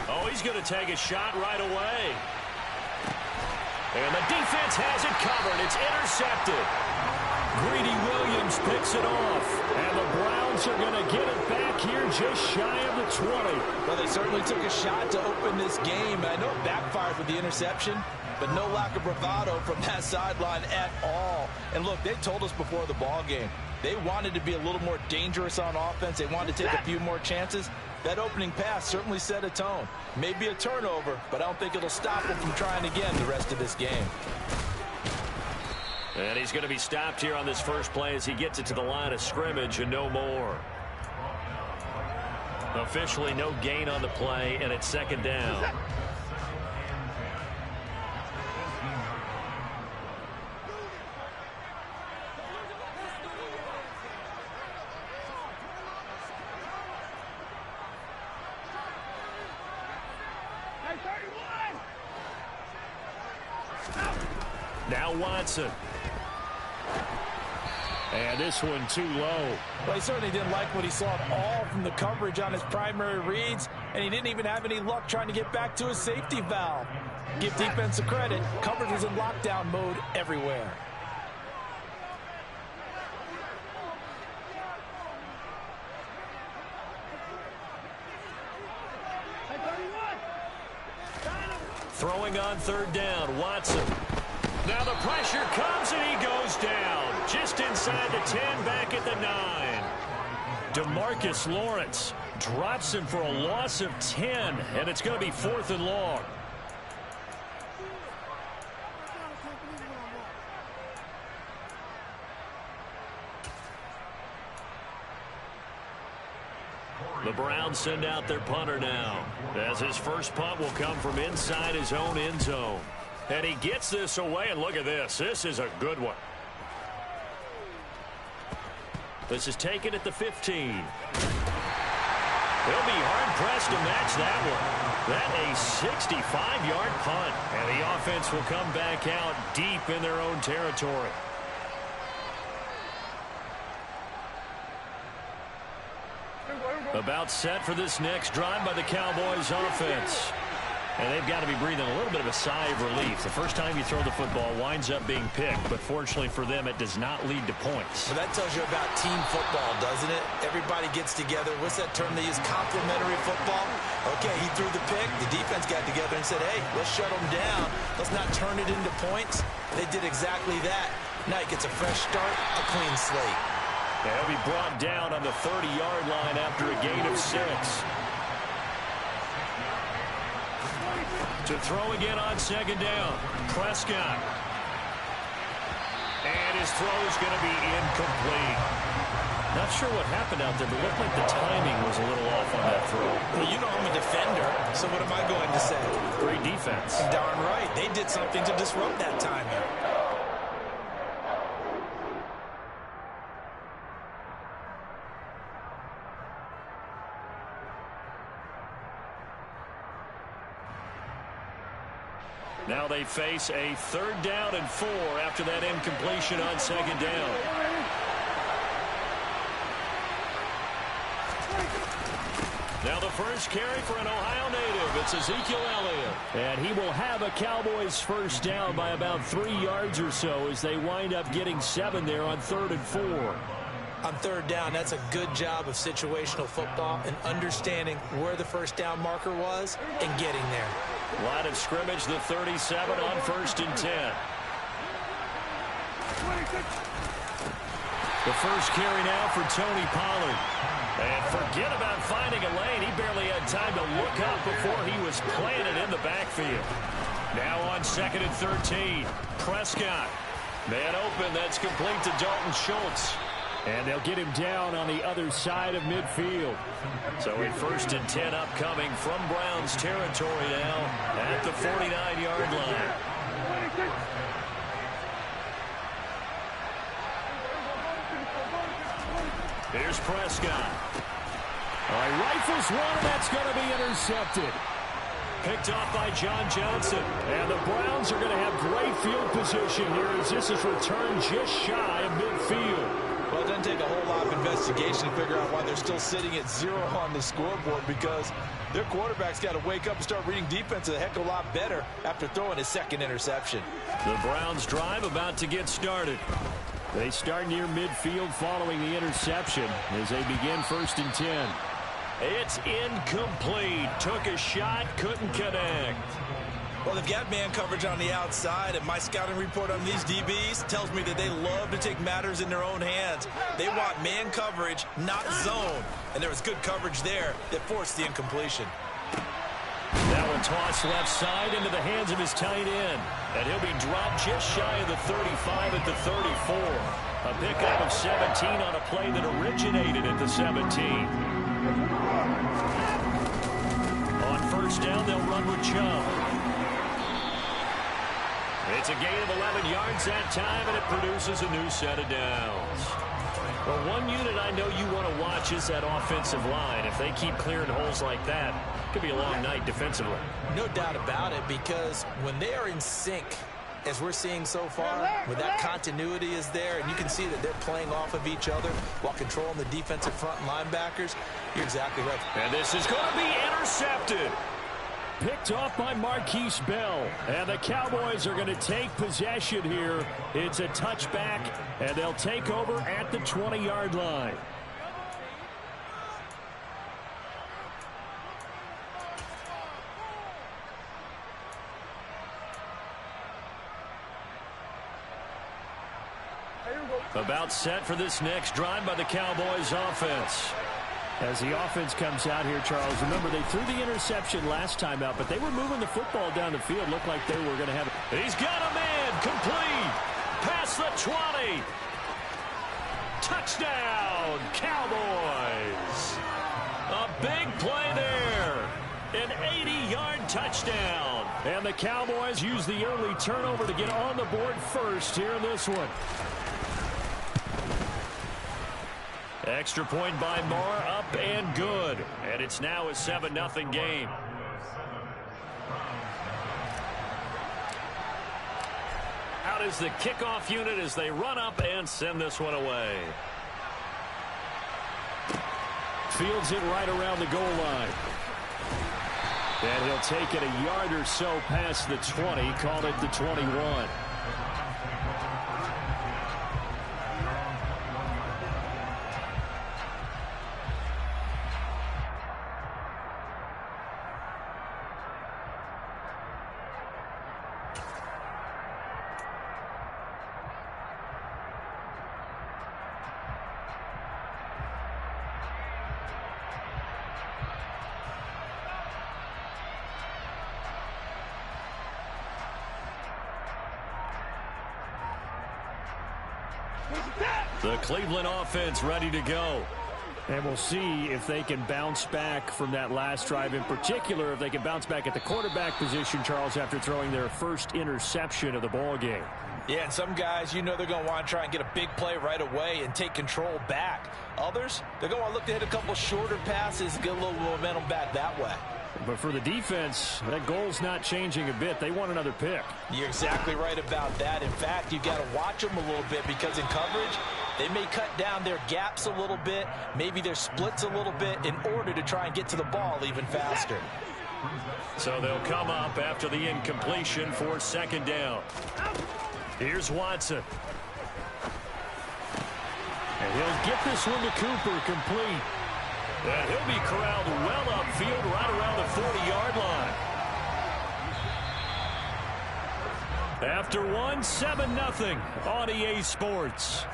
Speaker 24: Oh, he's going to take a shot right away. And the defense has it covered. It's intercepted. Greedy Williams picks it off. And the Browns are going to get it back here just shy of the 20.
Speaker 7: Well, they certainly took a shot to open this game. I know it backfired with the interception, but no lack of bravado from that sideline at all. And look, they told us before the ball game, they wanted to be a little more dangerous on offense. They wanted to take a few more chances. That opening pass certainly set a tone. Maybe a turnover, but I don't think it'll stop them from trying again the rest of this game.
Speaker 24: And he's going to be stopped here on this first play as he gets it to the line of scrimmage and no more. Officially no gain on the play, and it's second down. Now Watson. And this one too low.
Speaker 7: Well, he certainly didn't like what he saw at all from the coverage on his primary reads, and he didn't even have any luck trying to get back to his safety valve. Give defense a credit. Coverage was in lockdown mode everywhere.
Speaker 24: Throwing on third down, Watson. Now the pressure comes and he goes down. Just inside the 10, back at the 9. DeMarcus Lawrence drops him for a loss of 10, and it's going to be 4th and long. The Browns send out their punter now, as his first punt will come from inside his own end zone. And he gets this away, and look at this. This is a good one. This is taken at the 15. He'll be hard-pressed to match that one. That a 65-yard punt, and the offense will come back out deep in their own territory. About set for this next drive by the Cowboys offense. And they've got to be breathing a little bit of a sigh of relief. The first time you throw the football winds up being picked, but fortunately for them, it does not lead to points.
Speaker 7: So that tells you about team football, doesn't it? Everybody gets together. What's that term they use? Complementary football? Okay, he threw the pick. The defense got together and said, hey, let's shut them down. Let's not turn it into points. They did exactly that. Now he gets a fresh start, a clean slate.
Speaker 24: And he'll be brought down on the 30-yard line after a gain of 6. To throw again on second down, Prescott. And his throw is going to be incomplete. Not sure what happened out there, but it looked like the timing was a little off on that throw.
Speaker 7: Well, you know I'm a defender, so what am I going to say?
Speaker 24: Great defense.
Speaker 7: Darn right. They did something to disrupt that timing.
Speaker 24: Now they face a 3rd down and 4 after that incompletion on second down. Now the first carry for an Ohio native. It's Ezekiel Elliott. And he will have a Cowboys first down by about 3 yards or so as they wind up getting 7 there on 3rd and 4.
Speaker 7: On 3rd down, that's a good job of situational football and understanding where the first down marker was and getting there.
Speaker 24: Line of scrimmage, the 37 on 1st and 10. The first carry now for Tony Pollard. And forget about finding a lane. He barely had time to look up before he was planted in the backfield. Now on 2nd and 13. Prescott. Man open, that's complete to Dalton Schultz. And they'll get him down on the other side of midfield. So a 1st and 10 upcoming from Browns territory now at the 49-yard line. Here's Prescott. All right, rifles one, and that's going to be intercepted. Picked off by John Johnson. And the Browns are going to have great field position here as this is returned just shy of midfield.
Speaker 7: Well, it doesn't take a whole lot of investigation to figure out why they're still sitting at 0 on the scoreboard, because their quarterback's got to wake up and start reading defense a heck of a lot better after throwing his 2nd interception.
Speaker 24: The Browns drive about to get started. They start near midfield following the interception as they begin 1st and 10. It's incomplete. Took a shot, couldn't connect.
Speaker 7: Well, they've got man coverage on the outside, and my scouting report on these DBs tells me that they love to take matters in their own hands. They want man coverage, not zone. And there was good coverage there that forced the incompletion.
Speaker 24: Now a toss left side into the hands of his tight end. And he'll be dropped just shy of the 35 at the 34. A pickup of 17 on a play that originated at the 17. On first down, they'll run with Chubb. It's a gain of 11 yards that time, and it produces a new set of downs. Well, one unit I know you want to watch is that offensive line. If they keep clearing holes like that, it could be a long night defensively.
Speaker 7: No doubt about it, because when they are in sync, as we're seeing so far, when that continuity is there, and you can see that they're playing off of each other while controlling the defensive front linebackers, you're exactly right.
Speaker 24: And this is going to be intercepted. Picked off by Marquise Bell. And the Cowboys are going to take possession here. It's a touchback, and they'll take over at the 20-yard line. About set for this next drive by the Cowboys offense. As the offense comes out here, Charles, remember they threw the interception last time out, but they were moving the football down the field. Looked like they were going to have it. He's got a man complete. Past the 20. Touchdown, Cowboys. A big play there. An 80-yard touchdown. And the Cowboys use the early turnover to get on the board first here in this one. Extra point by Moore, up and good. And it's now a 7-0 game. Out is the kickoff unit as they run up and send this one away. Fields it right around the goal line. And he'll take it a yard or so past the 20, called it the 21. The Cleveland offense ready to go. And we'll see if they can bounce back from that last drive. In particular, if they can bounce back at the quarterback position, Charles, after throwing their first interception of the ball game.
Speaker 7: Yeah, and some guys, you know they're going to want to try and get a big play right away and take control back. Others, they're going to want to look to hit a couple shorter passes, get a little momentum back that way.
Speaker 24: But for the defense, that goal's not changing a bit. They want another pick.
Speaker 7: You're exactly right about that. In fact, you've got to watch them a little bit because in coverage, they may cut down their gaps a little bit, maybe their splits a little bit in order to try and get to the ball even faster.
Speaker 24: So they'll come up after the incompletion for second down. Here's Watson. And he'll get this one to Cooper complete. And he'll be corralled well upfield right around the 40-yard line. After one, 7-0 on EA Sports.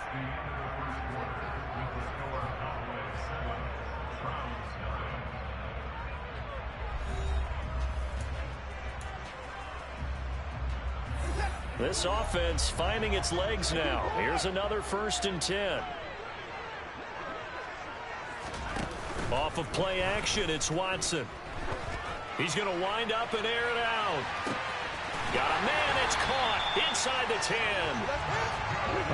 Speaker 24: This offense finding its legs now. Here's another 1st and 10. Off of play action, it's Watson. He's going to wind up and air it out. Got a man, it's caught inside the 10.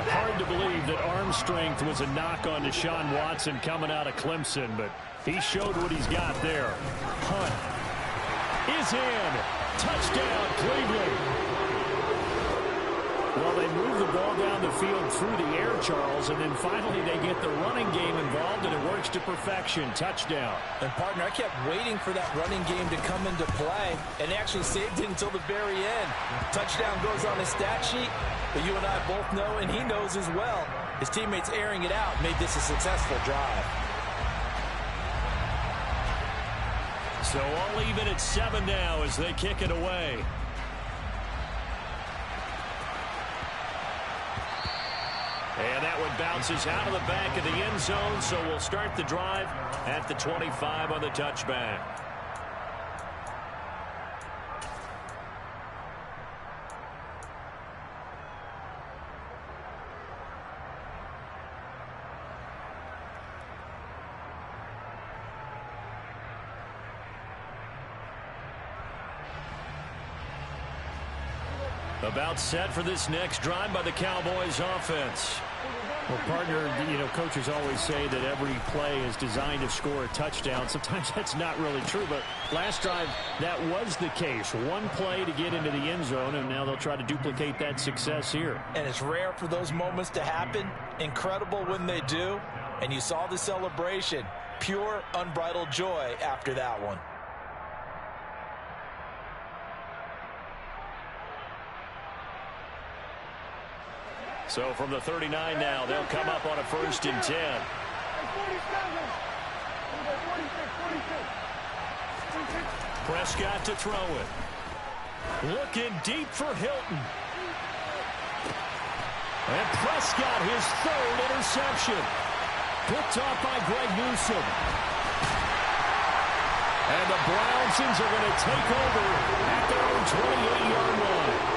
Speaker 24: Hard to believe that arm strength was a knock on Deshaun Watson coming out of Clemson, but he showed what he's got there. Hunt is in. Touchdown, Cleveland. Well, they move the ball down the field through the air, Charles, and then finally they get the running game involved, and it works to perfection. Touchdown.
Speaker 7: And, partner, I kept waiting for that running game to come into play and actually saved it until the very end. Touchdown goes on his stat sheet, but you and I both know, and he knows as well, his teammates airing it out made this a successful drive.
Speaker 24: So all even at 7 now as they kick it away. And that one bounces out of the back of the end zone, so we'll start the drive at the 25 on the touchback. About set for this next drive by the Cowboys offense.
Speaker 8: Well, partner, coaches always say that every play is designed to score a touchdown. Sometimes that's not really true, but last drive, that was the case. One play to get into the end zone, and now they'll try to duplicate that success here.
Speaker 7: And it's rare for those moments to happen. Incredible when they do. And you saw the celebration. Pure, unbridled joy after that one.
Speaker 24: So from the 39 now, they'll come up on a 1st and 10. Prescott to throw it. Looking deep for Hilton. And Prescott, his 3rd interception. Picked off by Greg Newsome. And the Brownsons are going to take over at their own 28-yard line.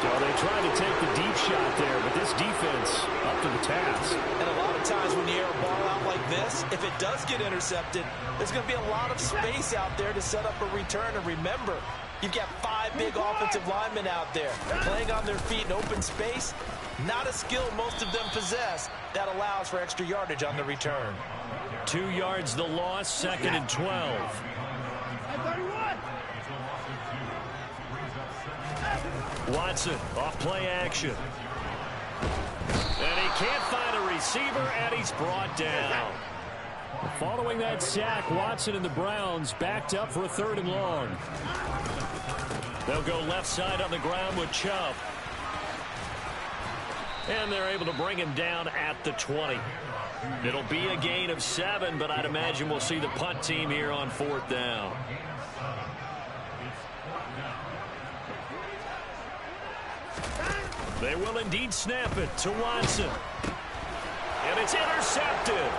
Speaker 24: So they tried to take the deep shot there, but this defense up to the task.
Speaker 7: And a lot of times when you air a ball out like this, if it does get intercepted, there's going to be a lot of space out there to set up a return. And remember, you've got 5 big offensive linemen out there playing on their feet in open space. Not a skill most of them possess that allows for extra yardage on the return.
Speaker 24: 2 yards the loss, 2nd and 12. Watson off play action. And he can't find a receiver, and he's brought down. Following that sack, Watson and the Browns backed up for a 3rd and long. They'll go left side on the ground with Chubb. And they're able to bring him down at the 20. It'll be a gain of 7, but I'd imagine we'll see the punt team here on 4th down. They will indeed snap it to Watson. And it's intercepted.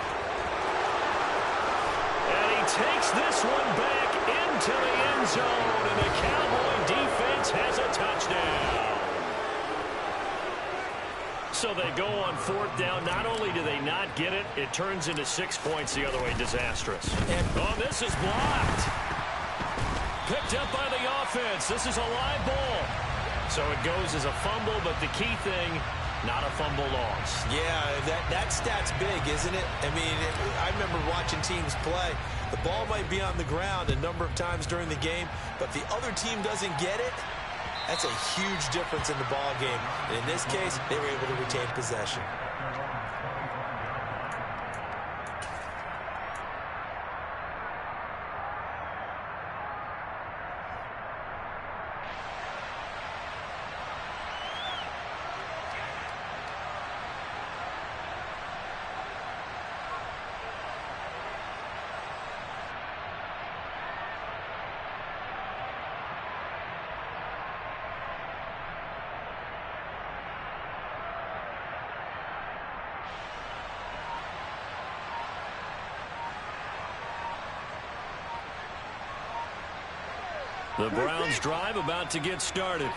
Speaker 24: And he takes this one back into the end zone. And the Cowboy defense has a touchdown. So they go on 4th down. Not only do they not get it, it turns into 6 points the other way. Disastrous. And this is blocked. Picked up by the offense. This is a live ball. So it goes as a fumble, but the key thing, not a fumble loss.
Speaker 7: Yeah, that stat's big, isn't it? I mean, I remember watching teams play. The ball might be on the ground a number of times during the game, but if the other team doesn't get it, that's a huge difference in the ball game. And in this case, they were able to retain possession.
Speaker 24: The Browns drive about to get started.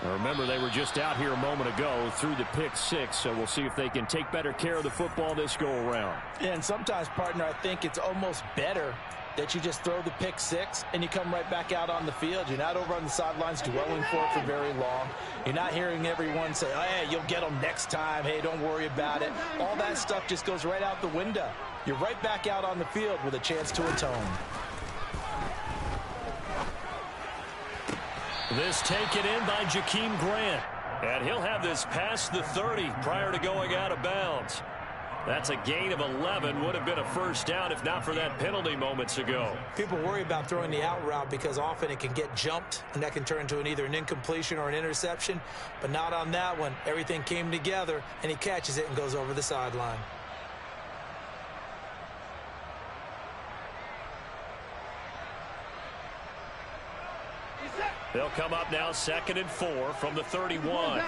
Speaker 24: Remember, they were just out here a moment ago through the pick 6, so we'll see if they can take better care of the football this go-around.
Speaker 7: And sometimes, partner, I think it's almost better that you just throw the pick 6 and you come right back out on the field. You're not over on the sidelines dwelling for it for very long. You're not hearing everyone say, oh, hey, you'll get them next time. Hey, don't worry about it. All that stuff just goes right out the window. You're right back out on the field with a chance to atone.
Speaker 24: This taken in by Jakeem Grant. And he'll have this past the 30 prior to going out of bounds. That's a gain of 11. Would have been a first down if not for that penalty moments ago.
Speaker 7: People worry about throwing the out route because often it can get jumped, and that can turn into either an incompletion or an interception. But not on that one. Everything came together, and he catches it and goes over the sideline.
Speaker 24: They'll come up now 2nd and 4 from the 31.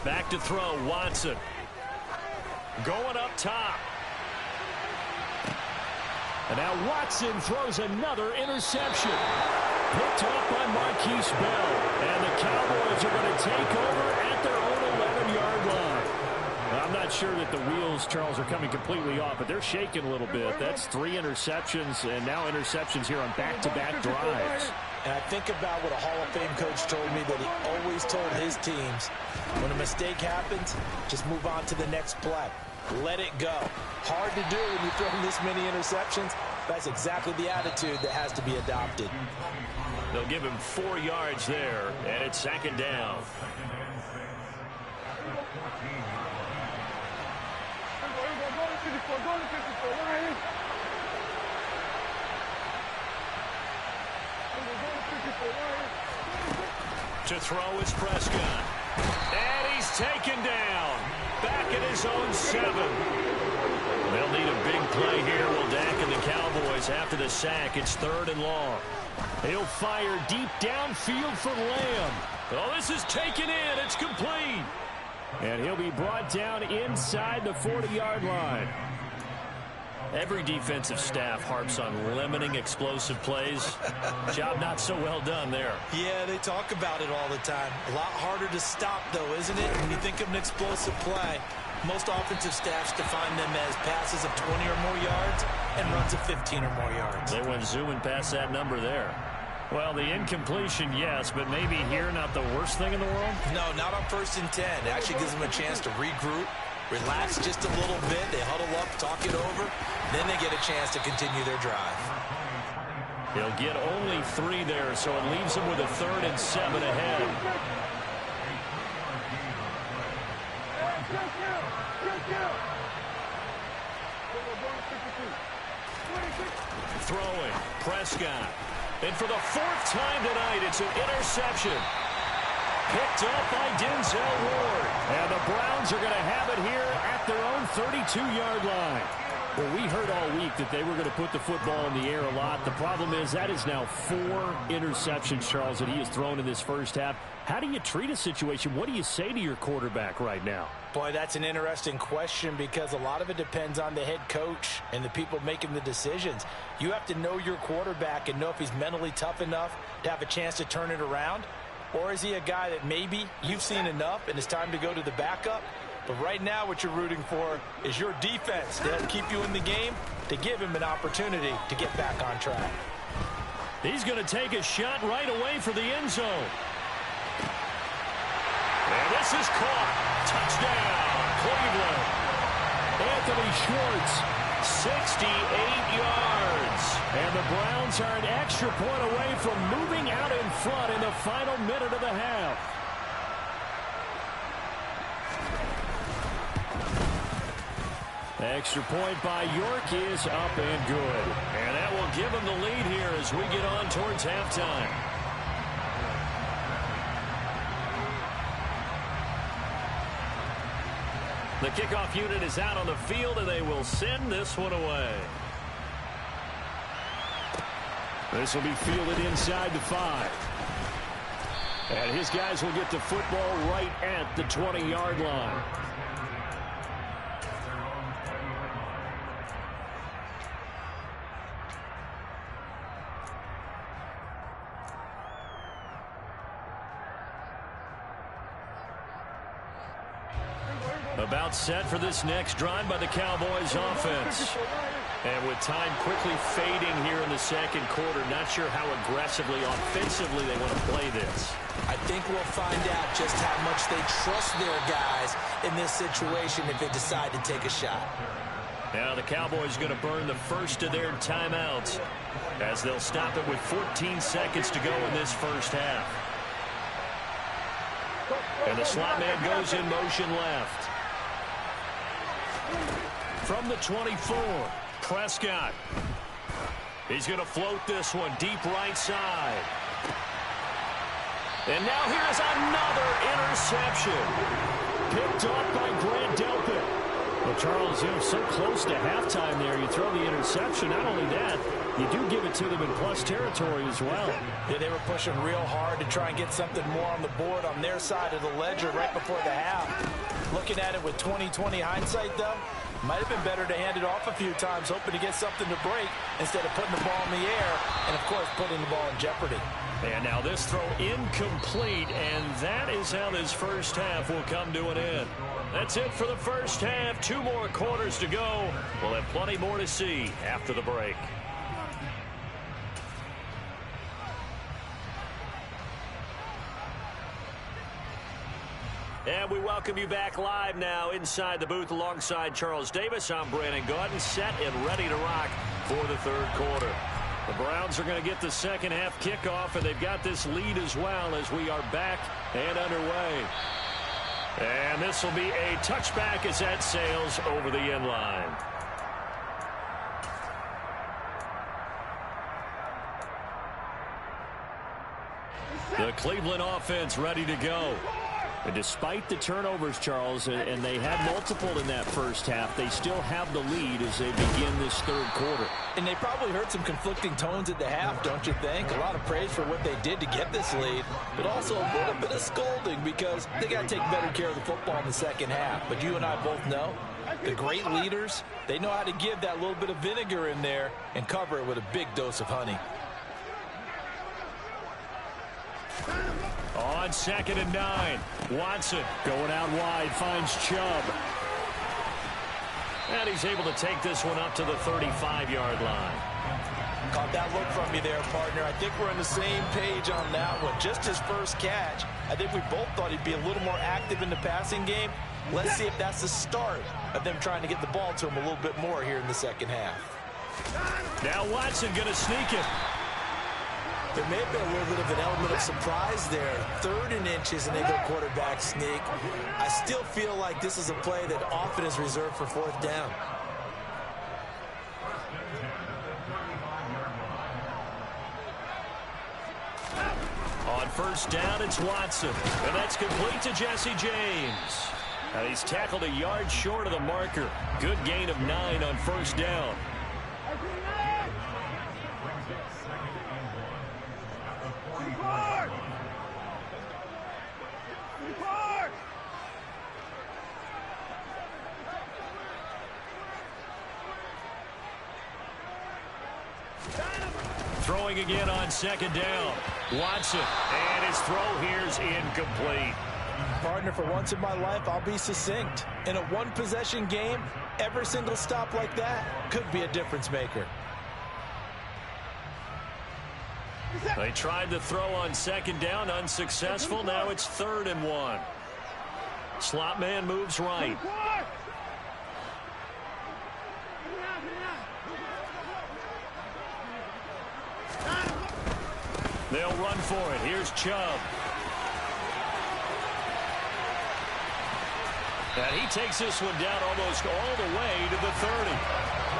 Speaker 24: Back to throw, Watson. Going up top. And now Watson throws another interception. Picked off by Marquise Bell. And the Cowboys are going to take over at their own 11-yard line. I'm not sure that the wheels, Charles, are coming completely off, but they're shaking a little bit. That's 3 interceptions, and now interceptions here on back-to-back drives.
Speaker 7: And I think about what a Hall of Fame coach told me, that he always told his teams, when a mistake happens, just move on to the next play. Let it go. Hard to do when you throw this many interceptions. That's exactly the attitude that has to be adopted.
Speaker 24: They'll give him 4 yards there, and it's 2nd down. To throw is Prescott. And he's taken down. Back at his own 7. They'll need a big play here, will Dak and the Cowboys. After the sack, it's 3rd and long. He'll fire deep downfield for Lamb. Oh, this is taken in. It's complete. And he'll be brought down inside the 40-yard line. Every defensive staff harps on limiting explosive plays. Job not so well done there.
Speaker 7: Yeah, they talk about it all the time. A lot harder to stop, though, isn't it? When you think of an explosive play, most offensive staffs define them as passes of 20 or more yards and runs of 15 or more yards.
Speaker 24: They went zooming past that number there. Well, the incompletion, yes, but maybe here not the worst thing in the world?
Speaker 7: No, not on 1st and 10. It actually gives them a chance to regroup, relax just a little bit. They huddle up, talk it over. Then they get a chance to continue their drive.
Speaker 24: He'll get only 3 there, so it leaves him with a 3rd and 7 ahead. Throwing, Prescott. And for the 4th time tonight, it's an interception. Picked up by Denzel Ward. And the Browns are going to have it here at their own 32-yard line. Well, we heard all week that they were going to put the football in the air a lot. The problem is that is now 4 interceptions, Charles, that he has thrown in this first half. How do you treat a situation? What do you say to your quarterback right now?
Speaker 7: Boy, that's an interesting question, because a lot of it depends on the head coach and the people making the decisions. You have to know your quarterback and know if he's mentally tough enough to have a chance to turn it around. Or is he a guy that maybe you've seen enough and it's time to go to the backup? But right now what you're rooting for is your defense to help keep you in the game, to give him an opportunity to get back on track.
Speaker 24: He's going to take a shot right away for the end zone. And this is caught. Touchdown, Cleveland. Anthony Schwartz, 68 yards. And the Browns are an extra point away from moving out in front in the final minute of the half. Extra point by York is up and good. And that will give them the lead here as we get on towards halftime. The kickoff unit is out on the field, and they will send this one away. This will be fielded inside the 5. And his guys will get the football right at the 20-yard line. About set for this next drive by the Cowboys offense. And with time quickly fading here in the second quarter, not sure how aggressively, offensively they want to play this.
Speaker 7: I think we'll find out just how much they trust their guys in this situation if they decide to take a shot.
Speaker 24: Now the Cowboys going to burn the first of their timeouts as they'll stop it with 14 seconds to go in this first half. And the slot man goes in motion left. From the 24, Prescott. He's going to float this one deep right side. And now here's another interception. Picked off by Grant Delpit. Well, Charles, so close to halftime there, you throw the interception. Not only that, you do give it to them in plus territory as well.
Speaker 7: Yeah, they were pushing real hard to try and get something more on the board on their side of the ledger right before the half. Looking at it with 20/20 hindsight, though, might have been better to hand it off a few times, hoping to get something to break instead of putting the ball in the air and, of course, putting the ball in jeopardy.
Speaker 24: And now this throw incomplete, and that is how this first half will come to an end. That's it for the first half. 2 more quarters to go. We'll have plenty more to see after the break. welcome you back live now inside the booth alongside Charles Davis. I'm Brandon Gaudin, set and ready to rock for the third quarter. The Browns are going to get the second half kickoff, and they've got this lead as well as we are back and underway. And this will be a touchback as that sails over the end line. The Cleveland offense ready to go. And despite the turnovers, Charles, and they had multiple in that first half, they still have the lead as they begin this third quarter.
Speaker 7: And they probably heard some conflicting tones at the half, don't you think? A lot of praise for what they did to get this lead, but also a little bit of scolding because they got to take better care of the football in the second half. But you and I both know the great leaders, they know how to give that little bit of vinegar in there and cover it with a big dose of honey.
Speaker 24: On 2nd and 9, Watson going out wide, finds Chubb. And he's able to take this one up to the 35-yard line.
Speaker 7: Caught that look from you there, partner. I think we're on the same page on that one. Just his first catch, I think we both thought he'd be a little more active in the passing game. Let's see if that's the start of them trying to get the ball to him a little bit more here in the second half.
Speaker 24: Now Watson going to sneak it.
Speaker 7: There may have been a little bit of an element of surprise there. 3rd and inches, and they go quarterback sneak. I still feel like this is a play that often is reserved for 4th down.
Speaker 24: On 1st down, it's Watson. And that's complete to Jesse James. And he's tackled a yard short of the marker. Good gain of 9 on 1st down. Throwing again on 2nd down. Watson, and his throw here's incomplete.
Speaker 7: Partner, for once in my life, I'll be succinct. In a one-possession game, every single stop like that could be a difference maker.
Speaker 24: They tried to throw on 2nd down, unsuccessful. Now it's 3rd and 1. Slot man moves right. They'll run for it. Here's Chubb. And he takes this one down almost all the way to the 30.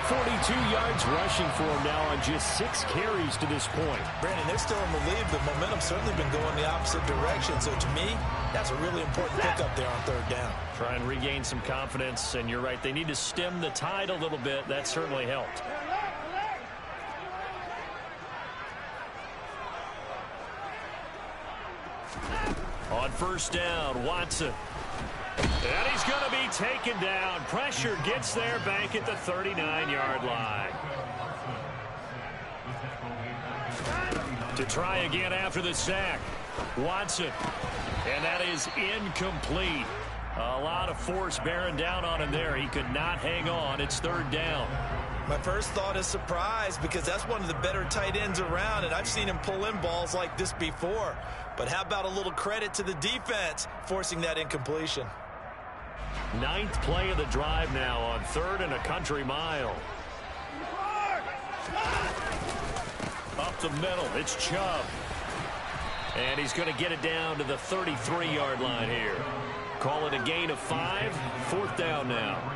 Speaker 24: 42 yards rushing for him now on just 6 carries to this point.
Speaker 7: Brandon, they're still in the lead. The momentum's certainly been going the opposite direction. So to me, that's a really important pickup there on 3rd down.
Speaker 24: Try and regain some confidence. And you're right, they need to stem the tide a little bit. That certainly helped. On 1st down, Watson. And he's going to be taken down. Pressure gets there back at the 39-yard line. To try again after the sack. Watson. And that is incomplete. A lot of force bearing down on him there. He could not hang on. It's 3rd down.
Speaker 7: My first thought is surprise because that's one of the better tight ends around, and I've seen him pull in balls like this before. But how about a little credit to the defense forcing that incompletion?
Speaker 24: 9th play of the drive now on 3rd and a country mile. Up the middle, it's Chubb. And he's going to get it down to the 33-yard line here. Call it a gain of 5, 4th down now.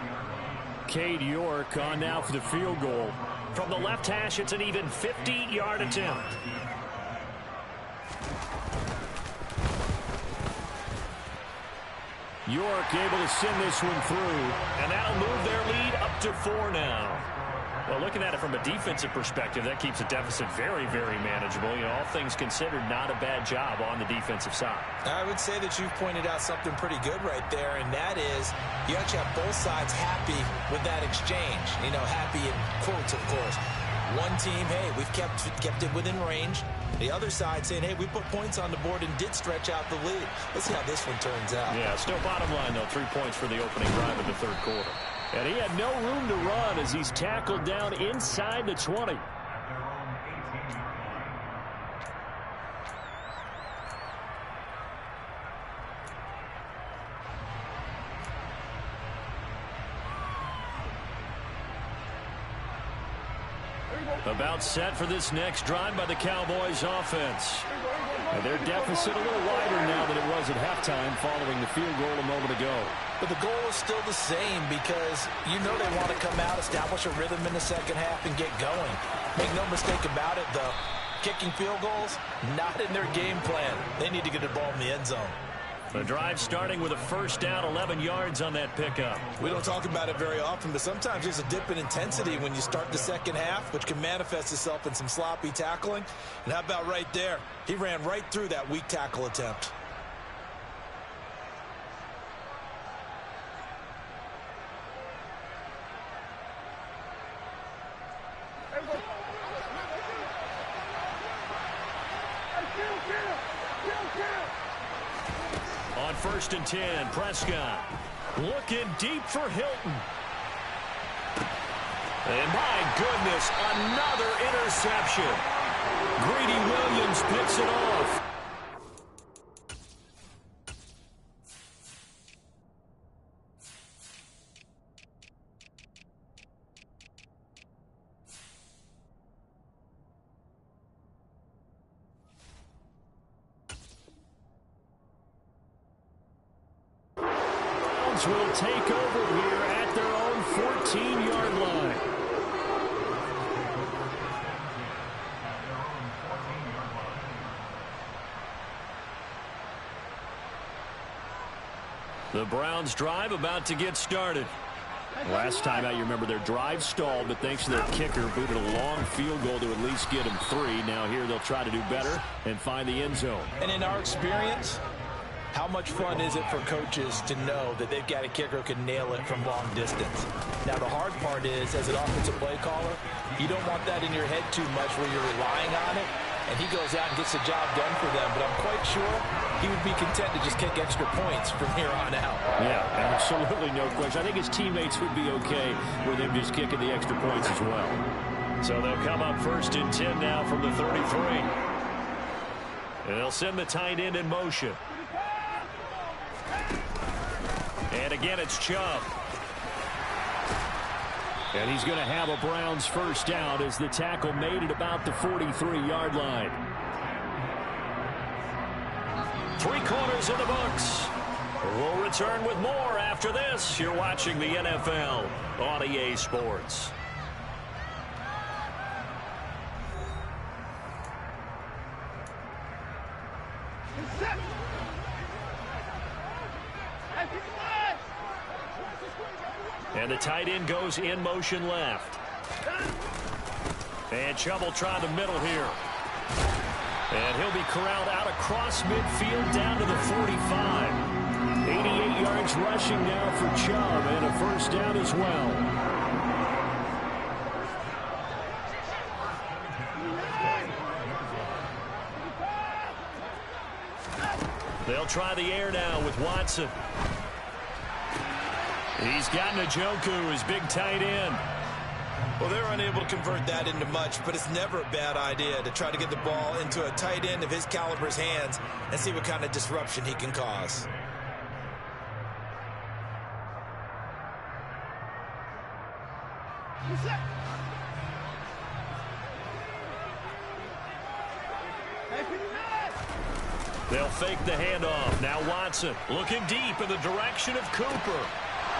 Speaker 24: Cade York on now for the field goal. From the left hash, it's an even 50-yard attempt. York able to send this one through, and that'll move their lead up to 4 now. Well, looking at it from a defensive perspective, that keeps the deficit very, very manageable. You know, all things considered, not a bad job on the defensive side.
Speaker 7: I would say that you've pointed out something pretty good right there, and that is you actually have both sides happy with that exchange. You know, happy in quotes, of course. One team, hey, we've kept it within range. The other side saying, hey, we put points on the board and did stretch out the lead. Let's see how this one turns out.
Speaker 24: Yeah, still bottom line, though, 3 points for the opening drive of the third quarter. And he had no room to run as he's tackled down inside the 20. About set for this next drive by the Cowboys offense. And their deficit a little wider now than it was at halftime following the field goal a moment ago.
Speaker 7: But the goal is still the same because you know they want to come out, establish a rhythm in the second half, and get going. Make no mistake about it, though. Kicking field goals, not in their game plan. They need to get the ball in the end zone.
Speaker 24: The drive starting with a first down, 11 yards on that pickup.
Speaker 7: We don't talk about it very often, but sometimes there's a dip in intensity when you start the second half, which can manifest itself in some sloppy tackling. And how about right there? He ran right through that weak tackle attempt.
Speaker 24: On 1st and 10, Prescott looking deep for Hilton. And my goodness, another interception. Greedy Williams picks it off. Will take over here at their own 14-yard line. The Browns drive about to get started. Last time out, you remember their drive stalled, but thanks to their kicker, booted a long field goal to at least get them 3. Now here they'll try to do better and find the end zone.
Speaker 7: And in our experience, how much fun is it for coaches to know that they've got a kicker who can nail it from long distance? Now, the hard part is, as an offensive play caller, you don't want that in your head too much where you're relying on it, and he goes out and gets the job done for them. But I'm quite sure he would be content to just kick extra points from here on out.
Speaker 24: Yeah, absolutely no question. I think his teammates would be okay with him just kicking the extra points as well. So they'll come up 1st and 10 now from the 33. And they'll send the tight end in motion. And again, it's Chubb. And he's going to have a Browns first down as the tackle made at about the 43-yard line. 3 quarters in the books. We'll return with more after this. You're watching the NFL on EA Sports. And the tight end goes in motion left. And Chubb will try the middle here. And he'll be corralled out across midfield down to the 45. 88 yards rushing now for Chubb and a first down as well. They'll try the air now with Watson. He's got Njoku, his big tight end.
Speaker 7: Well, they're unable to convert that into much, but it's never a bad idea to try to get the ball into a tight end of his caliber's hands and see what kind of disruption he can cause.
Speaker 24: They'll fake the handoff. Now Watson looking deep in the direction of Cooper.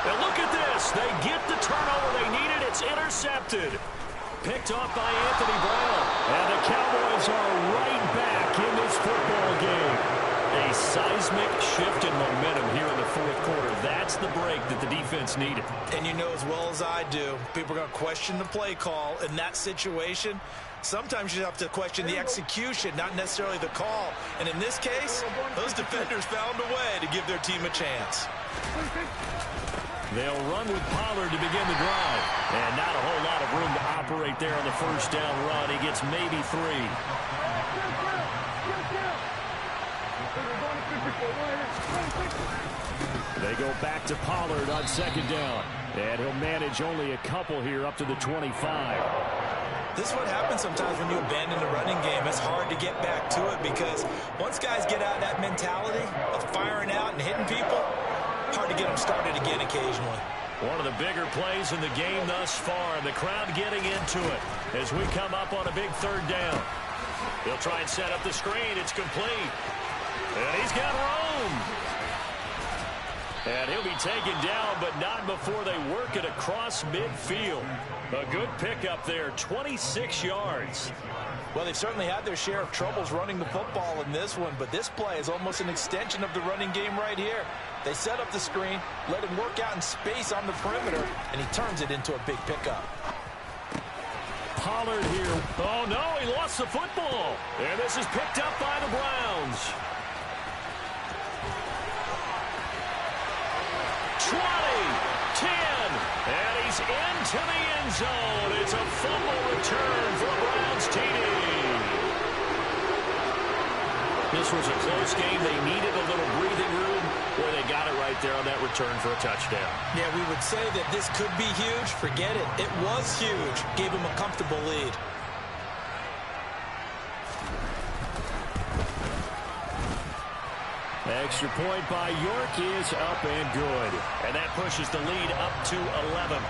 Speaker 24: And look at this. They get the turnover they needed. It's intercepted. Picked off by Anthony Brown. And the Cowboys are right back in this football game. A seismic shift in momentum here in the 4th quarter. That's the break that the defense needed.
Speaker 7: And you know as well as I do, people are going to question the play call in that situation. Sometimes you have to question the execution, not necessarily the call. And in this case, those defenders found a way to give their team a chance.
Speaker 24: They'll run with Pollard to begin the drive. And not a whole lot of room to operate there on the first down run. He gets maybe 3. They go back to Pollard on 2nd down. And he'll manage only a couple here up to the 25.
Speaker 7: This is what happens sometimes when you abandon the running game. It's hard to get back to it because once guys get out of that mentality of firing out and hitting people, hard to get them started again occasionally.
Speaker 24: One of the bigger plays in the game thus far, and the crowd getting into it as we come up on a big third down. He'll try and set up the screen. It's complete. And he's got room. And he'll be taken down, but not before they work it across midfield. A good pickup there, 26 yards.
Speaker 7: Well, they've certainly had their share of troubles running the football in this one, but this play is almost an extension of the running game right here. They set up the screen, let him work out in space on the perimeter, and he turns it into a big pickup.
Speaker 24: Pollard here. Oh, no, he lost the football. And this is picked up by the Browns. 20, 10, and he's into the end zone. It's a fumble return for a Browns TD. This was a close game. They needed a little breathing room. Boy, they got it right there on that return for a touchdown.
Speaker 7: Yeah, we would say that this could be huge. Forget it. It was huge. Gave him a comfortable lead.
Speaker 24: Extra point by York is up and good. And that pushes the lead up to 11.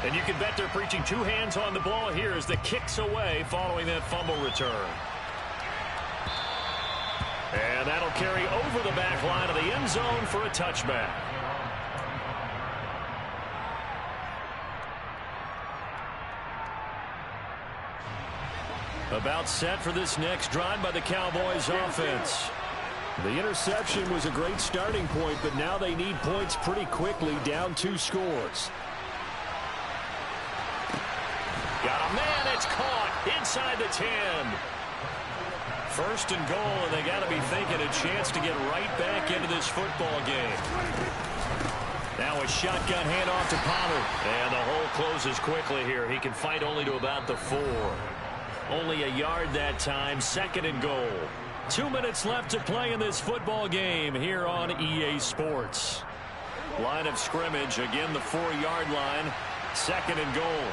Speaker 24: And you can bet they're preaching two hands on the ball here as the kick's away following that fumble return. And that'll carry over the back line of the end zone for a touchback. About set for this next drive by the Cowboys offense. The interception was a great starting point, but now they need points pretty quickly, down 2 scores. Got a man, it's caught inside the 10. First and goal, and they got to be thinking a chance to get right back into this football game. Now a shotgun handoff to Pollard, and the hole closes quickly here. He can fight only to about the 4. Only a yard that time, second and goal. 2 minutes left to play in this football game here on EA Sports. Line of scrimmage, again the 4-yard line, second and goal.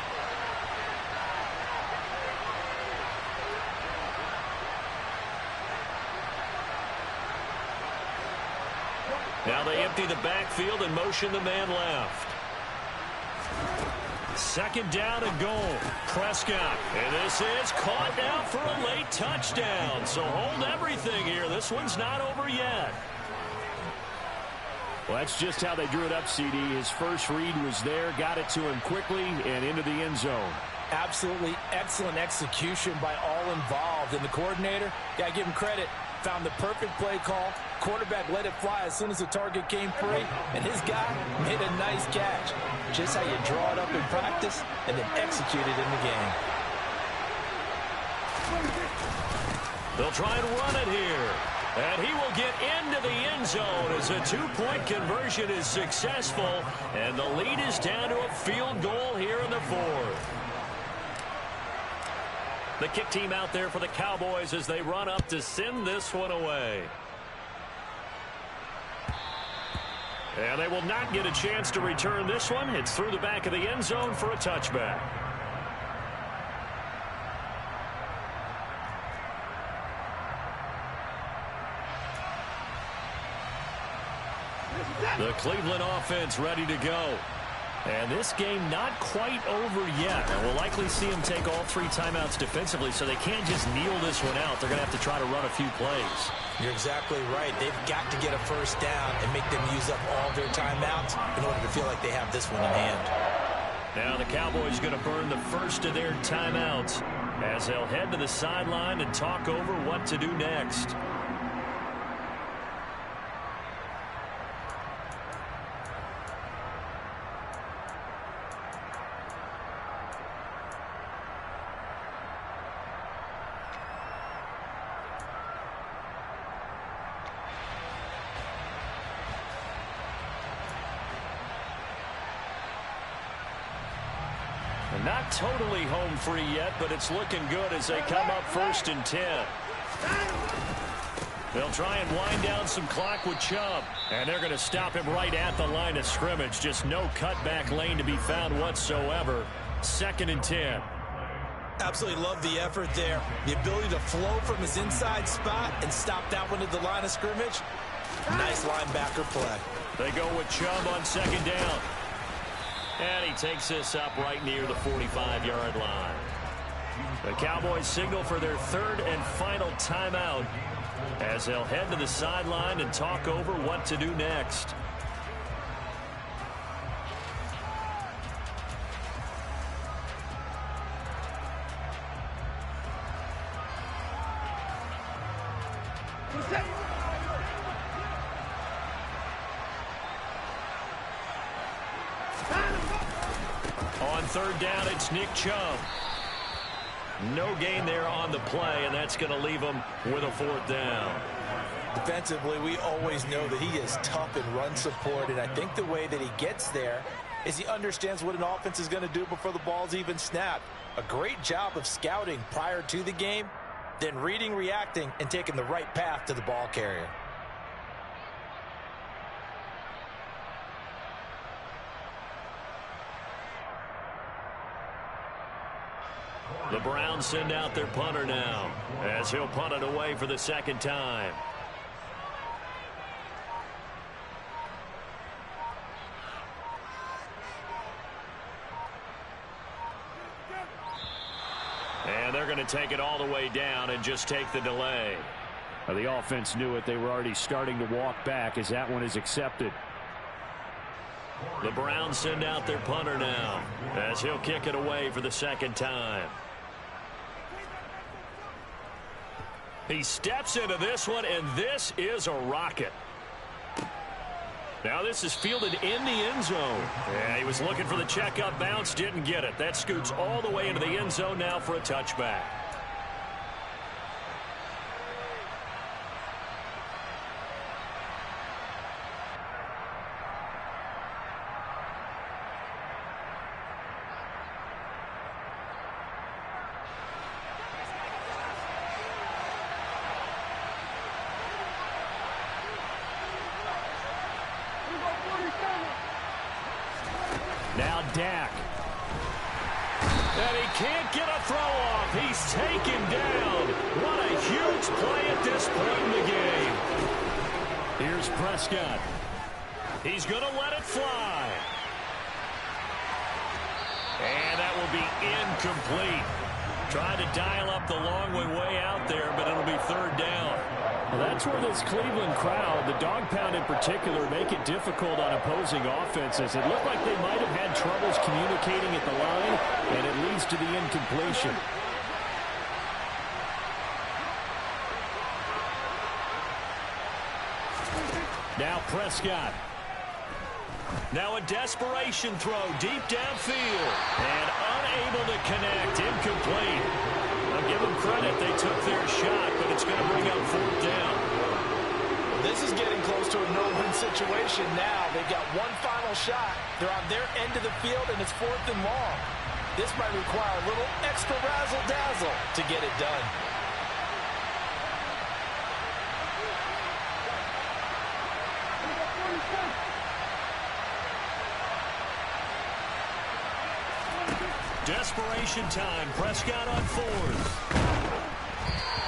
Speaker 24: Now they empty the backfield and motion the man left. Second down and goal. Prescott. And this is caught now for a late touchdown. So hold everything here. This one's not over yet. Well, that's just how they drew it up, CD. His first read was there, got it to him quickly, and into the end zone.
Speaker 7: Absolutely excellent execution by all involved. And the coordinator, got to give him credit, found the perfect play call. Quarterback let it fly as soon as the target came free, and his guy made a nice catch. Just how you draw it up in practice and then execute it in the game.
Speaker 24: They'll try and run it here. And he will get into the end zone as a 2-point conversion is successful. And the lead is down to a field goal here in the 4th. The kick team out there for the Cowboys as they run up to send this one away. And they will not get a chance to return this one. It's through the back of the end zone for a touchback. The Cleveland offense ready to go. And this game not quite over yet. And we'll likely see them take all 3 timeouts defensively, so they can't just kneel this one out. They're going to have to try to run a few plays.
Speaker 7: You're exactly right. They've got to get a first down and make them use up all their timeouts in order to feel like they have this one in hand.
Speaker 24: Now the Cowboys going to burn the first of their timeouts as they'll head to the sideline and talk over what to do next. Not totally home free yet, but it's looking good as they come up 1st and 10. They'll try and wind down some clock with Chubb, and they're going to stop him right at the line of scrimmage. Just no cutback lane to be found whatsoever. 2nd and 10.
Speaker 7: Absolutely love the effort there. The ability to flow from his inside spot and stop that one at the line of scrimmage. Nice linebacker play.
Speaker 24: They go with Chubb on second down. And he takes this up right near the 45-yard line. The Cowboys signal for their third and final timeout as they'll head to the sideline and talk over what to do next. On third down, it's Nick Chubb. No gain there on the play, and that's going to leave him with a fourth down.
Speaker 7: Defensively, we always know that he is tough in run support, and I think the way that he gets there is he understands what an offense is going to do before the ball's even snapped. A great job of scouting prior to the game, then reading, reacting, and taking the right path to the ball carrier.
Speaker 24: The Browns send out their punter now as he'll punt it away for the second time. And they're going to take it all the way down and just take the delay.
Speaker 8: Well, the offense knew it. They were already starting to walk back as that one is accepted.
Speaker 24: The Browns send out their punter now as he'll kick it away for the second time. He steps into this one, and this is a rocket. Now this is fielded in the end zone. Yeah, he was looking for the checkup bounce, didn't get it. That scoots all the way into the end zone now for a touchback. Now Dak. And he can't get a throw off. He's taken down. What a huge play at this point in the game. Here's Prescott. He's going to let it fly. And that will be incomplete. Trying to dial up the long way out there, but it'll be third down.
Speaker 8: Well, that's where this Cleveland crowd, the dog pound in particular, make it difficult on opposing offenses. It looked like they might have had troubles communicating at the line, and it leads to the incompletion.
Speaker 24: Now Prescott. Now a desperation throw deep downfield. And unable to connect. Incomplete. I'll give them credit. They took their shot, but it's going to bring up fourth down.
Speaker 7: Well, this is getting close to a no-win situation now. They've got one final shot. They're on their end of the field, and it's fourth and long. This might require a little extra razzle-dazzle to get it done.
Speaker 24: Desperation time. Prescott on fourth.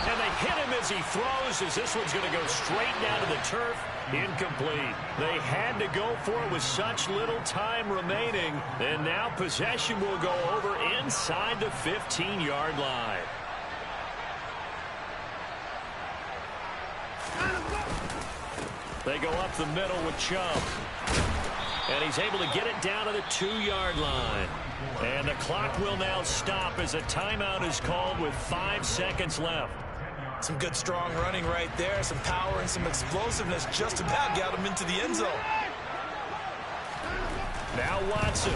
Speaker 24: And they hit him as he throws, as this one's going to go straight down to the turf. Incomplete. They had to go for it with such little time remaining. And now possession will go over inside the 15-yard line. They go up the middle with Chubb. And he's able to get it down to the 2-yard line. And the clock will now stop as a timeout is called with 5 seconds left.
Speaker 7: Some good strong running right there. Some power and some explosiveness just about got him into the end zone.
Speaker 24: Now Watson.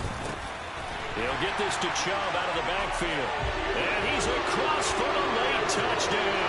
Speaker 24: He'll get this to Chubb out of the backfield. And he's across for a late touchdown.